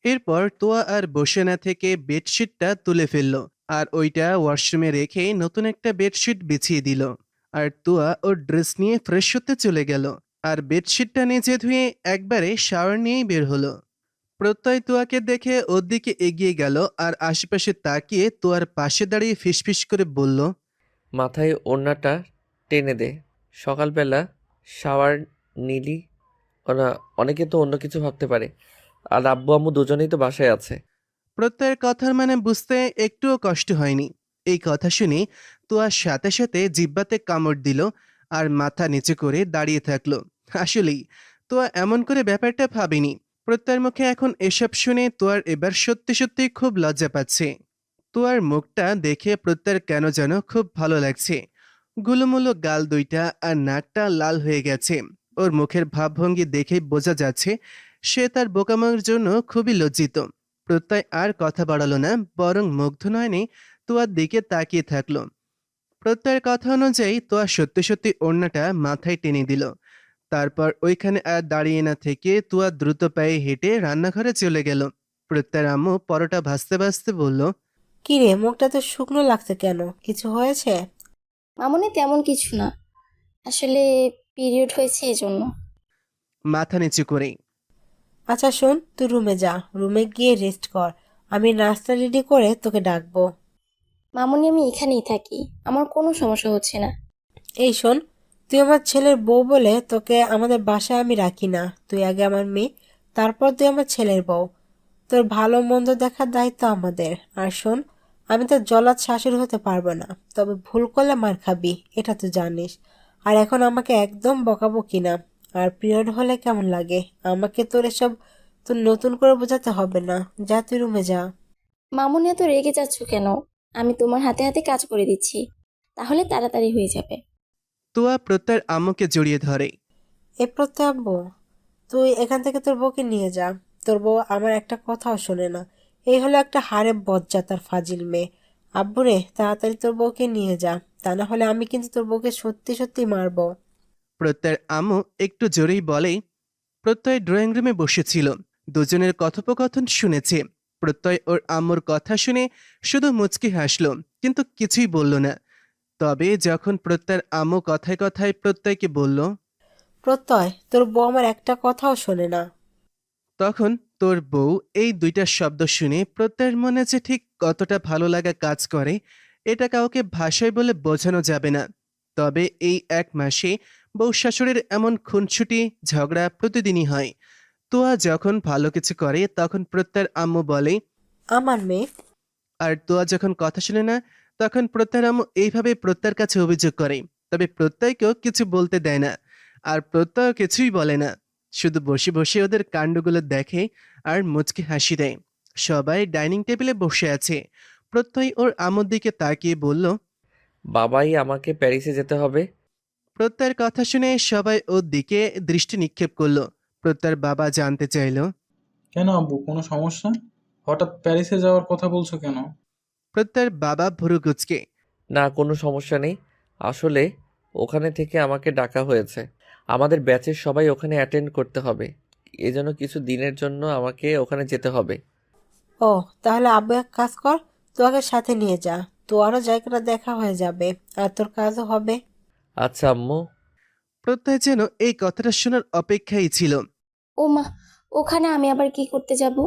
এরপর তোয়া আর বসে না থেকে বেডশিটটা তুলে ফেলল আর ওইটা ওয়াশরুমে রেখে নতুন একটা বেডশিট বিছিয়ে দিল। আর তোয়া ওর ড্রেস নিয়ে ফ্রেশ হতে চলে গেল আর বেডশিটটা নিচে ধুয়ে একবারে শাওয়ার নিয়েই বের হলো। প্রত্যয় তোয়াকে দেখে ওর দিকে এগিয়ে গেল আর আশেপাশে তাকিয়ে তোয়ার পাশে দাঁড়িয়ে ফিসফিস করে বলল, মাথায় ওড়নাটা টেনে দে। সকালবেলা শাওয়ার নিলি ওরা, অনেকে তো অন্য কিছু ভাবতে পারে। আর আব্বু আম্মু দুজনেই তো বাসায় আছে। প্রত্যয়ের কথার মানে বুঝতে একটুও কষ্ট হয়নি। এই কথা শুনে তোয়ার সাথে সাথে জিব্বাতে কামড় দিল আর মাথা নিচু করে দাঁড়িয়ে থাকলো। আসলেই তোয়া এমন করে ব্যাপারটা ভাবেনি। প্রত্যয়ের মুখে এখন এসব শুনে তোয়ার এবার সত্যি সত্যি খুব লজ্জা পাচ্ছে। তোয়ার মুখটা দেখে প্রত্যয়ের কেন যেন খুব ভালো লাগছে। গুলুমুলু গাল দুইটা আর নাকটা লাল হয়ে গেছে। ওর মুখের ভাবভঙ্গি দেখেই বোঝা যাচ্ছে সে তার বোকামার জন্য খুবই লজ্জিত। প্রত্যয় আর কথা বাড়ালো না, বরং মুগ্ধ নয়নে তোয়ার দিকে তাকিয়ে থাকলো। প্রত্যয়ের কথা অনুযায়ী তোয়া সত্যি সত্যি ওড়নাটা মাথায় টেনে দিল। তারপর ওইখানে আর দাঁড়িয়ে না থেকে তোয়া দ্রুত পায়ে হেঁটে রান্নাঘরে চলে গেল। প্রত্যয়ের আম্মু পরোটা ভাজতে ভাজতে বলল, কি রে, মুখটা তো শুকনো লাগছে কেন? কিছু হয়েছে? মামুনি তেমন কিছু না, আসলে পিরিয়ড হয়েছে এজন্য। মাথা নিচু করে। আচ্ছা শোন, তুই রুমে যা, রুমে গিয়ে রেস্ট কর। আমি নাস্তা রেডি করে তোকে ডাকবো। মামুনি আমি এখানেই থাকি, আমার কোনো সমস্যা হচ্ছে না। এই শোন, তুই আমার ছেলের বউ বলে তোকে আমাদের বাসায় আমি রাখি না। তুই আগে আমার মেয়ে, তারপর তুই আমার ছেলের বউ। তোর ভালো মন্দ দেখার দায়িত্ব আমাদের। আর শোন, আমি তোর জলাদ শাশুড়ি হতে পারবো না, তবে ভুল করলে মার খাবি, এটা তুই জানিস। আর এখন আমাকে একদম বকাবকি না। আর পিরিয়ড হলে কেমন লাগে আমাকে তোর এসব তোর নতুন করে বোঝাতে হবে না। যা, তুই রুমে যা। মামুনি এত রেগে যাচ্ছ কেন? আমি তোমার হাতে হাতে কাজ করে দিচ্ছি, তাহলে তাড়াতাড়ি হয়ে যাবে। তুয়া প্রত্যয়ের আম্মুকে জড়িয়ে ধরে। এ প্রত্যয় আব্বু, তুই এখান থেকে তোর বউকে নিয়ে যা। তোর বউ আমার একটা কথাও শোনে না। এই হলো একটা হারে বজ্জাতার ফাজিল মেয়ে। আব্বু রে, তাড়াতাড়ি তোর বউকে নিয়ে যা, তা না হলে আমি কিন্তু তোর বউকে সত্যি সত্যি মারবো। প্রত্যয়ের আম্মু একটু জোরেই বলে। প্রত্যয় ড্রয়িং রুমে বসেছিল, দুজনের কথোপকথন শুনেছে। প্রত্যয় ওর আম্মুর কথা শুনে শুধু মুচকি হাসলো, কিন্তু কিছুই বলল না। তবে যখন প্রত্যয়ের আম্মু কথায় কথায় প্রত্যয়কে বলল, প্রত্যয়, তোর বউ আমার একটা কথাও শোনে না। তখন তোর বউ এই দুইটা শব্দ শুনে প্রত্যয়ের মনে যে ঠিক কতটা ভালো লাগা কাজ করে এটা কাউকে ভাষায় বলে বোঝানো যাবে না। তবে এই 1 মাসে বউ শাশুড়ির এমন খুনসুটি ঝগড়া প্রতিদিনই হয়। তোয়া যখন ভালো কিছু করে তখন প্রত্যয়ের আম্মু বলে আমার মেয়ে। আর তোয়া যখন কথা শুনে না তখন প্রত্যয়ের আম্মু এইভাবে প্রত্যয়ের কাছে অভিযোগ করে। তবে প্রত্যয়কেও কিছু বলতে দেয় না, আর প্রত্যয় কিছুই বলে না, শুধু বসে বসে ওদের কাণ্ডগুলো দেখে আর মুচকি হাসি দেয়। সবাই ডাইনিং টেবিলে বসে আছে। প্রত্যয় ওর আম্মুর দিকে তাকিয়ে বলল, বাবাই আমাকে প্যারিসে যেতে হবে। প্রত্যয়ের কথা শুনে সবাই ওর দিকে দৃষ্টি নিক্ষেপ করলো। প্রত্যয়ের বাবা জানতে চাইল, কেন আব্বু, কোনো সমস্যা? হঠাৎ প্যারিসে যাওয়ার কথা বলছো কেন? প্রত্যয়ের বাবা ভুরু কুঁচকে, না, কোনো সমস্যা নেই। আসলে ওখানে থেকে আমাকে ডাকা হয়েছে। আমাদের ব্যাচের সবাই ওখানে অ্যাটেন্ড করতে হবে, এজন্য কিছু দিনের জন্য আমাকে ওখানে যেতে হবে। ও, তাহলে আব্বু এক কাজ কর, তোকে সাথে নিয়ে যা। তোরও জায়গাটা দেখা হয়ে যাবে আর তোর কাজও হবে। আচ্ছা আম্মু। প্রত্যয় যেন এই কথাটা শোনার অপেক্ষাই ছিল। ও মা, ওখানে আমি আবার কি করতে যাব?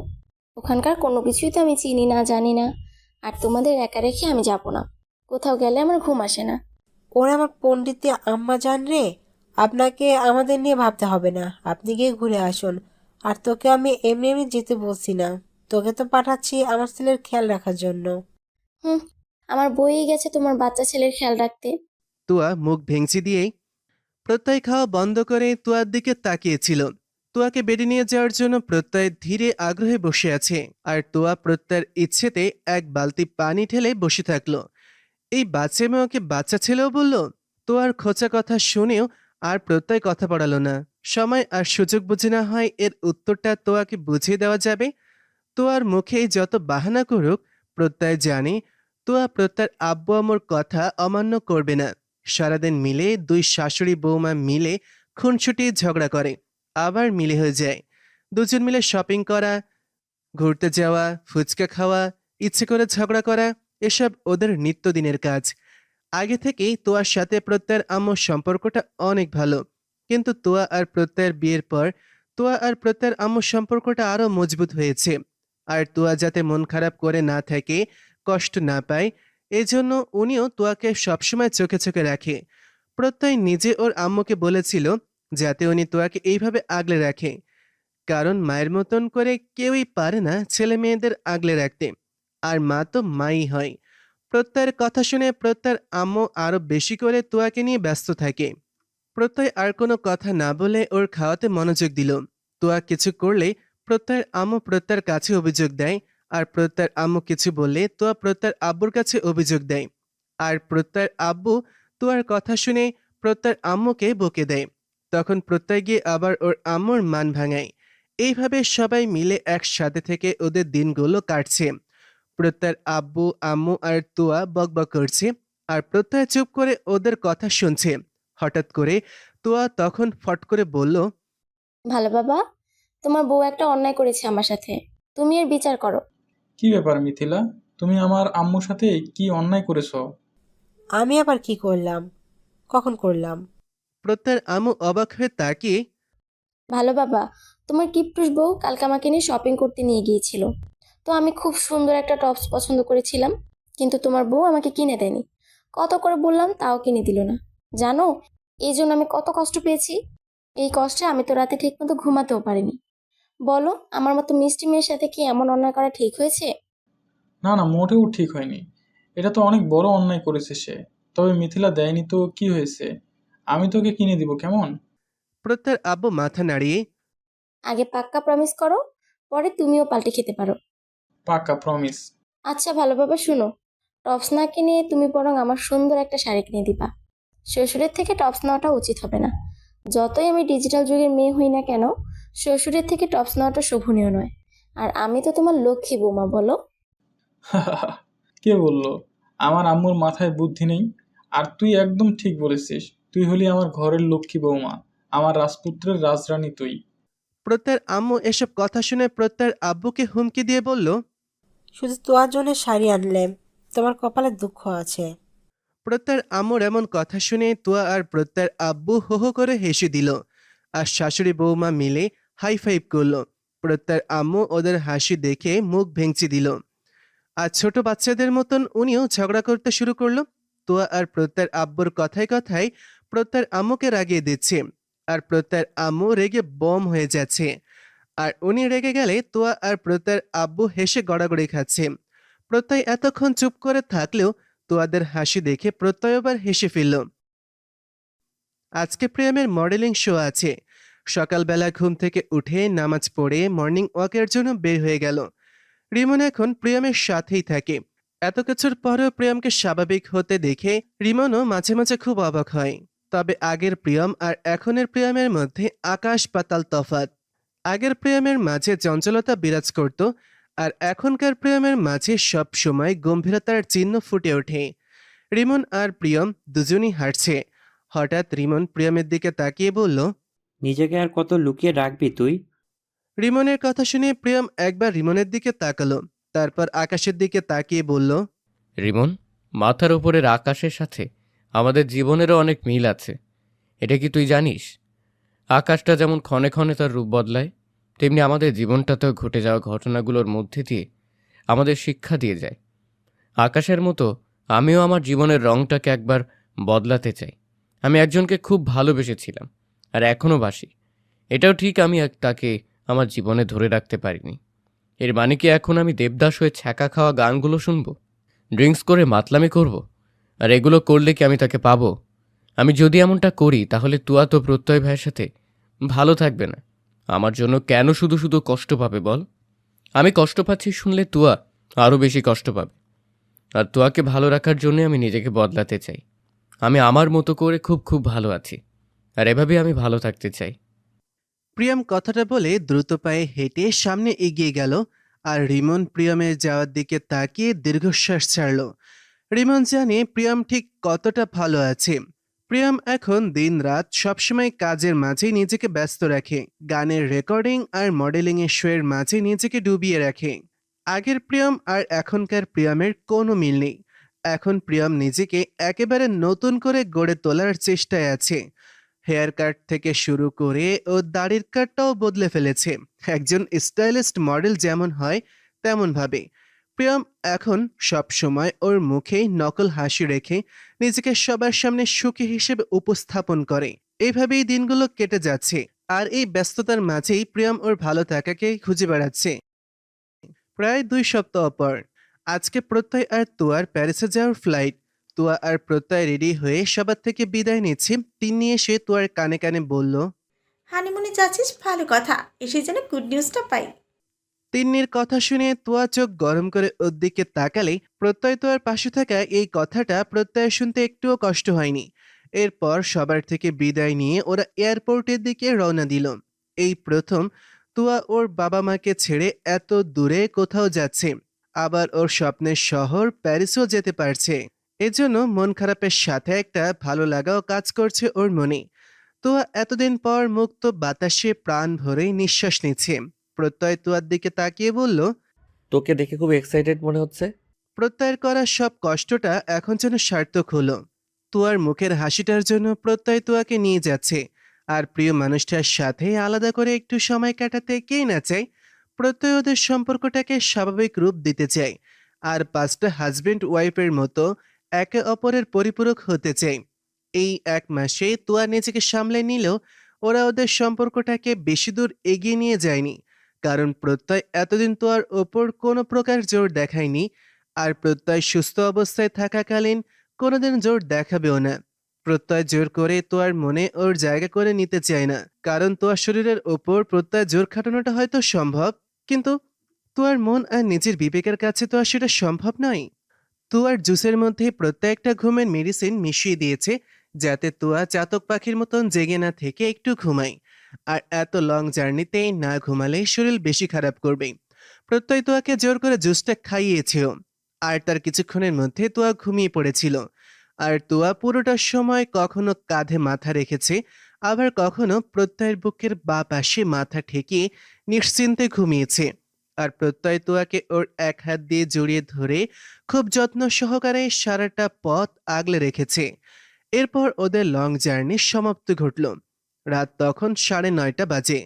ওখানকার কোনো কিছুই তো আমি চিনি না, জানি না। আর তোমাদের একা রেখে আমি যাব না, কোথাও গেলে আমার ঘুম আসে না। ওরে আমার পণ্ডিতে আম্মা জান রে, আপনাকে আমাদের নিয়ে ভাবতে হবে না, আপনি গিয়ে ঘুরে আসুন। আর তোকে আমি এমনি এমনি যেতে বলছি না, তোকে তো পাঠাচ্ছি আমার ছেলের খেয়াল রাখার জন্য। হুম, আমার বই গেছে তোমার বাচ্চা ছেলের খেয়াল রাখতে। তুয়া মুখ ভেঙচি দিয়েই প্রত্যয় খাওয়া বন্ধ করে তুয়ার দিকে তাকিয়েছিল। তুয়াকে বেডে নিয়ে যাওয়ার জন্য প্রত্যয় ধীরে আগ্রহে বসে আছে, আর তুয়া প্রত্যয়ের ইচ্ছেতে 1 বালতি পানি ঢেলে বসে থাকলো। এই বাচ্চা মেয়ে ওকে বাচ্চা ছেলেও বলল। তোয়ার খোঁচা কথা শুনেও আর প্রত্যয় কথা বাড়ালো না। সময় আর সুযোগ বুঝে না হয় এর উত্তরটা তোয়াকে বুঝিয়ে দেওয়া যাবে। তোয়ার মুখে যত বাহানা করুক, প্রত্যয় জানে তোয়া প্রত্যয়ের আব্বু আম্মুর কথা অমান্য করবে না। সারাদিন মিলে 2 শাশুড়ি বৌমা মিলে খুনসুটি ঝগড়া করে, আবার মিলে হয়ে যায়। দুজন মিলে শপিং করা, ঘুরতে যাওয়া, ফুচকা খাওয়া, ইচ্ছে করে ঝগড়া করা, এসব ওদের নিত্যদিনের কাজ। আগে থেকেই তোয়ার সাথে প্রত্যয়ের আম্মুর সম্পর্কটা অনেক ভালো, কিন্তু তোয়া আর প্রত্যয়ের বিয়ের পর তোয়া আর প্রত্যয়ের আম্মুর সম্পর্কটা আরো মজবুত হয়েছে। আর তোয়া যাতে মন খারাপ করে না থাকে, কষ্ট না পায়, এজন্য উনিও তোয়াকে সবসময় চোখে চোখে রাখে। প্রত্যয় নিজে ওর আম্মুকে বলেছিল যাতে উনি তোয়াকে এইভাবে আগলে রাখে, কারণ মায়ের মতন করে কেউই পারে না ছেলে মেয়েদের আগলে রাখতে, আর মা তো মাই হয়। প্রত্যয়ের কথা শুনে প্রত্যয়ের আম্মু আরো বেশি করে তোয়াকে নিয়ে ব্যস্ত থাকে। প্রত্যয় আর কোনো কথা না বলে ওর খাওয়াতে মনোযোগ দিল। তোয়া কিছু করলে প্রত্যয়ের আম্মু প্রত্যয়ের কাছে অভিযোগ দেয়, আর প্রত্যয়ের আম্মু কিছু বললে তোয়া প্রত্যয়ের আব্বুর কাছে অভিযোগ দেয়, আর প্রত্যয়ের আব্বু তোয়ার কথা শুনে প্রত্যয়ের আম্মুকে বকে দেয়। তখন প্রত্যয় গিয়ে আবার ওর আম্মুর মান ভাঙায়। এইভাবে সবাই মিলে একসাথে থেকে ওদের দিনগুলো কাটছে। প্রত্যয়ের আব্বু আম্মু আর তোয়া বকবক করছে, আর প্রত্যয় চুপ করে ওদের কথা শুনছে। হঠাৎ করে তোয়া তখন ফট করে বলল, ভালো বাবা, তোমার বউ একটা অন্যায় করেছে আমার সাথে, তুমি এর বিচার করো। কি ব্যাপার মিথিলা, তুমি আমার আম্মুর সাথে কি অন্যায় করেছো? আমি আবার কি করলাম? কখন করলাম? প্রত্যয়ের আম্মু অবাক হয়ে তাকিয়ে ভালো বাবা, তোমার কিপ্টুস বউ কালকে আমাকে নিয়ে শপিং করতে নিয়ে গিয়েছিল। তো আমি খুব সুন্দর একটা টপস পছন্দ করেছিলাম, কিন্তু তোমার বউ আমাকে কিনে দেয়নি। কত করে বললাম তাও কিনে দিল না। জানো, এই জন্য আমি কত কষ্ট পেয়েছি। এই কষ্টে আমি তো রাতে ঠিকমতো ঘুমাতেও পারিনি। বলো, আমার মতো মিষ্টি মেয়ের সাথে কি এমন অন্যায় করা ঠিক হয়েছে? না না, মোটেও ঠিক হয়নি। এটা তো অনেক বড় অন্যায় করেছে সে। তবে মিথিলা দেয়নি তো কি হয়েছে? আমি তোকে কিনে দিব, কেমন? প্রত্যয়ের আব্বু মাথা নাড়িয়ে আগে পাক্কা প্রমিস করো, পরে তুমিও পাল্টে খেতে পারো। পাক্কা প্রমিস। আচ্ছা ভালো বাবা, শুনো, টপস না কিনে তুমি বরং আমার সুন্দর একটা শাড়ি কিনে দিবা। শ্বশুরের থেকে টপস নেওয়াটা উচিত হবে না। যতই আমি ডিজিটাল যুগের মেয়ে হই না কেন, শ্বশুরের থেকে টপস নেওয়াটা শোভনীয় নয়। আর আমি তো তোমার লক্ষ্মী বৌমা, বলো। কে বলল আমার আম্মুর মাথায় বুদ্ধি নেই? আর তুই একদম ঠিক বলেছিস, তুই হলি আমার ঘরের লক্ষ্মী বৌমা, আমার রাজপুত্রের রাজরানী তুই। প্রত্যয়ের আম্মু এসব কথা শুনে প্রত্যয়ের আব্বুকে হুমকি দিয়ে বলল, শুধু তোয়ার জন্য শাড়ি আনলে, তোমার কপালে দুঃখ আছে। প্রত্যয়ের আম্মুর এমন কথা শুনে তুয়া আর প্রত্যয়ের আব্বু হো হো করে হেসে দিল, আর শাশুড়ি বৌমা মিলে হাই ফাইভ করলো। প্রত্যয়ের আম্মু ওদের হাসি দেখে মুখ ভেঙচি দিল, আর ছোট বাচ্চাদের মতন উনিও ঝগড়া করতে শুরু করলো। তুয়া আর প্রত্যয়ের আব্বুর কথায় কথায় প্রত্যয়ের আম্মুকে রাগিয়ে দিচ্ছে, আর প্রত্যয়ের আম্মু রেগে বম হয়ে যাচ্ছে। আর উনি রেগে গেলে তুয়া আর প্রত্যয়ের আব্বু হেসে গড়াগড়ি খাচ্ছে। প্রত্যয় এতক্ষণ চুপ করে থাকলেও তুয়াদের হাসি দেখে প্রত্যয় আবার হেসে ফেলল। আজকে প্রিয়ামের মডেলিং শো আছে। সকালবেলা ঘুম থেকে উঠে নামাজ পড়ে মর্নিং ওয়াকের জন্য বের হয়ে গেল। রিমন এখন প্রিয়ামের সাথেই থাকে। এত কিছুর পরেও প্রিয়ামকে স্বাভাবিক হতে দেখে রিমনও মাঝে মাঝে খুব অবাক হয়। তবে আগের প্রিয়ম আর এখনের প্রিয়ামের মধ্যে আকাশ পাতাল তফাৎ। আগের প্রিয়ামের মাঝে চঞ্চলতা বিরাজ করত, আর এখনকার প্রিয়ামের মাঝে সব সময় গম্ভীরতার চিহ্ন ফুটে ওঠে। রিমন আর প্রিয়ম দুজনই হাঁটছে। হঠাৎ রিমন প্রিয়মের দিকে তাকিয়ে বলল, নিজেকে আর কত লুকিয়ে রাখবি তুই? রিমনের কথা শুনে প্রিয়ম একবার রিমনের দিকে তাকালো, তারপর আকাশের দিকে তাকিয়ে বলল, রিমন, মাথার উপরের আকাশের সাথে আমাদের জীবনেরও অনেক মিল আছে। এটা কি তুই জানিস? আকাশটা যেমন ক্ষণে ক্ষণে তার রূপ বদলায়, তেমনি আমাদের জীবনটাতেও ঘটে যাওয়া ঘটনাগুলোর মধ্যে দিয়ে আমাদের শিক্ষা দিয়ে যায়। আকাশের মতো আমিও আমার জীবনের রংটাকে একবার বদলাতে চাই। আমি একজনকে খুব ভালোবেসেছিলাম, আর এখনও বাসি। এটাও ঠিক, আমি তাকে আমার জীবনে ধরে রাখতে পারিনি। এর মানে কি এখন আমি দেবদাস হয়ে ছ্যাঁকা খাওয়া গানগুলো শুনব, ড্রিঙ্কস করে মাতলামি করব? আর এগুলো করলে কি আমি তাকে পাবো? আমি যদি এমনটা করি তাহলে তুয়া তো প্রত্যয় ভাইয়ের সাথে ভালো থাকবে না। আমার জন্য কেন শুধু শুধু কষ্ট পাবে বল? আমি কষ্ট পাচ্ছি শুনলে তুয়া আরও বেশি কষ্ট পাবে। আর তুয়াকে ভালো রাখার জন্য আমি নিজেকে বদলাতে চাই। আমি আমার মতো করে খুব খুব ভালো আছি, আর এভাবে আমি ভালো থাকতে চাই। প্রিয়ম কথাটা বলে দ্রুত পায়ে হেঁটে সামনে এগিয়ে গেল, আর রিমন প্রিয়মের যাওয়ার দিকে তাকিয়ে দীর্ঘশ্বাস ছাড়ল। রিমন জানে প্রিয়ম ঠিক কতটা ভালো আছে। প্রিয়ম এখন দিনরাত সবসময় কাজের মাঝে নিজেকে ব্যস্ত রাখে, গানের রেকর্ডিং আর মডেলিংয়ের শোয়ের মাঝে নিজেকে ডুবিয়ে রাখে। আগের প্রিয়ম আর এখনকার প্রিয়মের কোনো মিল নেই। এখন প্রিয়ম নিজেকে একেবারে নতুন করে গড়ে তোলার চেষ্টায় আছে। হেয়ার কাট থেকে শুরু করে ও দাড়ির কাটটাও বদলে ফেলেছে, একজন স্টাইলিস্ট মডেল যেমন হয় তেমন ভাবে। প্রিয়ম এখন সব সময় ওর মুখে নকল হাসি রেখে নিজেকে সবার সামনে সুখী হিসেবে উপস্থাপন করে। এইভাবেই দিনগুলো কেটে যাচ্ছে, আর এই ব্যস্ততার মাঝেই প্রিয়ম ওর ভালো থাকাকে খুঁজে বেড়াচ্ছে। প্রায় 2 সপ্তাহ পর আজকে প্রত্যয় আর তুয়ার প্যারিসে যাওয়ার ফ্লাইট। তুয়া আর প্রত্যয় রেডি হয়ে সবার থেকে বিদায় নিচ্ছে। তিন্নি এসে তুয়ার কানে কানে বলল, হানিমুনে যাচ্ছিস, ভালো কথা, এসে যেন গুড নিউজটা পাই। তিন্নির কথা শুনে তুয়া চোখ গরম করে ওর দিকে তাকালে প্রত্যয় তুয়ার পাশে থাকা এই কথাটা প্রত্যয় শুনতে একটুও কষ্ট হয়নি। এরপর সবার থেকে বিদায় নিয়ে ওরা এয়ারপোর্টের দিকে রওনা দিল। এই প্রথম তুয়া ওর বাবা মাকে ছেড়ে এত দূরে কোথাও যাচ্ছে, আবার ওর স্বপ্নের শহর প্যারিসও যেতে পারছে। এজন্য মন খারাপের সাথে একটা ভালো লাগাও কাজ করছে ওর মনে। তুয়া এতদিন পর মুক্ত বাতাসে প্রাণ ভরে নিঃশ্বাস নিচ্ছে। প্রত্যয় তুয়ার দিকে তাকিয়ে বলল, তোকে দেখে খুব এক্সাইটেড মনে হচ্ছে। প্রত্যয়ের করা সব কষ্টটা এখন যেন সার্থক হলো। তুয়ার মুখের হাসিটার জন্য প্রত্যয় তুয়াকে নিয়ে যাচ্ছে। আর প্রিয় মানুষটার সাথে আলাদা করে একটু সময় কাটাতে কেই না চায়। প্রত্যয় ওদের সম্পর্কটাকে স্বাভাবিক রূপ দিতে চায়। আর 5টা হাজবেন্ড ওয়াইফের মতো একে অপরের পরিপূরক হতে চায়। এই 1 মাসে তুয়া নিজেকে সামলে নিলেও ওরা ওদের সম্পর্কটাকে বেশি দূর এগিয়ে নিয়ে যায়নি। কারণ প্রত্যয় এতদিন তুয়ার ওপর কোনো প্রকার জোর দেখায়নি। আর প্রত্যয় সুস্থ অবস্থায় থাকাকালীন কোনোদিন জোর দেখাবেও না। প্রত্যয় জোর করে তোয়ার মনে ওর জায়গা করে নিতে চায় না। কারণ তোয়ার শরীরের ওপর প্রত্যয় জোর খাটানোটা হয়তো সম্ভব, কিন্তু তোয়ার মন আর নিজের বিবেকের কাছে তো আর সেটা সম্ভব নয়। তুয়ার জুসের মধ্যে প্রত্যেকটা ঘুমের মেডিসিন মিশিয়ে দিয়েছে, যাতে তুয়া চাতক পাখির মতন জেগে না থেকে একটু ঘুমায়। আর এত লং জার্নিতে না ঘুমালে শরীর বেশি খারাপ করবে। প্রত্যয় তোয়াকে জোর করে জুসটা খাইয়েছেও। আর তার কিছুক্ষণের মধ্যে তোয়া ঘুমিয়ে পড়েছিল। আর তোয়া পুরোটা সময় কখনো কাঁধে মাথা রেখেছে, আবার কখনো প্রত্যয়ের বুকের বাঁ পাশে মাথা ঠেকিয়ে নিশ্চিন্তে ঘুমিয়েছে। আর প্রত্যয় তোয়াকে ওর এক হাত দিয়ে জড়িয়ে ধরে খুব যত্ন সহকারে সারাটা পথ আগলে রেখেছে। এরপর ওদের লং জার্নির সমাপ্তি ঘটল। রাত তখন 9:30 বাজে।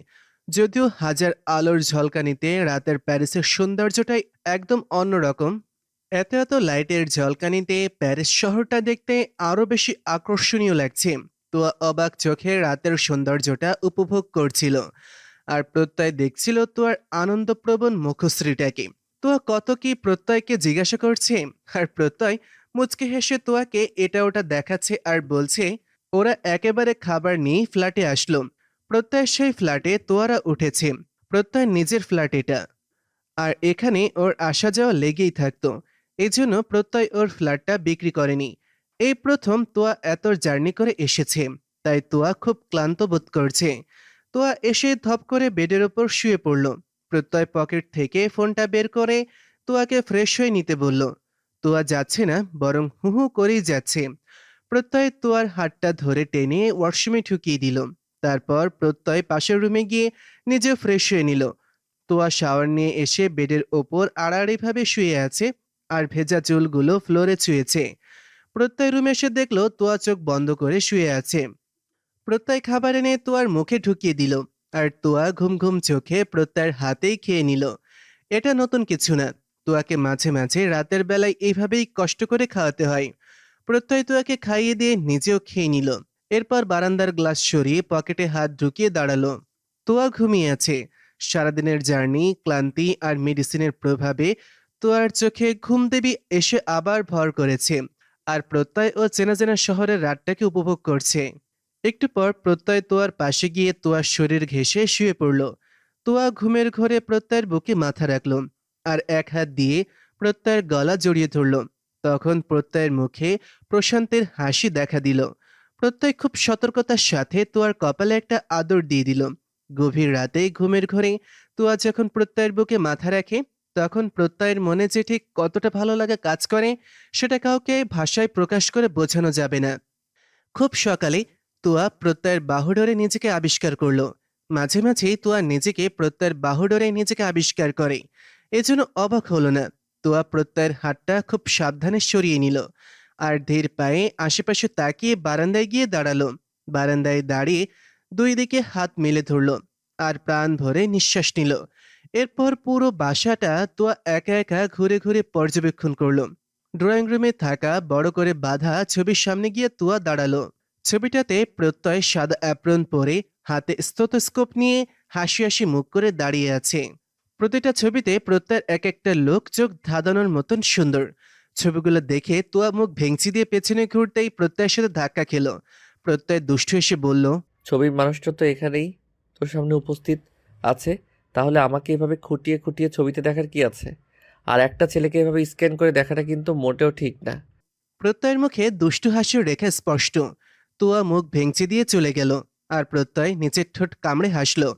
যদিও হাজার আলোর ঝলকানিতে রাতের প্যারিসের সৌন্দর্যটাই একদম অন্যরকম। এত এত লাইটের ঝলকানিতে প্যারিস শহরটা দেখতে আরো বেশি আকর্ষণীয় লাগছে। তো অবাক চোখে রাতের সৌন্দর্যটা উপভোগ করছিল। আর প্রত্যয় দেখছিল তোর আনন্দপ্রবণ মুখশ্রীটাকে। তোয়া কত কি প্রত্যয়কে জিজ্ঞাসা করছে, আর প্রত্যয় মুচকে হেসে তোয়াকে এটা ওটা দেখাচ্ছে আর বলছে। ওরা একেবারে খাবার নিয়ে ফ্ল্যাটে আসলো। প্রত্যয় সেই ফ্ল্যাটে তোয়ারা উঠেছে। প্রত্যয় নিজের ফ্ল্যাট এটা। আর এখানে ওর আসা যাওয়া লেগেই থাকতো। এজন্য প্রত্যয় ওর ফ্ল্যাটটা বিক্রি করেনি। এই প্রথম তোয়া এত জার্নি করে এসেছে, তাই তোয়া খুব ক্লান্ত বোধ করছে। তোয়া এসে ধপ করে বেডের ওপর শুয়ে পড়ল। প্রত্যয় পকেট থেকে ফোনটা বের করে তোয়াকে ফ্রেশ হয়ে নিতে বলল। তোয়া যাচ্ছে না, বরং হু হু করেই যাচ্ছে। প্রত্যয় তোয়ার হাতটা ধরে টেনে ওয়াশরুমে ঢুকিয়ে দিল। তারপর প্রত্যয় পাশের রুমে গিয়ে নিজে ফ্রেশ হয়ে নিল। তোয়া শাওয়ার নিয়ে এসে বেডের ওপর আড়াআড়িভাবে শুয়ে আছে, আর ভেজা চুলগুলো ফ্লোরে ছুঁয়েছে। প্রত্যয় রুমে এসে দেখলো তোয়া চোখ বন্ধ করে শুয়ে আছে। প্রত্যয় খাবার এনে তোয়ার মুখে ঢুকিয়ে দিল, আর তোয়া ঘুম ঘুম চোখে প্রত্যয়ের হাতেই খেয়ে নিল। এটা নতুন কিছু না। তোয়াকে মাঝে মাঝে রাতের বেলায় এইভাবেই কষ্ট করে খাওয়াতে হয়। প্রত্যয় তোয়াকে খাইয়ে দিয়ে নিজেও খেয়ে নিল। এরপর বারান্দার গ্লাস সরিয়ে পকেটে হাত ঢুকিয়ে দাঁড়ালো। তোয়া ঘুমিয়ে আছে। সারাদিনের জার্নি, ক্লান্তি আর মেডিসিনের প্রভাবে তোয়ার চোখে ঘুম দেবী এসে আবার ভর করেছে। আর প্রত্যয় ও চেনা চেনা শহরের রাতটাকে উপভোগ করছে। একটু পর প্রত্যয় তোয়ার পাশে গিয়ে তোয়ার শরীর ঘেঁষে শুয়ে পড়ল। তোয়া ঘুমের ঘোরে প্রত্যয়ের বুকে মাথা রাখল, আর এক হাত দিয়ে প্রত্যয়ের গলা জড়িয়ে ধরল। তখন প্রত্যয়ের মুখে প্রশান্তের হাসি দেখা দিল। প্রত্যয় খুব সতর্কতার সাথে তোয়ার কপালে একটা আদর দিয়ে দিল। গভীর রাতে ঘুমের ঘোরে তোয়া যখন প্রত্যয়ের বুকে মাথা রাখে, তখন প্রত্যয়ের মনে যে ঠিক কতটা ভালো লাগা কাজ করে, সেটা কাউকে ভাষায় প্রকাশ করে বোঝানো যাবে না। খুব সকালে তোয়া প্রত্যয়ের বাহুডোরে নিজেকে আবিষ্কার করলো। মাঝে মাঝেই তোয়া নিজেকে প্রত্যয়ের বাহুডোরে নিজেকে আবিষ্কার করে। এজন্য অবাক হলো না। তোয়া প্রত্যয়ের হাতটা খুব সাবধানে সরিয়ে নিল, আর ধীর পায়ে আশেপাশে তাকিয়ে বারান্দায় গিয়ে দাঁড়ালো। বারান্দায় দাঁড়িয়ে দুই দিকে হাত মেলে ধরল, আর প্রাণ ভরে নিঃশ্বাস নিল। এরপর পুরো বাসাটা তোয়া একা একা ঘুরে ঘুরে পর্যবেক্ষণ করলো। ড্রয়িং রুমে থাকা বড় করে বাঁধা ছবির সামনে গিয়ে তোয়া দাঁড়ালো। ছবিটাতে প্রত্যয় সাদা অ্যাপ্রন পরে হাতে স্টেথোস্কোপ নিয়ে হাসি হাসি মুখ করে দাঁড়িয়ে আছে। প্রতিটা ছবিতে প্রত্যয়ের এক একটা লোক চোখ ধাঁধানোর মতন সুন্দর। ছবিগুলো দেখে তোয়া মুখ ভেঙচি দিয়ে পেছনে ঘুরতেই প্রত্যয়ের সাথে ধাক্কা খেলো। প্রত্যয় দুষ্টু এসে বলল, ছবির মানুষটা তো এখানেই তোর সামনে উপস্থিত আছে, তাহলে আমাকে এভাবে খুঁটিয়ে খুঁটিয়ে ছবিতে দেখার কি আছে? আর একটা ছেলেকে এভাবে স্ক্যান করে দেখাটা কিন্তু মোটেও ঠিক না। প্রত্যয়ের মুখে দুষ্টু হাসির রেখা স্পষ্ট। তোয়া মুখ ভেঙচি দিয়ে চলে গেল, আর প্রত্যয় নিচের ঠোঁট কামড়ে হাসলো।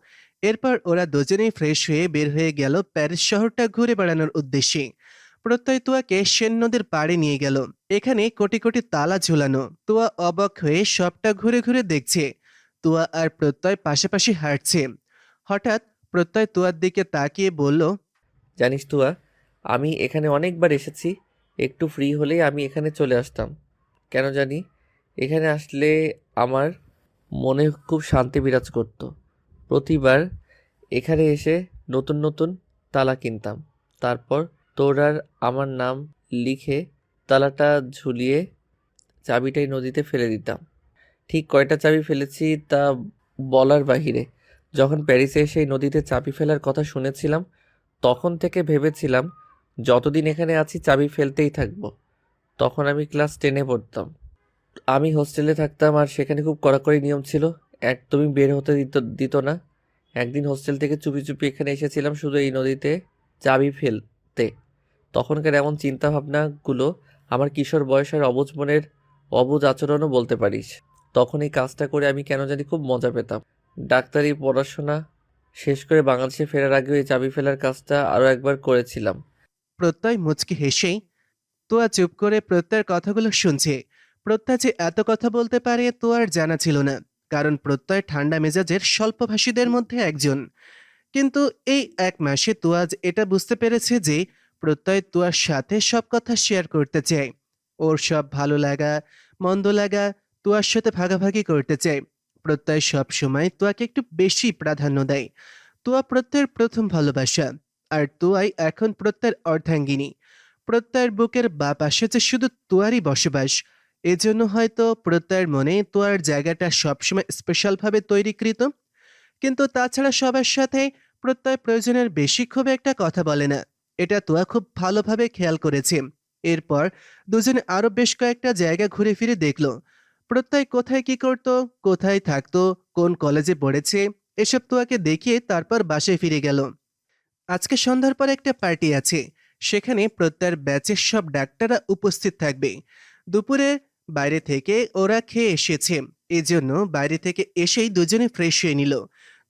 এরপর ওরা দুজনেই ফ্রেশ হয়ে বের হয়ে গেল প্যারিস শহরটা ঘুরে বেড়ানোর উদ্দেশ্যে। প্রত্যয় তোয়াকে সেন নদীর পাড়ে নিয়ে গেল। এখানে কোটি কোটি তালা ঝুলানো। তোয়া অবাক হয়ে সবটা ঘুরে ঘুরে দেখছে। তোয়া আর প্রত্যয় পাশাপাশি হাঁটছে। হঠাৎ প্রত্যয় তোয়ার দিকে তাকিয়ে বলল, জানিস তোয়া, আমি এখানে অনেকবার এসেছি, একটু ফ্রি হলেই আমি এখানে চলে আসতাম। কেন জানি এখানে আসলে আমার মনে খুব শান্তি বিরাজ করতো। প্রতিবার এখানে এসে নতুন নতুন তালা কিনতাম। তারপর তোর আর আমার নাম লিখে তালাটা ঝুলিয়ে চাবিটাই নদীতে ফেলে দিতাম। ঠিক কয়টা চাবি ফেলেছি তা বলার বাহিরে। যখন প্যারিসে এসে এই নদীতে চাবি ফেলার কথা শুনেছিলাম, তখন থেকে ভেবেছিলাম যতদিন এখানে আছি চাবি ফেলতেই থাকবো। তখন আমি ক্লাস 10-এ পড়তাম। আমি হোস্টেলে থাকতাম আর সেখানে খুব কড়াকড়ি নিয়ম ছিল, একদমই বের হতে দিত না। একদিন হোস্টেল থেকে চুপি চুপি এখানে এসেছিলাম শুধু এই নদীতে চাবি ফেলতে। তখনকার এমন চিন্তাভাবনাগুলো আমার কিশোর বয়সের অবুঝ মনের অবুঝ আচরণও বলতে পারিস। তখন এই কাজটা করে আমি কেন জানি খুব মজা পেতাম। ডাক্তারি পড়াশোনা শেষ করে বাংলাদেশে ফেরার আগেও এই চাবি ফেলার কাজটা আরও একবার করেছিলাম। প্রত্যয় মুচকি হেসেই তোয়া চুপ করে প্রত্যয়ের কথাগুলো শুনছে। প্রত্যয় যে এত কথা বলতে পারে তোয়ার জানা ছিল না, কারণ প্রত্যয় ঠান্ডা মেজাজের স্বল্পভাষীদের মধ্যে একজন। কিন্তু এই 1 মাসে তোয়া আজ এটা বুঝতে পেরেছে যে প্রত্যয় তোয়ার সাথে সব কথা শেয়ার করতে চায়। ওর সব ভালো লাগা মন্দ লাগা তোয়ার সাথে ভাগাভাগি করতে চায়। প্রত্যয় সব সময় তোয়াকে একটু বেশি প্রাধান্য দেয়। তোয়া প্রত্যয়ের প্রথম ভালোবাসা, আর তোয়াই এখন প্রত্যয়ের অর্ধাঙ্গিনী। প্রত্যয়ের বুকের বা পাশে যে শুধু তোয়ারই বসবাস। এজন্য হয়তো প্রত্যয়ের মনে তোয়ার জায়গাটা সবসময় স্পেশালভাবে তৈরিকৃত। কিন্তু তাছাড়া সবার সাথে প্রত্যয় প্রয়োজনের বেশি খুব একটা কথা বলে না। এটা তোয়া খুব ভালোভাবে খেয়াল করেছে। এরপর দুজনে আরো বেশ কয়েকটা জায়গা ঘুরে ফিরে দেখলো। প্রত্যয় কোথায় কি করত, কোথায় থাকতো, কোন কলেজে পড়েছে, এসব তোয়াকে দেখিয়ে তারপর বাসায় ফিরে গেল। আজকে সন্ধ্যার পর একটা পার্টি আছে, সেখানে প্রত্যয়ের ব্যাচের সব ডাক্তাররা উপস্থিত থাকবে। দুপুরে বাইরে থেকে ওরা খেয়ে এসেছে, এজন্য বাইরে থেকে এসেই দুজনে ফ্রেশ হয়ে নিল।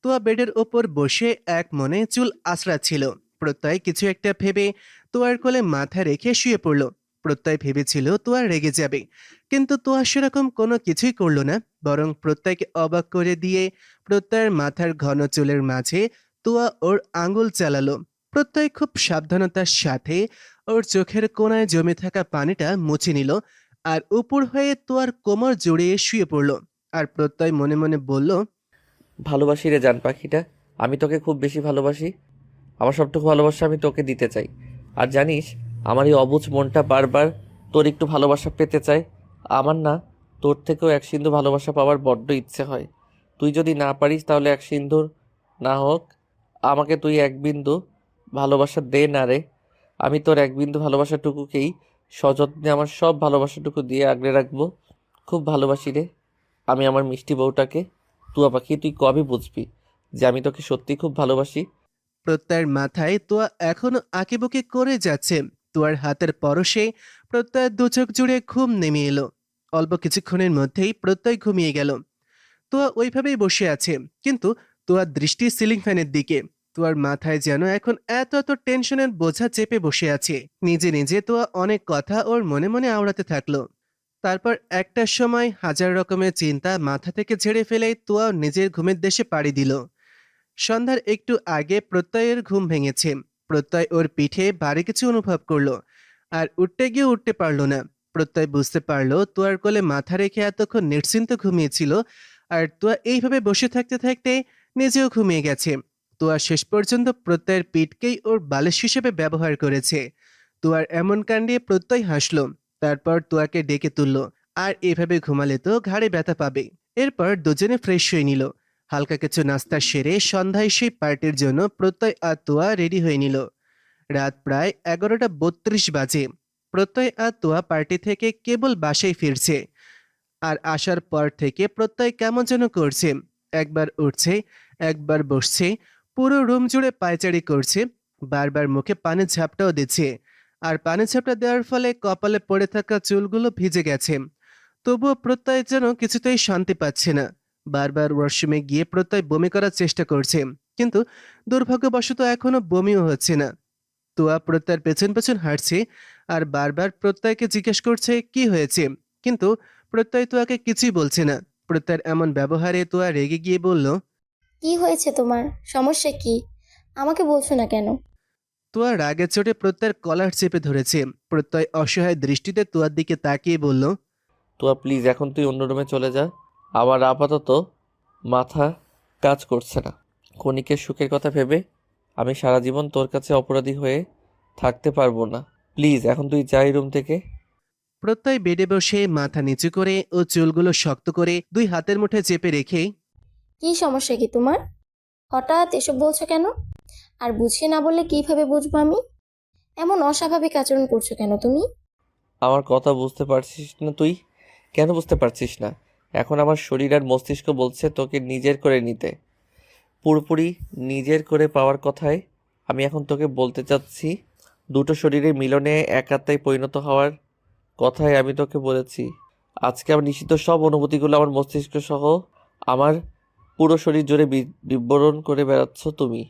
তোয়া বেডের ওপর বসে এক মনে চুল আঁচড়াচ্ছিল। প্রত্যয় কিছু একটা ভেবে তোয়ার কোলে মাথা রেখে শুয়ে পড়ল। প্রত্যয় ভেবেছিল তোয়া রেগে যাবে, কিন্তু তোয়া সেরকম কোনো কিছুই করল না, বরং প্রত্যয়কে অবাক করে দিয়ে প্রত্যয়ের মাথার ঘন চুলের মাঝে তোয়া ওর আঙুল চালালো। প্রত্যয় খুব সাবধানতার সাথে ওর চোখের কোণায় জমে থাকা পানিটা মুছে নিল আর উপর হয়ে তোয়ার কোমর জড়িয়ে শুয়ে পড়ল। আর প্রত্যয় মনে মনে বলল, ভালোবাসি রে জান পাখিটা, আমি তোকে খুব বেশি ভালোবাসি। আমার সবটুকু ভালোবাসা আমি তোকে দিতে চাই। আর জানিস, আমার এই অবুঝ মনটা বারবার তোর একটু ভালোবাসা পেতে চায়। আমার না তোর থেকেও এক সিন্ধু ভালোবাসা পাওয়ার বড্ড ইচ্ছে হয়। তুই যদি না পারিস তাহলে এক সিন্ধুর না হোক, আমাকে তুই এক বিন্দু ভালোবাসা দে না রে। আমি তোর এক বিন্দু ভালোবাসাটুকুকেই সযত্নে আমার সব ভালোবাসাটুকু দিয়ে আগলে রাখবো। খুব ভালোবাসি রে আমি আমার মিষ্টি বউটাকে। তুয়া পাখি, তুই কবে বুঝবি যে আমি তোকে সত্যি খুব ভালোবাসি? প্রত্যয়ের মাথায় তোয়া এখনো আঁকিবুকি করে যাচ্ছে। তোয়ার হাতের পরশে প্রত্যয়ের দু চোখ জুড়ে ঘুম নেমে এলো। অল্প কিছুক্ষণের মধ্যেই প্রত্যয় ঘুমিয়ে গেল। তোয়া ওইভাবেই বসে আছে, কিন্তু তোয়ার দৃষ্টি সিলিং ফ্যানের দিকে। তোয়ার মাথায় যেন এখন এত এত টেনশনের বোঝা চেপে বসে আছে। নিজে নিজে তোয়া অনেক কথা ওর মনে মনে আওড়াতে থাকলো। তারপর একটার সময় হাজার রকমের চিন্তা মাথা থেকে ঝেড়ে ফেলে তোয়া নিজের ঘুমের দেশে পাড়ি দিল। সন্ধ্যার একটু আগে প্রত্যয়ের ঘুম ভেঙেছে। প্রত্যয় ওর পিঠে ভারী কিছু অনুভব করলো, আর উঠতে গিয়ে উঠতে পারল না। প্রত্যয় বুঝতে পারলো তোয়ার কোলে মাথা রেখে এতক্ষণ নিশ্চিন্ত ঘুমিয়েছিল, আর তোয়া এইভাবে বসে থাকতে থাকতে নিজেও ঘুমিয়ে গেছে। তোয়া শেষ পর্যন্ত প্রত্যয়ের পিঠকেই ওর বালিশ হিসেবে ব্যবহার করেছে। তোয়ার এমন কাণ্ডে প্রত্যয় হাসল। তারপর তোয়াকে ডেকে তুলল, আর এভাবে ঘুমালে তো ঘাড়ে ব্যথা পাবে। এরপর দুজনে ফ্রেশ হয়ে নিল। হালকা কিছু নাস্তা সেরে সন্ধ্যায় সেই পার্টির জন্য প্রত্যয় আর তোয়া রেডি হয়ে নিল। রাত প্রায় 11:32 বাজে। প্রত্যয় আর তোয়া পার্টি থেকে কেবল বাসায় ফিরছে। আর আসার পর থেকে প্রত্যয় কেমন যেন করছে। একবার উঠছে, একবার বসছে, পুরো রুম জুড়ে পায়চারি করছে, বারবার মুখে পানির ঝাপটাও দিচ্ছে। আর পানির ঝাপটা দেওয়ার ফলে কপালে পড়ে থাকা চুলগুলো ভিজে গেছে। তবুও প্রত্যয় যেন কিছুতেই শান্তি পাচ্ছে না। বারবার ওয়াশরুমে গিয়ে প্রত্যয় বমি করার চেষ্টা করছে, কিন্তু দুর্ভাগ্যবশত এখনো বমিও হচ্ছে না। তোয়া প্রত্যয়ের পেছন পেছন হাঁটছে আর বারবার প্রত্যয়কে জিজ্ঞেস করছে কি হয়েছে, কিন্তু প্রত্যয় তোয়াকে কিছুই বলছে না। প্রত্যয়ের এমন ব্যবহারে তোয়া রেগে গিয়ে বলল, কি হয়েছে তোমার? সমস্যা কি? আমাকে বলছো না কেন? তুয়া রাগে চোটে প্রত্যয়ের কলার চেপে ধরেছে। প্রত্যয় অসহায় দৃষ্টিতে তুয়ার দিকে তাকিয়ে বলল, তুয়া প্লিজ এখন তুই অন্য রুমে চলে যা। আমার আপাতত মাথা কাজ করছে না। ক্ষণিকের সুখের কথা ভেবে আমি সারা জীবন তোর কাছে অপরাধী হয়ে থাকতে পারবো না। প্লিজ এখন তুই যাই রুম থেকে। প্রত্যয় বেডে বসে মাথা নিচু করে ও চুলগুলো শক্ত করে 2 হাতের মুঠে চেপে রেখে, কি সমস্যা কি তোমার? হঠাৎ এসব বলছো কেন? আর বুঝিয়ে না বললে কিভাবে বুঝবো আমি? এমন অস্বাভাবিক আচরণ করছো কেন তুমি? আমার কথা বুঝতে পারছিস না তুই? কেন বুঝতে পারছিস না? এখন আমার শরীর আর মস্তিষ্ক বলছে তোকে নিজের করে নিতে। পুরোপুরি নিজের করে পাওয়ার কথায় আমি এখন তোকে বলতে চাচ্ছি, দুটো শরীরের মিলনে এক আত্মায় পরিণত হওয়ার কথায় আমি তোকে বলেছি। আজকে আমার নিষিদ্ধ সব অনুভূতিগুলো আমার মস্তিষ্ক সহ আমার পুরো শরীর জুড়ে বিবরণ করে বেড়াচ্ছ তুমি।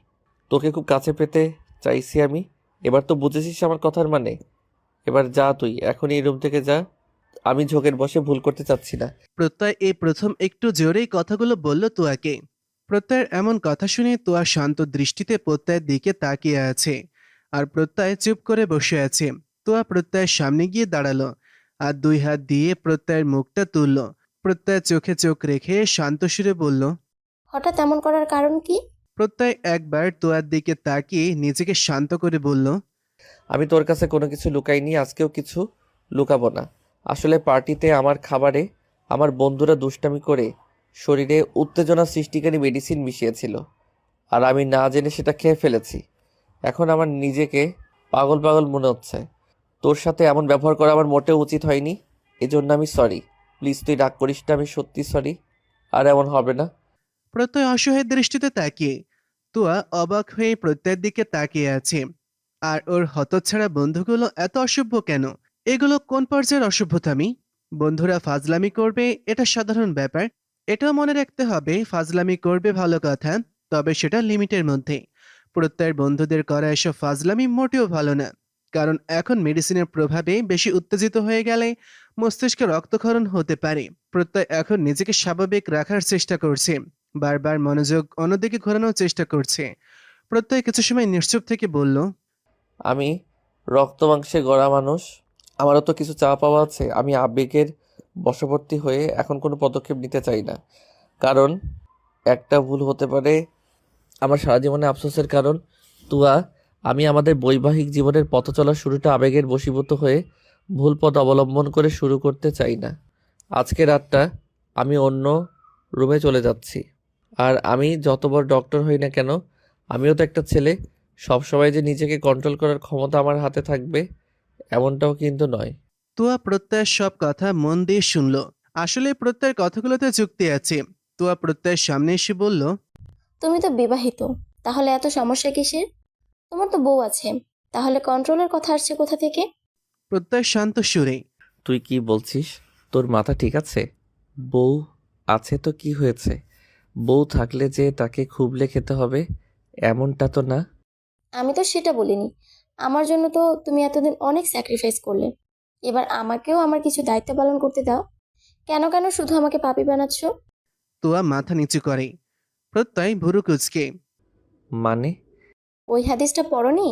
তোকে খুব কাছে পেতে চাইছি আমি। এবার তো বুঝেছিস আমার কথার মানে। এবার যা তুই, এখন এই রুম থেকে যা। আমি ঝোঁকের বসে ভুল করতে চাচ্ছি না। প্রত্যয় এই প্রথম একটু জোরেই কথাগুলো বলল তুয়াকে। প্রত্যয়ের এমন কথা শুনে তুয়া শান্ত দৃষ্টিতে প্রত্যয়ের দিকে তাকিয়ে আছে, আর প্রত্যয় চুপ করে বসে আছে। তুয়া প্রত্যয়ের সামনে গিয়ে দাঁড়ালো আর 2 হাত দিয়ে প্রত্যয়ের মুখটা তুলল। প্রত্যয় চোখে চোখ রেখে শান্ত সুরে বলল, হঠাৎ এমন করার কারণ কি? প্রত্যয় একবার তুয়ার দিকে তাকিয়ে নিজেকে শান্ত করে বলল, আমি তোর কাছে কোনো কিছু লুকাইনি, আজকেও কিছু লুকাবো না। আসলে পার্টিতে আমার খাবারে আমার বন্ধুরা দুষ্টামি করে শরীরে উত্তেজনা সৃষ্টিকারী মেডিসিন মিশিয়েছিল, আর আমি না জেনে সেটা খেয়ে ফেলেছি। এখন আমার নিজেকে পাগল পাগল মনে হচ্ছে। তোর সাথে এমন ব্যবহার করা আমার মোটেও উচিত হয়নি। এজন্য আমি সরি। প্লিজ তুই রাগ করিস না, আমি সত্যি সরি। আর এমন হবে না। প্রত্যয় অসহায় দৃষ্টিতে তাকিয়ে। তুয়া অবাক হয়ে প্রত্যয়ের দিকে তাকিয়ে আছে। আর ওর হতচ্ছাড়া বন্ধুগুলো এত অসভ্য কেন? এগুলো কোন পর্যায়ের অসভ্যতামি? বন্ধুরা ফাজলামি করবে এটা সাধারণ ব্যাপার। এটাও মনে রাখতে হবে, ফাজলামি করবে ভালো কথা, তবে সেটা লিমিটের মধ্যে। প্রত্যয়ের বন্ধুদের করা এসব ফাজলামি মোটেও ভালো না, কারণ এখন মেডিসিনের প্রভাবে বেশি উত্তেজিত হয়ে গেলে মস্তিষ্কে রক্তক্ষরণ হতে পারে। প্রত্যয় এখন নিজেকে স্বাভাবিক রাখার চেষ্টা করছে, বারবার মনোযোগ অন্যদিকে ঘোরানোর চেষ্টা করছে। প্রত্যয় কিছু সময় নিশ্চুপ থেকে বলল, আমি রক্ত মাংসে গড়া মানুষ, আমারও তো কিছু চাওয়া পাওয়া আছে। আমি আবেগের বশবর্তী হয়ে এখন কোনো পদক্ষেপ নিতে চাই না, কারণ একটা ভুল হতে পারে আমার সারা জীবনে আফসোসের কারণ। তুয়া, আমি আমাদের বৈবাহিক জীবনের পথ চলার শুরুটা আবেগের বশীভূত হয়ে ভুল পথ অবলম্বন করে শুরু করতে চাই না। আজকে রাতটা আমি অন্য রুমে চলে যাচ্ছি। আর আমি যত বড় ডক্টর হই না কেন, আমিও তো একটা ছেলে। সবসময় যে নিজেকে কন্ট্রোল করার ক্ষমতা আমার হাতে থাকবে এমনটাও কিন্তু নয়। তুয়া প্রত্যয়ের সব কথা মন দিয়ে শুনল। আসলে প্রত্যয়ের কথাগুলোতে যুক্তি আছে। তুয়া প্রত্যয়ের সামনে এসে বলল, তুমি তো বিবাহিত, তাহলে এত সমস্যা কিসের? তোমার তো বউ আছে, তাহলে কন্ট্রোলের কথা আসছে কোথা থেকে? প্রত্যয় শান্ত সুরে, তুই কি বলছিস? তোর মাথা ঠিক আছে? বউ আছে তো কি হয়েছে? বউ থাকলে যে তাকে খুবলে খেতে হবে এমনটা তো না। আমি তো সেটা বলিনি। আমার জন্য তো তুমি এতদিন অনেক স্যাক্রিফাইস করলে, এবার আমাকেও আমার কিছু দায়িত্ব পালন করতে দাও। কেন কেন শুধু আমাকে পাপী বানাচ্ছ? তুয়া মাথা নিচু করে। প্রত্যয় ভুরু কুচকে, মানে? ওই হাদিসটা পড়নি?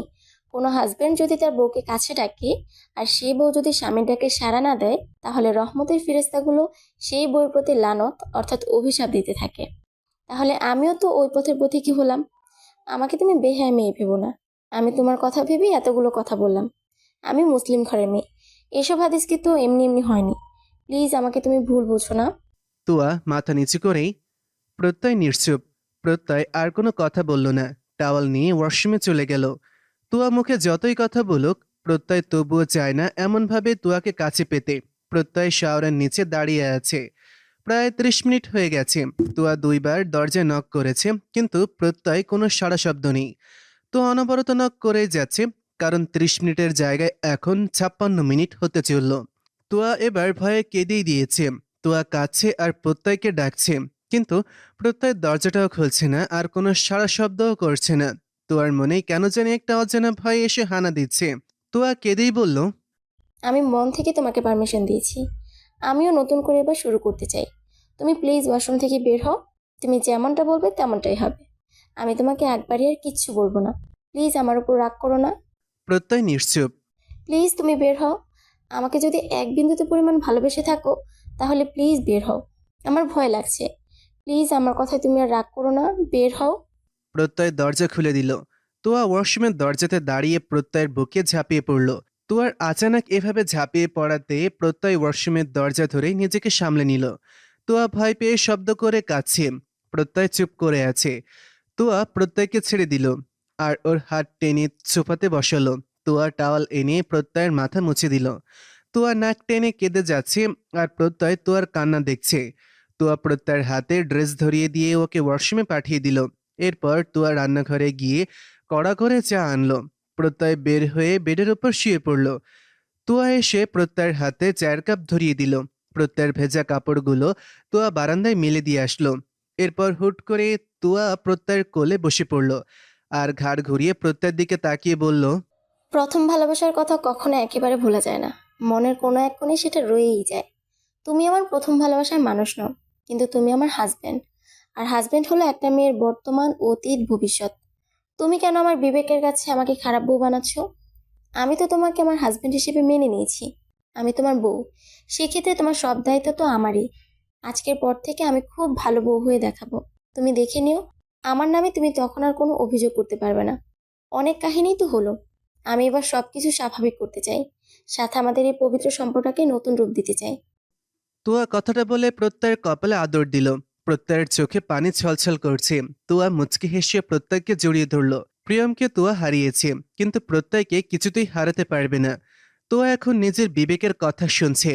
কোনো হাজবেন্ড যদি তার বউকে কাছে ডাকে আর সেই বউ যদি স্বামীর ডাকে সাড়া না দেয়, তাহলে রহমতের ফেরেশতাগুলো সেই বউয়ের প্রতি লানত অর্থাৎ অভিশাপ দিতে থাকে। তাহলে আমিও তো ওই পথের পথিকই হলাম। আমাকে তুমি বেহায়া মেয়ে ভেবো না। আমি তোমার কথা ভেবেই এতগুলো কথা বললাম। আমি মুসলিম ঘরের মেয়ে, এসব হাদিস কিন্তু এমনি এমনি হয়নি। প্লিজ আমাকে তুমি ভুল বুঝো না। তুয়া মাথা নিচু করেই। প্রত্যয় নিশ্চুপ। প্রত্যয় আর কোনো কথা বলল না, টাওয়াল নিয়ে ওয়াশরুমে চলে গেল। তুয়া মুখে যতই কথা বলুক, প্রত্যয় তবুও চায় না এমনভাবে তুয়াকে কাছে পেতে। প্রত্যয় শাওয়ারের নিচে দাঁড়িয়ে আছে। প্রায় 30 মিনিট হয়ে গেছে। তুয়া 2 বার দরজায় নক করেছে, কিন্তু প্রত্যয় কোনো সাড়া শব্দ নেই। তো অনবরত নক করেই যাচ্ছে, কারণ 30 মিনিটের জায়গায় এখন 56 মিনিট হতে চলল। তুয়া এবার ভয়ে কেঁদেই দিয়েছে। তুয়া কাঁদছে আর প্রত্যয়কে ডাকছে, কিন্তু প্রত্যয় দরজাটাও খুলছে না আর কোনো সাড়া শব্দও করছে না। তুয়ার মনে কেন জানি একটা অজানা ভয় এসে হানা দিচ্ছে। তুয়া কেঁদেই বলল, আমি মন থেকে তোমাকে পারমিশন দিয়েছি। আমিও নতুন করে এবার শুরু করতে চাই। তুমি প্লিজ ওয়াশরুম থেকে বের হও। তুমি যেমনটা বলবে তেমনটাই হবে। আমি তোমাকে একবারই আর কিচ্ছু বলবো না। প্লিজ আমার উপর রাগ করো না। প্রত্যয় নিশ্চুপ। প্লিজ তুমি বের হও। আমাকে যদি এক বিন্দুতে পরিমাণ ভালোবেসে থাকো তাহলে প্লিজ বের হও। আমার ভয় লাগছে। প্লিজ আমার কথায় তুমি আর রাগ করো না, বের হও। প্রত্যয় দরজা খুলে দিল। তুয়া ওয়াশরুমের দরজাতে দাঁড়িয়ে প্রত্যয়ের বুকে ঝাঁপিয়ে পড়ল। তুয়ার আচানক এভাবে ঝাঁপিয়ে পড়াতে প্রত্যয় ওয়াশরুমের দরজা ধরে নিজেকে সামলে নিল। তুয়া ভয় পেয়ে শব্দ করে কাঁদছে। প্রত্যয় চুপ করে আছে। তুয়া প্রত্যয়কে ছেড়ে দিল আর ওর হাত টেনে সোফাতে বসালো। তুয়া টাওয়াল এনে প্রত্যয়ের মাথা মুছে দিল। তুয়া নাক টেনে কেঁদে যাচ্ছে আর প্রত্যয় তুয়ার কান্না দেখছে। তুয়া প্রত্যয়ের হাতে ড্রেস ধরিয়ে দিয়ে ওকে ওয়াশরুমে পাঠিয়ে দিল। এরপর তুয়া রান্নাঘরে গিয়ে কড়া করে চা আনলো। প্রত্যয় বের হয়ে বেডের উপর শুয়ে পড়ল। তুয়া এসে প্রত্যয়ের হাতে চায়ের কাপ ধরিয়ে দিল। প্রত্যয়ের ভেজা কাপড়গুলো তুয়া বারান্দায় মেলে দিয়ে আসলো। এরপর হুট করে তুয়া প্রত্যয়ের কোলে বসে পড়ল আর ঘাড় ঘুরিয়ে প্রত্যয়ের দিকে তাকিয়ে বলল, প্রথম ভালোবাসার কথা কখনো একেবারে ভোলা যায় না। মনের কোনো এক কোণে সেটা রয়েই যায়। তুমি আমার প্রথম ভালোবাসার মানুষ নও, কিন্তু তুমি আমার হাজব্যান্ড। আর হাজব্যান্ড হলো একটা মেয়ের বর্তমান, অতীত, ভবিষ্যৎ। তুমি কেন আমার বিবেকের কাছে আমাকে খারাপ বউ বানাচ্ছ? আমি তো তোমাকে আমার হাজব্যান্ড হিসেবে মেনে নিয়েছি। আমি তোমার বউ, সেক্ষেত্রে তোমার সব দায়িত্ব তো আমারই। আজকের পর থেকে আমি খুব ভালো বউ হয়ে দেখাবো। তুমি দেখে নিও, আমার নামে তুমি তখন আর কোনো অভিযোগ করতে পারবে না। অনেক কাহিনী তো হলো, আমি এবার সবকিছু স্বাভাবিক করতে চাই, সাথে আমাদের এই পবিত্র সম্পর্কটাকে নতুন রূপ দিতে চাই। তুয়া কথাটা বলে প্রত্যয়ের কপালে আদর দিল। প্রত্যয়ের চোখে পানি ছলছল করছে। তুয়া মুচকি হেসে প্রত্যয়কে জড়িয়ে ধরল। প্রিয়মকে তুয়া হারিয়েছে, কিন্তু প্রত্যয়কে কিছুতেই হারাতে পারবে না। তুয়া এখন নিজের বিবেকের কথা শুনছে।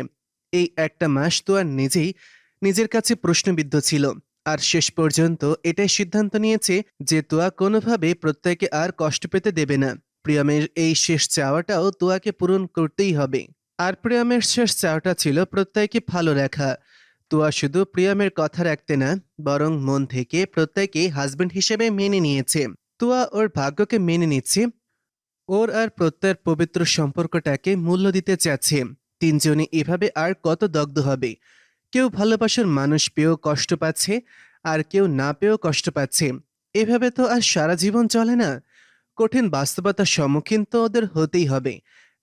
এই একটা মাস তুয়া নিজেই নিজের কাছে প্রশ্নবিদ্ধ ছিল, আর শেষ পর্যন্ত এটাই সিদ্ধান্ত নিয়েছে যে তুয়া কোনোভাবে প্রত্যয়কে আর কষ্ট পেতে দেবে না। প্রিয়মের এই শেষ চাওয়াটাও তুয়াকে পূরণ করতেই হবে। আর প্রিয়মের শেষ চাওয়াটা ছিল প্রত্যয়কে ভালো রাখা। তুয়া শুধু প্রিয়মের কথা রাখতে না, বরং মন থেকে প্রত্যয়কে হাজবেন্ড হিসেবে মেনে নিয়েছে। তুয়া ওর ভাগ্যকে মেনে নিচ্ছে। ওর আর প্রত্যয়ের পবিত্র সম্পর্কটাকে মূল্য দিতে চাচ্ছে। তিনজনে এভাবে আর কত দগ্ধ হবে। কেউ ভালোবাসার মানুষ পেয়েও কষ্ট পাচ্ছে, আর কেউ না পেয়েও কষ্ট পাচ্ছে। এভাবে তো আর সারা জীবন চলে না। কঠিন বাস্তবতার সম্মুখীন তো ওদের হতেই হবে।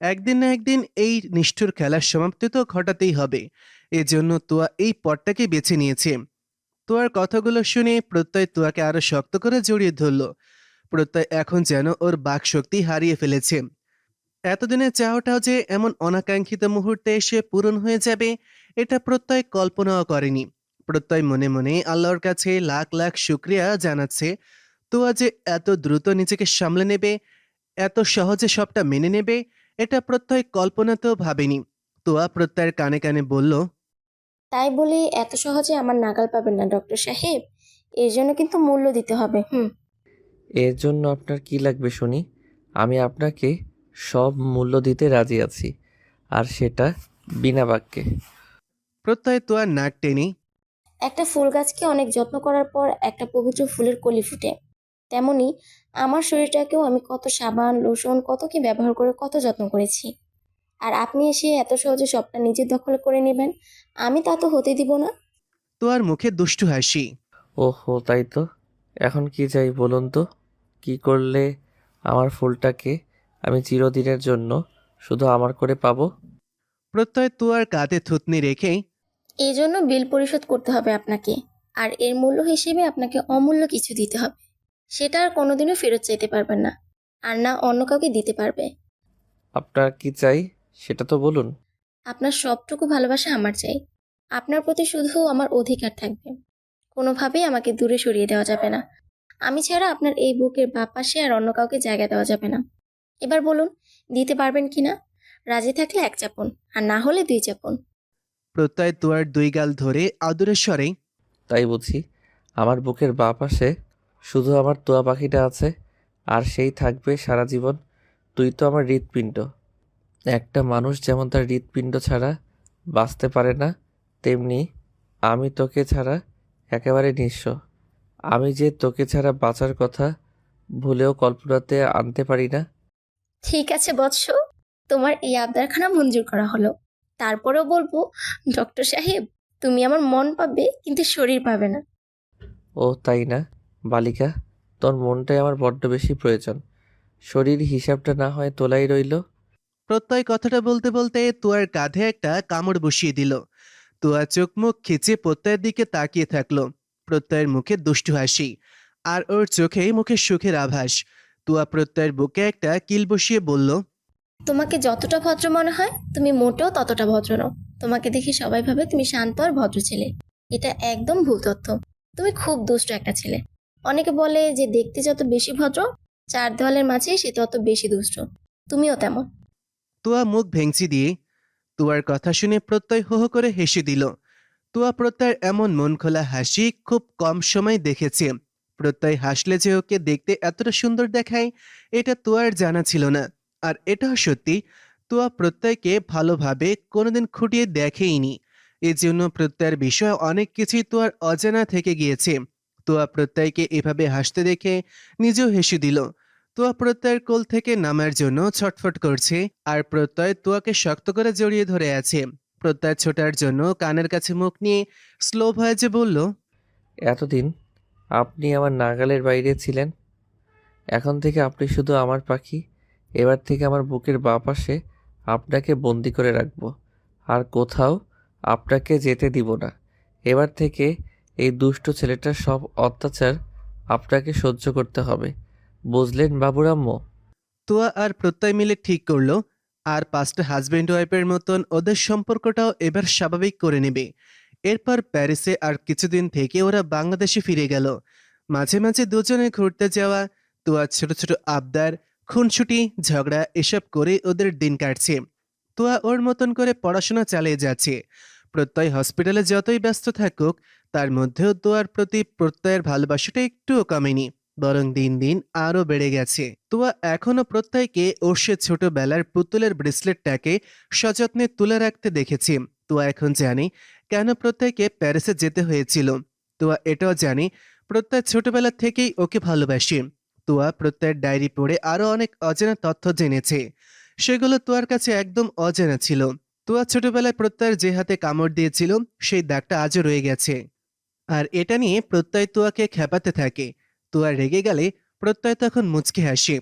একদিন না একদিন এই নিষ্ঠুর খেলার সমাপ্তি তো ঘটাতেই হবে। এজন্য তুয়া এই পথটাকে বেছে নিয়েছে। তুয়ার কথাগুলো শুনে প্রত্যয় তুয়াকে আরো শক্ত করে জড়িয়ে ধরল। প্রত্যয় এখন যেন ওর বাকশক্তি হারিয়ে ফেলেছে। এতদিনের চাওয়াটাও যে এমন অনাকাঙ্ক্ষিত মুহূর্তে এসে পূরণ হয়ে যাবে, এটা প্রত্যয় কল্পনাও করেনি। প্রত্যয় মনে মনে আল্লাহর কাছে লাখ লাখ শুক্রিয়া জানাচ্ছে। তুয়া যে এত দ্রুত নিজেকে সামলে নেবে, এত সহজে সবটা মেনে নেবে, এটা প্রত্যয় কল্পনাতেও ভাবেনি। তুয়া প্রত্যয়ের কানে কানে বলল, তাই বলে এত সহজে আমার নাগাল পাবেন না ডক্টর সাহেব। এর জন্য কিন্তু মূল্য দিতে হবে। এর জন্য আপনার কি লাগবে শুনি? আমি আপনাকে সব মূল্য দিতে রাজি আছি, আর সেটা বিনা বাক্যে। প্রত্যয় তুয়ার নাক টেনে, একটা ফুল গাছকে অনেক যত্ন করার পর একটা পবিত্র ফুলের কলি ফুটে, তেমনি আমার শরীরটাকেও আমি কত সাবান, লোশন, কত কি ব্যবহার করে কত যত্ন করেছি। আর আপনি এসে এত সহজে সবটা নিজের দখলে করে নেবেন, আমি তা তো হতে দিব না। তুয়ার মুখে দুষ্টু হাসি। ওহো, তাই তো। এখন কি চাই বলুন তো? কি করলে আমার ফুলটাকে আমি চিরদিনের জন্য শুধু আমার করে পাবো? প্রত্যয় তুয়ার কাঁধে থুতনি রেখে, এই জন্য বিল পরিশোধ করতে হবে আপনাকে, আর এর মূল্য হিসেবে আপনাকে অমূল্য কিছু দিতে হবে। সেটা আর কোনোদিনও ফেরত চাইতে পারবেন না, আর না অন্য কাউকে দিতে পারবে। আপনার কি চাই সেটা তো বলুন। আপনার সবটুকু ভালোবাসা আমার চাই। আপনার প্রতি শুধু আমার অধিকার থাকবে। কোনোভাবেই আমাকে দূরে সরিয়ে দেওয়া যাবে না। আমি ছাড়া আপনার এই বুকের বাঁ পাশে আর অন্য কাউকে জায়গা দেওয়া যাবে না। এবার বলুন, দিতে পারবেন কিনা? রাজি থাকলে এক চাপুন, আর না হলে দুই চাপুন। প্রত্যয় তুয়ার দুই গাল ধরে আদরের স্বরে, তাই বুঝি? আমার বুকের বাঁ পাশে শুধু আমার তোয়া পাখিটা আছে, আর সেই থাকবে সারা জীবন। তুই তো আমার হৃৎপিণ্ড। একটা মানুষ যেমন তার হৃৎপিণ্ড ছাড়া বাঁচতে পারে না, তেমনি আমি তোকে ছাড়া একেবারে নিঃস্ব। আমি যে তোকে ছাড়া বাঁচার কথা ভুলেও কল্পনাতে আনতে পারি না। ঠিক আছে বৎস, তোমার এই আবদারখানা মঞ্জুর করা হলো। তারপরেও বলবো, ডক্টর সাহেব, তুমি আমার মন পাবে কিন্তু শরীর পাবে না। ও তাই না বালিকা? তোর মনটাই আমার বড্ড বেশি প্রয়োজন। শরীর হিসাবটা না হয় তোলাই রইল। প্রত্যয় কথাটা বলতে বলতে তুয়ার কাঁধে একটা কামড় বসিয়ে দিল। তুয়া চোখ মুখ খিচে প্রত্যয়ের দিকে তাকিয়ে থাকলো। প্রত্যয়ের মুখে দুষ্টু হাসি, আর ওর চোখে মুখে সুখের আভাস। তুয়া প্রত্যয়ের বুকে একটা কিল বসিয়ে বলল, তোমাকে যতটা ভদ্র মনে হয় তুমি মোটেও ততটা ভদ্র নও। তোমাকে দেখে সবাই ভাবে তুমি শান্ত আর ভদ্র ছেলে। এটা একদম ভুল তথ্য। তুমি খুব দুষ্ট একটা ছেলে। অনেকে বলে যে দেখতে যত বেশি ভদ্র, চার দেওয়ালের মাঝে সে তত বেশি দুষ্ট। তুমিও তেমন। তুয়া মুখ ভেঙচি দিয়ে তুয়ার কথা শুনে প্রত্যয় হো হো করে হেসে দিল। তুয়া প্রত্যয়ের এমন মন খোলা হাসি খুব কম সময় দেখেছে। প্রত্যয় হাসলে যে ওকে দেখতে এতটা সুন্দর দেখায় এটা তুয়ার জানা ছিল না। আর এটাও সত্যি, তুয়া প্রত্যয়কে ভালোভাবে কোনোদিন খুঁটিয়ে দেখেইনি। এজন্য প্রত্যয়ের বিষয়ে অনেক কিছুই তুয়ার অজানা থেকে গিয়েছে। তুয়া প্রত্যয়কে এভাবে হাসতে দেখে নিজেও হেসে দিল। তুয়া প্রত্যয়ের কোল থেকে নামার জন্য ছটফট করছে, আর প্রত্যয় তুয়াকে শক্ত করে জড়িয়ে ধরে আছে। প্রত্যয় ছোটার জন্য কানের কাছে মুখ নিয়ে স্লো ভয়েসে বলল, এতদিন আপনি আমার নাগালের বাইরে ছিলেন, এখন থেকে আপনি শুধু আমার পাখি। এবার থেকে আমার বুকের বাঁ পাশে আপনাকে বন্দি করে রাখব, আর কোথাও আপনাকে যেতে দিব না। এবার থেকে এই দুষ্ট ছেলেটার সব অত্যাচার আপনাকে সহ্য করতে হবে, বুঝলেন বাবুরাম্মু? তুয়া আর প্রত্যয় মিলে ঠিক করলো আর পাঁচটা হাজব্যান্ড ওয়াইফের মতন ওদের সম্পর্কটাও এবার স্বাভাবিক করে নেবে। এরপর প্যারিসে আর কিছুদিন থেকে ওরা বাংলাদেশে ফিরে গেল। মাঝে মাঝে দুজনে ঘুরতে যাওয়া, তুয়া ছোট ছোট আবদার, খুনসুটি, ঝগড়া এসব করে ওদের দিন কাটছে। তুয়া ওর মতন করে পড়াশোনা চালিয়ে যাচ্ছে। প্রত্যয় হসপিটালে যতই ব্যস্ত থাকুক, তার মধ্যেও তুয়ার প্রতি প্রত্যয়ের ভালোবাসাটা একটুও কমেনি, বরং দিন দিন আরও বেড়ে গেছে। তুয়া এখনো প্রত্যয়কে ওর সে ছোটবেলার পুতুলের ব্রেসলেটটাকে সযত্নে তুলে রাখতে দেখেছি। তুয়া এখন জানি কেন প্রত্যয়কে প্যারিসে যেতে হয়েছিল। তুয়া এটাও জানি প্রত্যয় ছোটবেলা থেকেই ওকে ভালোবাসে। তুয়া প্রত্যয়ের ডায়েরি পড়ে আরও অনেক অজানা তথ্য জেনেছে, সেগুলো তুয়ার কাছে একদম অজানা ছিল। তুয়া ছোটবেলায় প্রত্যয়ের যে হাতে কামড় দিয়েছিল সেই দাগটা আজও রয়ে গেছে, আর এটা নিয়ে প্রত্যয় তুয়াকে খেপাতে থাকে। তুয়া রেগে গেলে প্রত্যয় তখন মুচকি হাসে।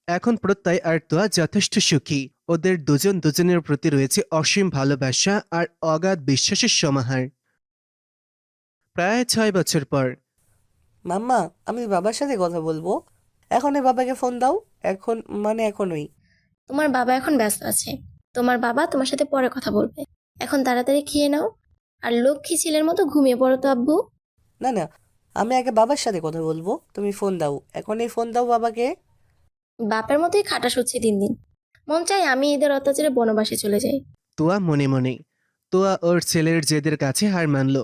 এখন প্রত্যয় আর তুয়া যথেষ্ট সুখী। ওদের দুজন দুজনের প্রতি রয়েছে অসীম ভালোবাসা আর অগাধ বিশ্বাসের সমাহার। প্রায় 6 বছর পর। মাম্মা, আমি বাবার সাথে কথা বলবো। এখনই বাবাকে ফোন দাও। এখন মানে এখনই। তোমার বাবা এখন ব্যস্ত আছে। তোমার বাবা তোমার সাথে পরে কথা বলবে। এখন তাড়াতাড়ি খেয়ে নাও আর লক্ষ্মী ছেলের মতো ঘুমিয়ে পড়ো তো আব্বু। না না, আমি আগে বাবার সাথে কথা বলবো। তুমি ফোন দাও, এখনই ফোন দাও বাবাকে। বাপের মতোই খাটাস হচ্ছে দিন দিন। মন চাই আমি এদের অত্যাচারে বনবাসে চলে যাই। তুয়া মনে মনে। তুয়া ওর ছেলের জেদের কাছে হার মানল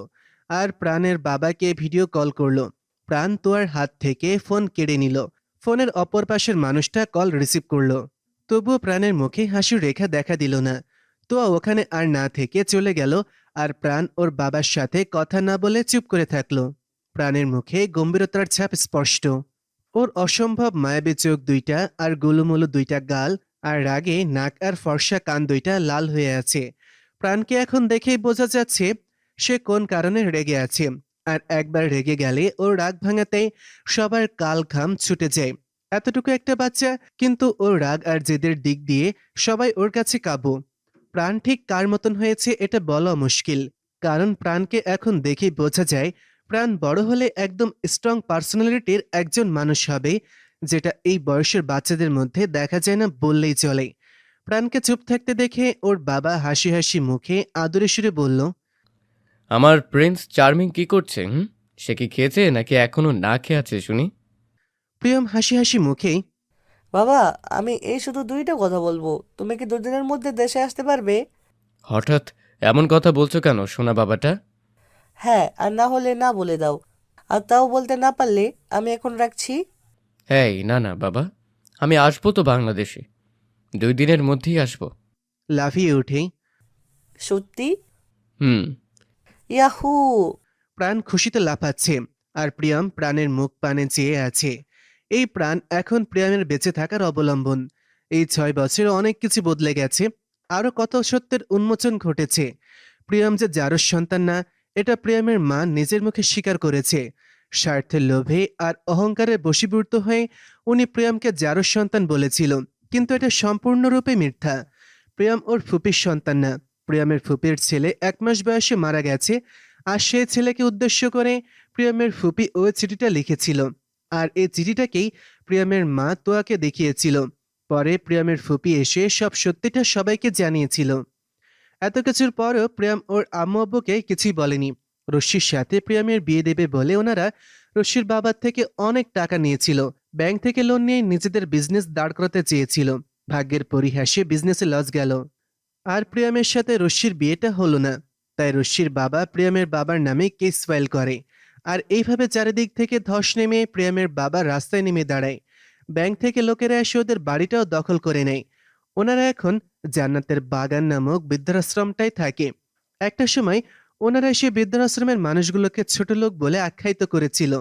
আর প্রাণের বাবাকে ভিডিও কল করলো। প্রাণ তুয়ার হাত থেকে ফোন কেড়ে নিল। ফোনের অপর পাশের মানুষটা কল রিসিভ করলো। তবুও প্রাণের মুখে হাসির রেখা দেখা দিল না। তুয়া ওখানে আর না থেকে চলে গেল, আর প্রাণ ওর বাবার সাথে কথা না বলে চুপ করে থাকলো। প্রাণের মুখে গম্ভীরতার ছাপ স্পষ্ট। ওর অসম্ভব মায়াবী চোখ দুইটা আর গোলুমোলু দুইটা গাল, আর রাগে নাক আর ফর্সা কান দুইটা লাল হয়ে আছে। প্রাণকে এখন দেখেই বোঝা যাচ্ছে সে কোন কারণে রেগে আছে। আর একবার রেগে গেলে ওর রাগ ভাঙাতে সবার কাল ঘাম ছুটে যায়। এতটুকু একটা বাচ্চা, কিন্তু ওর রাগ আর জেদের দিক দিয়ে সবাই ওর কাছে কাবু। প্রাণ ঠিক কার মতন হয়েছে এটা বলা মুশকিল, কারণ প্রাণকে এখন দেখেই বোঝা যায় প্রাণ বড় হলে একদম স্ট্রং পার্সোনালিটির একজন মানুষ হবে, যেটা এই বয়সের বাচ্চাদের মধ্যে দেখা যায় না বললেই চলে। প্রাণকে চুপ থাকতে দেখে ওর বাবা হাসি হাসি মুখে আদরে সুরে বলল, আমার প্রিন্স চার্মিং কি করছে? সে কি খেয়েছে নাকি এখনো না খেয়ে আছে শুনি? প্রিয়ম হাসি হাসি মুখে, বাবা, আমি এই শুধু দুইটা কথা বলবো। তুমি কি 2 দিনের মধ্যে দেশে আসতে পারবে? হঠাৎ এমন কথা বলছো কেন সোনা বাবাটা? হ্যাঁ, আর না হলে না বলে দাও। আর তাও বলতে না পারলে আমি এখন রাখছি। হ্যাঁ, না না বাবা, আমি আসবো তো বাংলাদেশে, 2 দিনের মধ্যেই আসবো। লাফিয়ে উঠে, সত্যি? হুম। ইয়াহু! প্রাণ খুশিতে লাফাচ্ছে, আর প্রিয়ম প্রাণের মুখ পানে চেয়ে আছে। এই প্রাণ এখন প্রিয়মের বেঁচে থাকার অবলম্বন। এই 6 বছরে অনেক কিছু বদলে গেছে, আরো কত সত্যের উন্মোচন ঘটেছে। প্রিয়ম যে যারুর সন্তান না, এটা প্রিয়মের মা নিজের মুখে স্বীকার করেছে। স্বার্থের লোভে আর অহংকারে বশীভূত হয়ে উনি প্রিয়মকে জারজ সন্তান বলেছিল, কিন্তু এটা সম্পূর্ণরূপে মিথ্যা। প্রিয়ম ওর ফুপির সন্তান না। প্রিয়মের ফুপির ছেলে 1 মাস বয়সে মারা গেছে, আর সেই ছেলেকে উদ্দেশ্য করে প্রিয়মের ফুপি ওই চিঠিটা লিখেছিল, আর এই চিঠিটাকেই প্রিয়মের মা তোয়াকে দেখিয়েছিল। পরে প্রিয়মের ফুপি এসে সব সত্যিটা সবাইকে জানিয়েছিল। এত কিছুর পরও প্রিয়ম ওর আম্মু আব্বুকে কিছুই বলেনি। রশ্মির সাথে প্রিয়মের বিয়ে দেবে বলে ওনারা রশ্মির বাবার থেকে অনেক টাকা নিয়েছিল। ব্যাংক থেকে লোন নিয়ে নিজেদের বিজনেস দাঁড় করাতে চেয়েছিল। ভাগ্যের পরিহাসে বিজনেসে লস গেল, আর প্রিয়মের সাথে রশ্মির বিয়েটা হলো না। তাই রশ্মির বাবা প্রিয়মের বাবার নামে কেস ফাইল করে, আর এইভাবে চারিদিক থেকে ধস নেমে প্রিয়মের বাবা রাস্তায় নেমে দাঁড়ায়। ব্যাংক থেকে লোকেরা এসে ওদের বাড়িটাও দখল করে নেয়। ওনারা এখন জান্নাতের বাগান নামক বৃদ্ধাশ্রমটাই থাকে। একটা সময় ওনারা এসে বৃদ্ধাশ্রমের মানুষগুলোকে ছোট লোক বলে আখ্যায়িত করেছিল।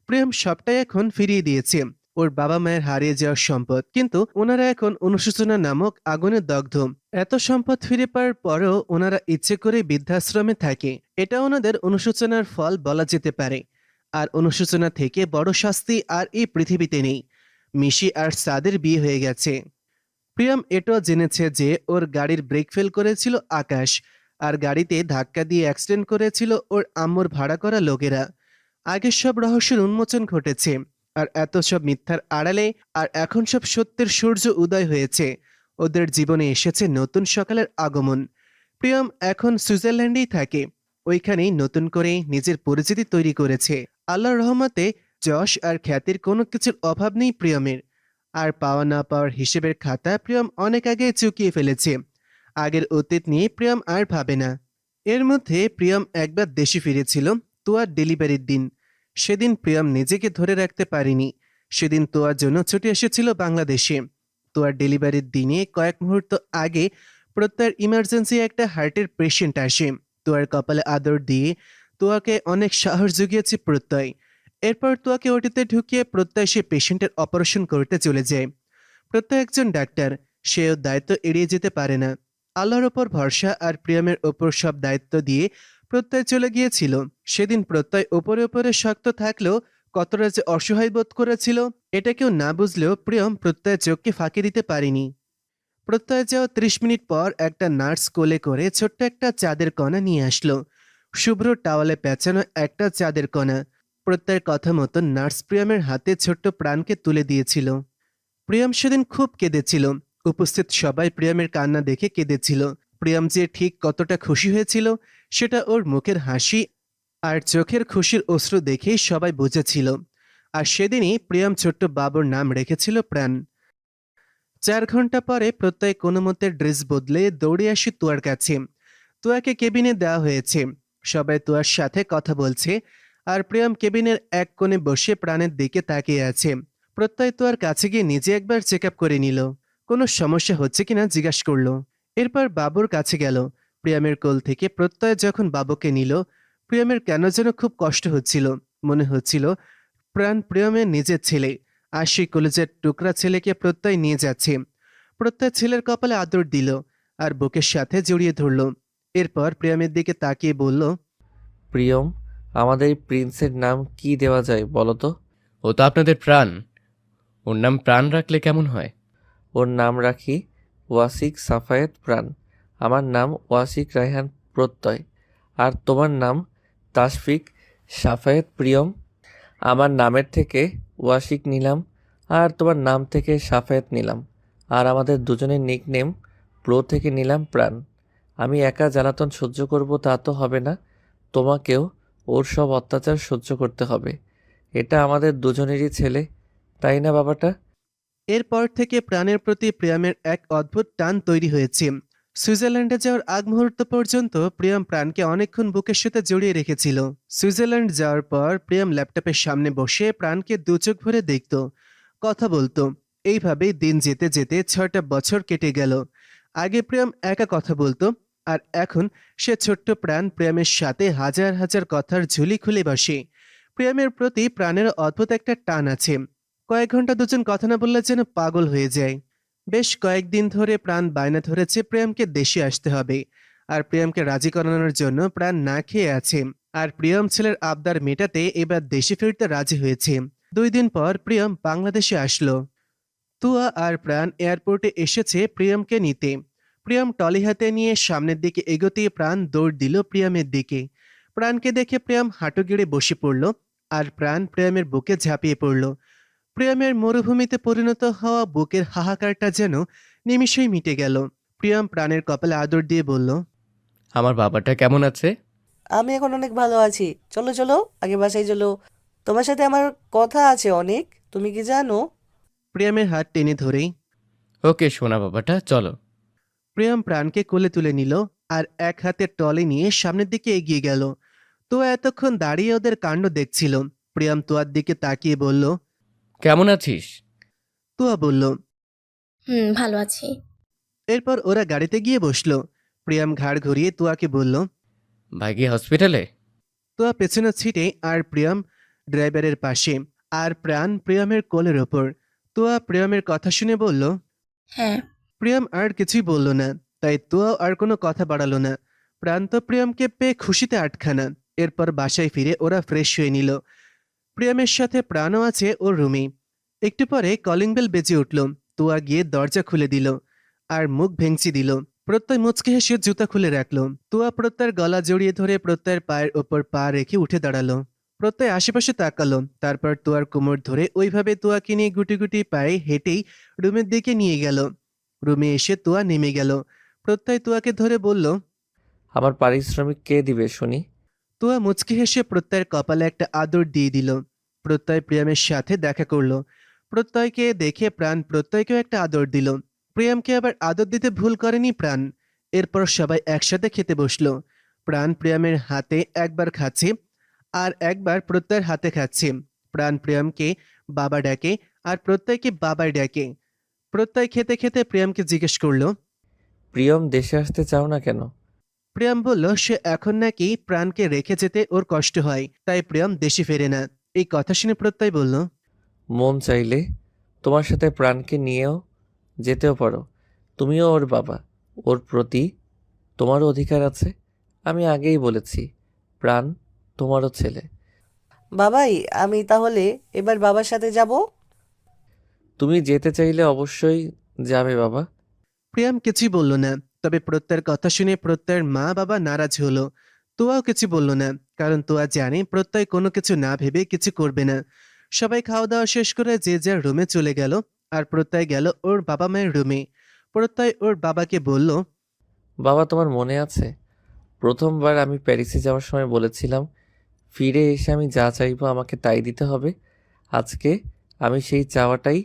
প্রিয়ম সবটাই এখন ফিরিয়ে দিয়েছে, ওর বাবা মায়ের হারিয়ে যাওয়ার সম্পদ, কিন্তু ওনারা এখন অনুশোচনা নামক আগুনে দগ্ধ। এত সম্পদ ফিরে পাওয়ার পরও ওনারা ইচ্ছে করে বৃদ্ধাশ্রমে থাকে। এটা ওনাদের অনুশোচনার ফল বলা যেতে পারে। আর অনুশোচনা থেকে বড় শাস্তি আর এই পৃথিবীতে নেই। মিশি আর সাদের বিয়ে হয়ে গেছে। প্রিয়ম এটাও জেনেছে যে ওর গাড়ির ব্রেক ফেল করেছিল আকাশ, আর গাড়িতে ধাক্কা দিয়ে অ্যাক্সিডেন্ট করেছিল ওর আম্মুর ভাড়া করা লোকেরা। আগের সব রহস্যের উন্মোচন ঘটেছে, আর এত সব মিথ্যার আড়ালে আর এখন সব সত্যের সূর্য উদয় হয়েছে। ওদের জীবনে এসেছে নতুন সকালের আগমন। প্রিয়ম এখন সুইজারল্যান্ডেই থাকে। ওইখানেই নতুন করে নিজের পরিচিতি তৈরি করেছে। আল্লাহর রহমতে যশ আর খ্যাতির কোনো কিছুর অভাব নেই প্রিয়মের। আর পাওয়া না পাওয়ার হিসেবের খাতা প্রিয়ম অনেক আগে চুকিয়ে ফেলেছে। আগের অতীত নিয়ে প্রিয়ম আর ভাবে না। এর মধ্যে প্রিয়ম একবার দেশে ফিরেছিল তোয়ার ডেলিভারির দিন। সেদিন প্রিয়ম নিজেকে ধরে রাখতে পারেনি। সেদিন তোয়ার জন্য ছুটে এসেছিল বাংলাদেশে। তোয়ার ডেলিভারির দিনে কয়েক মুহূর্ত আগে প্রত্যয়ের ইমার্জেন্সি একটা হার্টের পেশেন্ট আসে। তোয়ার কপালে আদর দিয়ে তোয়াকে অনেক সাহস জুগিয়েছে প্রত্যয়। এরপর তোয়াকে ওটিতে ঢুকিয়ে প্রত্যয় সে পেশেন্টের অপারেশন করতে চলে যায়। প্রত্যয় একজন ডাক্তার, সেও দায়িত্ব এড়িয়ে যেতে পারে না। আল্লাহর ওপর ভরসা আর প্রিয়মের ওপর সব দায়িত্ব দিয়ে প্রত্যয় চলে গিয়েছিল। সেদিন প্রত্যয় ওপরে ওপরে শক্ত থাকলেও কতটা যে অসহায় বোধ করেছিল এটা কেউ না বুঝলেও প্রিয়ম প্রত্যয়ের চোখকে ফাঁকি দিতে পারেনি। প্রত্যয় যাওয়া 30 মিনিট পর একটা নার্স কোলে করে ছোট্ট একটা চাঁদের কণা নিয়ে আসলো। শুভ্র টাওয়ালে পেঁচানো একটা চাঁদের কণা। প্রত্যয়ের কথা মতো নার্স প্রিয়মের হাতে ছোট্ট প্রাণকে তুলে দিয়েছিল। প্রিয়ম সেদিন খুব কেঁদেছিল। উপস্থিত সবাই প্রিয়মের কান্না দেখে কেঁদেছিল। প্রিয়ম যে ঠিক কতটা খুশি হয়েছিল সেটা ওর মুখের হাসি আর চোখের খুশির অশ্রু দেখেই সবাই বুঝেছিল। আর সেদিনই প্রিয়ম ছোট্ট বাবুর নাম রেখেছিল প্রাণ। 4 ঘন্টা পরে প্রত্যয় কোনো মতে ড্রেস বদলে দৌড়ে আসি তোয়ার কাছে। তোয়াকে কেবিনে দেওয়া হয়েছে। সবাই তোয়ার সাথে কথা বলছে, আর প্রিয়ম কেবিনের এক কোণে বসে প্রাণের দিকে তাকিয়ে আছে। প্রত্যয় তোয়ার কাছে গিয়ে নিজে একবার চেক আপ করে নিল, কোনো সমস্যা হচ্ছে কিনা জিজ্ঞাসা করলো। এরপর বাবুর কাছে গেল। প্রিয়মের কোল থেকে প্রত্যয় যখন বাবুকে নিল, প্রিয়মের কেন যেন খুব কষ্ট হচ্ছিল। মনে হচ্ছিল প্রাণ প্রিয়মের নিজের ছেলে, আর সেই কলেজের টুকরা ছেলেকে প্রত্যয় নিয়ে যাচ্ছে। প্রত্যয় ছেলের কপালে আদর দিল আর বুকের সাথে জড়িয়ে ধরল। এরপর প্রিয়মের দিকে তাকিয়ে বলল, প্রিয়ম, আমাদের এই প্রিন্সের নাম কি দেওয়া যায় বলো তো? ও তো আপনাদের প্রাণ, ওর নাম প্রাণ রাখলে কেমন হয়? ওর নাম রাখি ওয়াসিক সাফায়েত প্রাণ। আমার নাম ওয়াসিক রায়হান প্রত্যয়। আর তোমার নাম তাশফিক সাফায়েত প্রিয়ম। আমার নামের থেকে ওয়াসিক নিলাম, আর তোমার নাম থেকে সাফায়েত নিলাম, আর আমাদের দুজনের নিকনেম প্রো থেকে নিলাম প্রাণ। আমি একা জ্বালাতন সহ্য করব তা তো হবে না, তোমাকেও ওর সব অত্যাচার সহ্য করতে হবে। এটা আমাদের দুজনেরই ছেলে, তাই না বাবাটা? এরপর থেকে প্রাণের প্রতি প্রিয়মের এক অদ্ভুত টান তৈরি হয়েছে। সুইজারল্যান্ডে যাওয়ার আগ মুহূর্ত পর্যন্ত প্রিয়ম প্রাণকে অনেকক্ষণ বুকের সাথে জড়িয়ে রেখেছিল। সুইজারল্যান্ড যাওয়ার পর প্রিয়ম ল্যাপটপের সামনে বসে প্রাণকে দু চোখ ভরে দেখত, কথা বলতো। এইভাবেই দিন যেতে যেতে 6টা বছর কেটে গেল। আগে প্রিয়ম একা কথা বলতো, আর এখন সে ছোট্ট প্রাণ প্রিয়মের সাথে হাজার হাজার কথার ঝুলি খুলে বসে। প্রিয়মের প্রতি প্রাণের অদ্ভুত একটা টান আছে। কয়েক ঘন্টা দুজন কথা না বললে যেন পাগল হয়ে যায়। বেশ কয়েকদিন ধরে প্রাণ বায়না ধরেছে প্রিয়মকে দেশে আসতে হবে, আর প্রিয়মকে রাজি করানোর জন্য প্রাণ না খেয়ে আছে। আর প্রিয়ম ছেলের আবদার মেটাতে এবার দেশে ফিরতে রাজি হয়েছে। 2 দিন পর প্রিয়ম বাংলাদেশে আসলো। তুয়া আর প্রাণ এয়ারপোর্টে এসেছে প্রিয়মকে নিতে। প্রিয়ম টলি হাতে নিয়ে সামনের দিকে এগোতে প্রাণ দৌড় দিল প্রিয়মের দিকে। প্রাণকে দেখে প্রিয়ম হাঁটু গেড়ে বসে পড়ল আর প্রাণ প্রিয়মের বুকে ঝাঁপিয়ে পড়ল। প্রিয়মের মরুভূমিতে পরিণত হওয়া বুকের হাহাকারটা যেন নিমিষেই মিটে গেল। প্রিয়ম প্রাণের কপালে আদর দিয়ে বলল, আমার বাবাটা কেমন আছে? আমি এখন অনেক ভালো আছি। চলো চলো, আগে বাসায় চলো, তোমার সাথে আমার কথা আছে অনেক, তুমি কি জানো? প্রিয়মের হাত টেনে ধরেই ওকে সোনা বাবাটা, চলো। প্রিয়ম প্রাণকে কোলে তুলে নিল আর এক হাতে টলি নিয়ে সামনের দিকে এগিয়ে গেল। তো এতক্ষণ দাঁড়িয়ে ওদের কাণ্ড দেখছিল। প্রিয়ম তুয়ার দিকে তাকিয়ে বলল, কেমন আছিস? তুয়া বলল, ভালো আছি। এরপর ওরা গাড়িতে গিয়ে বসলো। প্রিয়ম ঘাড় ঘুরিয়ে তুয়াকে বলল, ভাই কি হসপিটালে? তুয়া পেছনের সিটে আর প্রিয়ম ড্রাইভারের পাশে, আর প্রাণ প্রিয়মের কোলের ওপর। তুয়া প্রিয়মের কথা শুনে বলল, হ্যাঁ। প্রিয়ম আর কিছুই বলল না, তাই তুয়াও আর কোনো কথা বাড়ালো না। প্রাণ তো প্রিয়মকে পেয়ে খুশিতে আটখানা। এরপর বাসায় ফিরে ওরা ফ্রেশ হয়ে নিল। প্রিয়মের সাথে প্রাণও আছে ওর রুমে। একটু পরে কলিং বেল বেজে উঠল। তুয়া গিয়ে দরজা খুলে দিল আর মুখ ভেঙচি দিল। প্রত্যয় মুচকে হেসে জুতা খুলে রাখলো। তুয়া প্রত্যয়ের গলা জড়িয়ে ধরে প্রত্যয়ের পায়ের ওপর পা রেখে উঠে দাঁড়ালো। প্রত্যয় আশেপাশে তাকালো, তারপর তুয়ার কোমর ধরে ওইভাবে তুয়াকে নিয়ে গুটি গুটি পায়ে হেঁটেই রুমের দিকে নিয়ে গেল। রুমে এসে তুয়া নেমে গেল। প্রত্যয় তুয়াকে ধরে বলল, আমার পারিশ্রমিক কে দিবে শুনি? তুয়া মুচকি হেসে প্রত্যয়ের কপালে একটা আদর দিয়ে দিল। প্রত্যয় প্রিয়মের সাথে দেখা করলো। প্রত্যয়কে দেখে প্রাণ প্রত্যয়কেও একটা আদর দিল। প্রিয়মকে আবার আদর দিতে ভুল করেনি প্রাণ। এরপর সবাই একসাথে খেতে বসলো। প্রাণ প্রিয়মের হাতে একবার খাচ্ছে আর একবার প্রত্যয়ের হাতে খাচ্ছে। প্রাণ প্রিয়মকে বাবা ডাকে আর প্রত্যয়কে বাবাই ডাকে। প্রত্যয় খেতে খেতে প্রিয়মকে জিজ্ঞেস করলো, প্রিয়ম দেশে আসতে চাও না কেন? প্রিয়ম বলল সে এখন নাকি প্রাণকে রেখে যেতে ওর কষ্ট হয়, তাই প্রিয়ম দেশে ফেরে না। এই কথা শুনে প্রত্যয় বলল, মন চাইলে তোমার সাথে প্রাণকে নিয়েও যেতেও পারো। তুমিও ওর বাবা, ওর প্রতি তোমারও অধিকার আছে। আমি আগেই বলেছি, প্রাণ তোমারও ছেলে। বাবাই, আমি তাহলে এবার বাবার সাথে যাব? তুমি যেতে চাইলে অবশ্যই যাবে বাবা। প্রিয়ম কিছুই বলল না। তবে প্রত্যয়ের কথা শুনে প্রত্যয়ের মা বাবা নারাজ হলো। তোয়াও কিছু বলল না, কারণ তোয়া জানে প্রত্যয় কোনো কিছু না ভেবে কিছু করবে না। সবাই খাওয়া দাওয়া শেষ করে যে যার রুমে চলে গেল আর প্রত্যয় গেল ওর বাবা মায়ের রুমে। প্রত্যয় ওর বাবাকে বলল, বাবা তোমার মনে আছে প্রথমবার আমি প্যারিসে যাওয়ার সময় বলেছিলাম ফিরে এসে আমি যা চাইবো আমাকে তাই দিতে হবে? আজকে আমি সেই চাওয়াটাই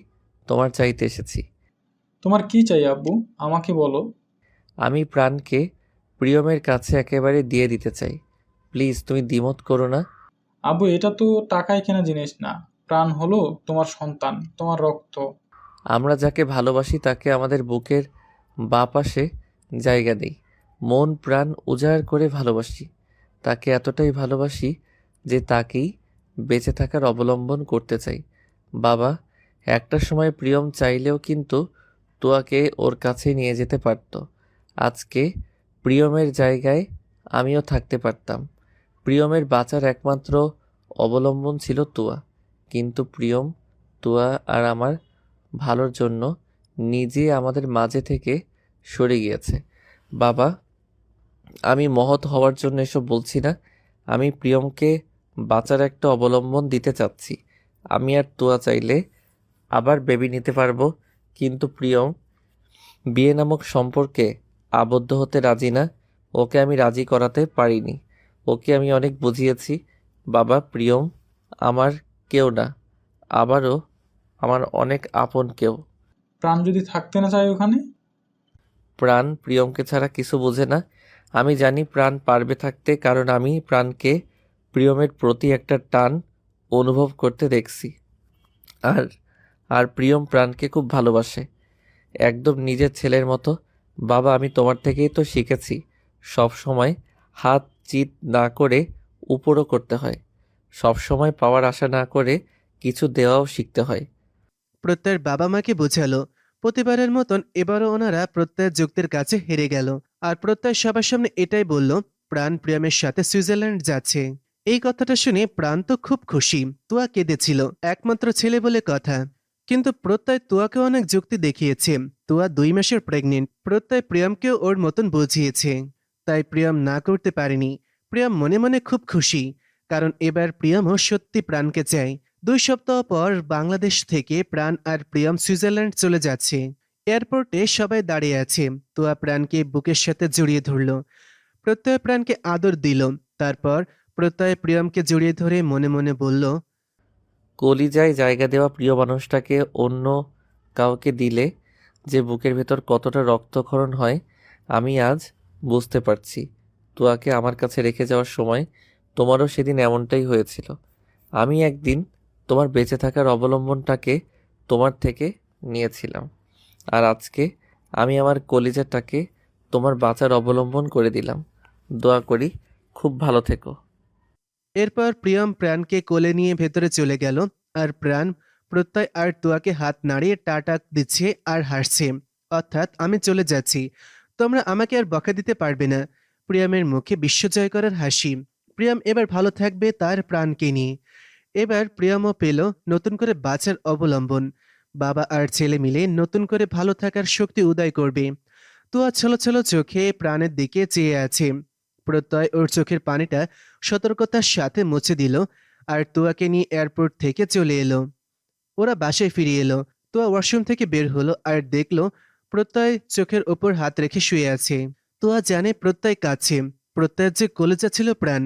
তোমার চাইতে এসেছি। তোমার কি চাই আব্বু, আমাকে বলো। আমি প্রাণকে প্রিয়মের কাছে একেবারে দিয়ে দিতে চাই। প্লিজ তুমি দ্বিমত করো না। আব্বু, এটা তো টাকায় কেনা জিনিস না। প্রাণ হলো তোমার সন্তান, তোমার রক্ত। আমরা যাকে ভালোবাসি তাকে আমাদের বুকের বাঁ পাশে জায়গা দেই। মন প্রাণ উজাড় করে ভালোবাসি। তাকে এতটাই ভালোবাসি যে তাকেই বেঁচে থাকার অবলম্বন করতে চাই। বাবা, একটা সময় প্রিয়ম চাইলেও কিন্তু তোয়াকে ওর কাছে নিয়ে যেতে পারত। আজকে প্রিয়মের জায়গায় আমিও থাকতে পারতাম। প্রিয়মের বাঁচার একমাত্র অবলম্বন ছিল তুয়া, কিন্তু প্রিয়ম তুয়া আর আমার ভালোর জন্য নিজে আমাদের মাঝে থেকে সরে গিয়েছে। বাবা, আমি মহৎ হওয়ার জন্য এসব বলছি না। আমি প্রিয়মকে বাঁচার একটা অবলম্বন দিতে চাচ্ছি। আমি আর তুয়া চাইলে আবার বেবি নিতে পারবো, কিন্তু প্রিয়ম বিয়ে নামক সম্পর্কে আবদ্ধ হতে রাজি না। ওকে আমি রাজি করাতে পারিনি। ওকে আমি অনেক বুঝিয়েছি। বাবা, প্রিয়ম আমার কেউ না, আবারও আমার অনেক আপন কেউ। প্রাণ যদি থাকতে না চায় ওখানে? প্রাণ প্রিয়মকে ছাড়া কিছু বোঝে না। আমি জানি প্রাণ পারবে থাকতে, কারণ আমি প্রাণকে প্রিয়মের প্রতি একটা টান অনুভব করতে দেখছি। আর আর প্রিয়ম প্রাণকে খুব ভালোবাসে, একদম নিজের ছেলের মতো। বাবা, আমি তোমার থেকেই তো শিখেছি সব সময় হাত চিত না করে উপরও করতে হয়, সব সময় পাওয়ার আশা না করে কিছু দেওয়াও শিখতে হয়। প্রত্যয়ের বাবা মাকে বোঝালো। প্রতিবারের মতন এবারও ওনারা প্রত্যয়ের যুক্তির কাছে হেরে গেল। আর প্রত্যয় সবার সামনে এটাই বলল, প্রাণ প্রিয়মের সাথে সুইজারল্যান্ড যাচ্ছে। এই কথাটা শুনে প্রাণ তো খুব খুশি। তুয়া কেঁদেছিল, একমাত্র ছেলে বলে কথা। কিন্তু প্রত্যয় তুয়াকে অনেক যুক্তি দেখিয়েছে। তুয়া 2 মাসের প্রেগনেন্ট। প্রত্যয় প্রিয়মকেও ওর মতন বুঝিয়েছে, তাই প্রিয়ম না করতে পারেনি। প্রিয়ম মনে মনে খুব খুশি, কারণ এবার প্রিয়মও সত্যি প্রাণকে চায়। 2 সপ্তাহ পর বাংলাদেশ থেকে প্রাণ আর প্রিয়ম সুইজারল্যান্ড চলে যাচ্ছে। এয়ারপোর্টে সবাই দাঁড়িয়ে আছে। তুয়া প্রাণকে বুকের সাথে জড়িয়ে ধরল। প্রত্যয় প্রাণকে আদর দিল। তারপর প্রত্যয় প্রিয়মকে জড়িয়ে ধরে মনে মনে বলল, কলিজায় জায়গা দেওয়া প্রিয় মানুষটাকে অন্য কাউকে দিলে যে বুকের ভেতর কতটা রক্তক্ষরণ হয় আমি আজ বুঝতে পারছি। তুয়াকে আমার কাছে রেখে যাওয়ার সময় তোমারও সেদিন এমনটাই হয়েছিল। আমি একদিন তোমার বেঁচে থাকার অবলম্বনটাকে তোমার থেকে নিয়েছিলাম, আর আজকে আমি আমার কলিজাটাকে তোমার বাঁচার অবলম্বন করে দিলাম। দোয়া করি খুব ভালো থেকো। এরপর প্রিয়ম প্রাণকে কোলে নিয়ে ভেতরে চলে গেল। আর প্রাণ প্রত্যয় আর তুয়াকে হাত নাড়িয়ে টাটা দিচ্ছে আর হাসছে, অর্থাৎ আমি চলে যাচ্ছি, তোমরা আমাকে আর বকা দিতে পারবে না। প্রিয়মের মুখে বিশ্বজয় করার হাসি। প্রিয়ম এবার ভালো থাকবে তার প্রাণকে নিয়ে। এবার প্রিয়মও পেল নতুন করে বাঁচার অবলম্বন। বাবা আর ছেলে মিলে নতুন করে ভালো থাকার শক্তি উদয় করবে। তুয়া ছলছল চোখে প্রাণের দিকে চেয়ে আছে। প্রত্যয় ওর চোখের পানিটা সতর্কতার সাথে মুছে দিল আর তুয়াকে নিয়ে এয়ারপোর্ট থেকে চলে এলো। ওরা বাসায় ফিরে এলো। তুয়া ওয়াশরুম থেকে বের হলো আর দেখলো প্রত্যয় চোখের ওপর হাত রেখে শুয়ে আছে। তুয়া জানে প্রত্যয় কাছে। প্রত্যয়ের যে কলেজা ছিল প্রাণ,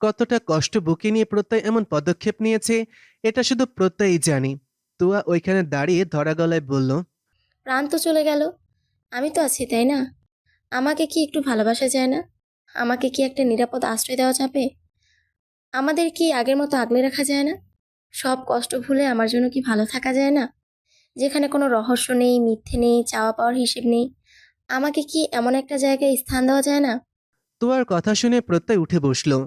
কতটা কষ্ট বুকে নিয়ে প্রত্যয় এমন পদক্ষেপ নিয়েছে এটা শুধু প্রত্যয়ই জানে। তুয়া ওইখানে দাঁড়িয়ে ধরা গলায় বলল, প্রাণ তো চলে গেল, আমি তো আছি, তাই না? আমাকে কি একটু ভালোবাসা যায় না? আমাকে কি একটা নিরাপদ আশ্রয় দেওয়া যাবে? আমাদের কি আগের মতো আগলে রাখা যায় না? সব কষ্ট ভুলে আমার জন্য কি ভালো থাকা যায় না? যেখানে কোনো রহস্য নেই, মিথ্যে নেই, চাওয়া পাওয়ার হিসেব নেই, আমাকে কি এমন একটা জায়গায় স্থান দেওয়া যায় না? তুয়ার কথা শুনে প্রত্যয় উঠে বসলো।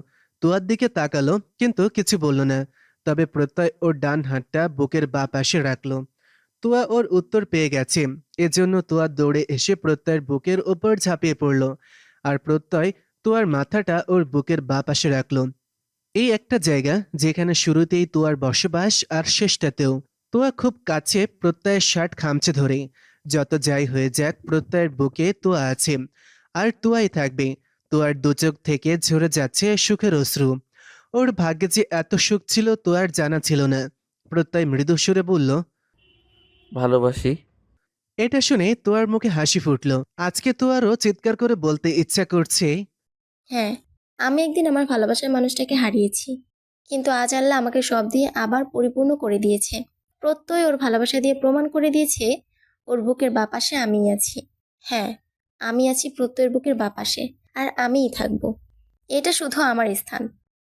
তুয়ার দিকে তাকালো কিন্তু কিছু বলল না। তবে প্রত্যয় ওর ডান হাতটা বুকের বাঁ পাশে রাখলো। তুয়া ওর উত্তর পেয়ে গেছে। এজন্য তুয়া দৌড়ে এসে প্রত্যয়ের বুকের ওপর ঝাঁপিয়ে পড়ল। আর প্রত্যয় তুয়ার মাথাটা ওর বুকের বাঁ পাশে রাখলো। এই একটা জায়গা যেখানে শুরুতেই তুয়ার বসবাস আর শেষটাতেও। তুয়া খুব কাছে প্রত্যয়ের শার্ট খামচে ধরে। যত যাই হয়ে যাক প্রত্যয়ের বুকে তুয়া আছে, আর তুয়াই থাকবে। তুয়ার দুচোখ থেকে ঝরে যাচ্ছে সুখের অশ্রু। ওর ভাগ্যে যে এত সুখ ছিল তুয়ার জানা ছিল না। প্রত্যয় মৃদু সুরে বলল, ভালোবাসি। এটা শুনে তুয়ার মুখে হাসি ফুটল। আজকে তুয়ারও চিৎকার করে বলতে ইচ্ছা করছে, হ্যাঁ, আমি একদিন আমার ভালোবাসার মানুষটাকে হারিয়েছি, কিন্তু আজ আল্লাহ আমাকে সব দিয়ে আবার পরিপূর্ণ করে দিয়েছে। প্রত্যয় ওর ভালোবাসা দিয়ে প্রমাণ করে দিয়েছে ওর বুকের বাঁ পাশে আমিই আছি। হ্যাঁ, আমি আছি প্রত্যয়ের বুকের বাঁ পাশে, আর আমিই থাকবো। এটা শুধু আমার স্থান,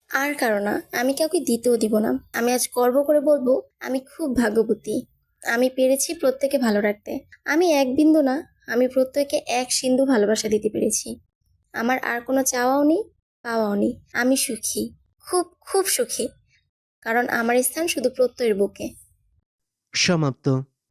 আর কারো না। আমি কাউকে দিতেও দিব না। আমি আজ গর্ব করে বলবো, আমি খুব ভাগ্যবতী। আমি পেরেছি প্রত্যেককে ভালো রাখতে। আমি এক বিন্দু না, আমি প্রত্যেককে এক সিন্ধু ভালোবাসা দিতে পেরেছি। আমার আর কোনো চাওয়াও নেই, পাওয়াও নেই। আমি সুখী, খুব খুব সুখী, কারণ আমার স্থান শুধু প্রত্যয়ের বুকে। সমাপ্ত।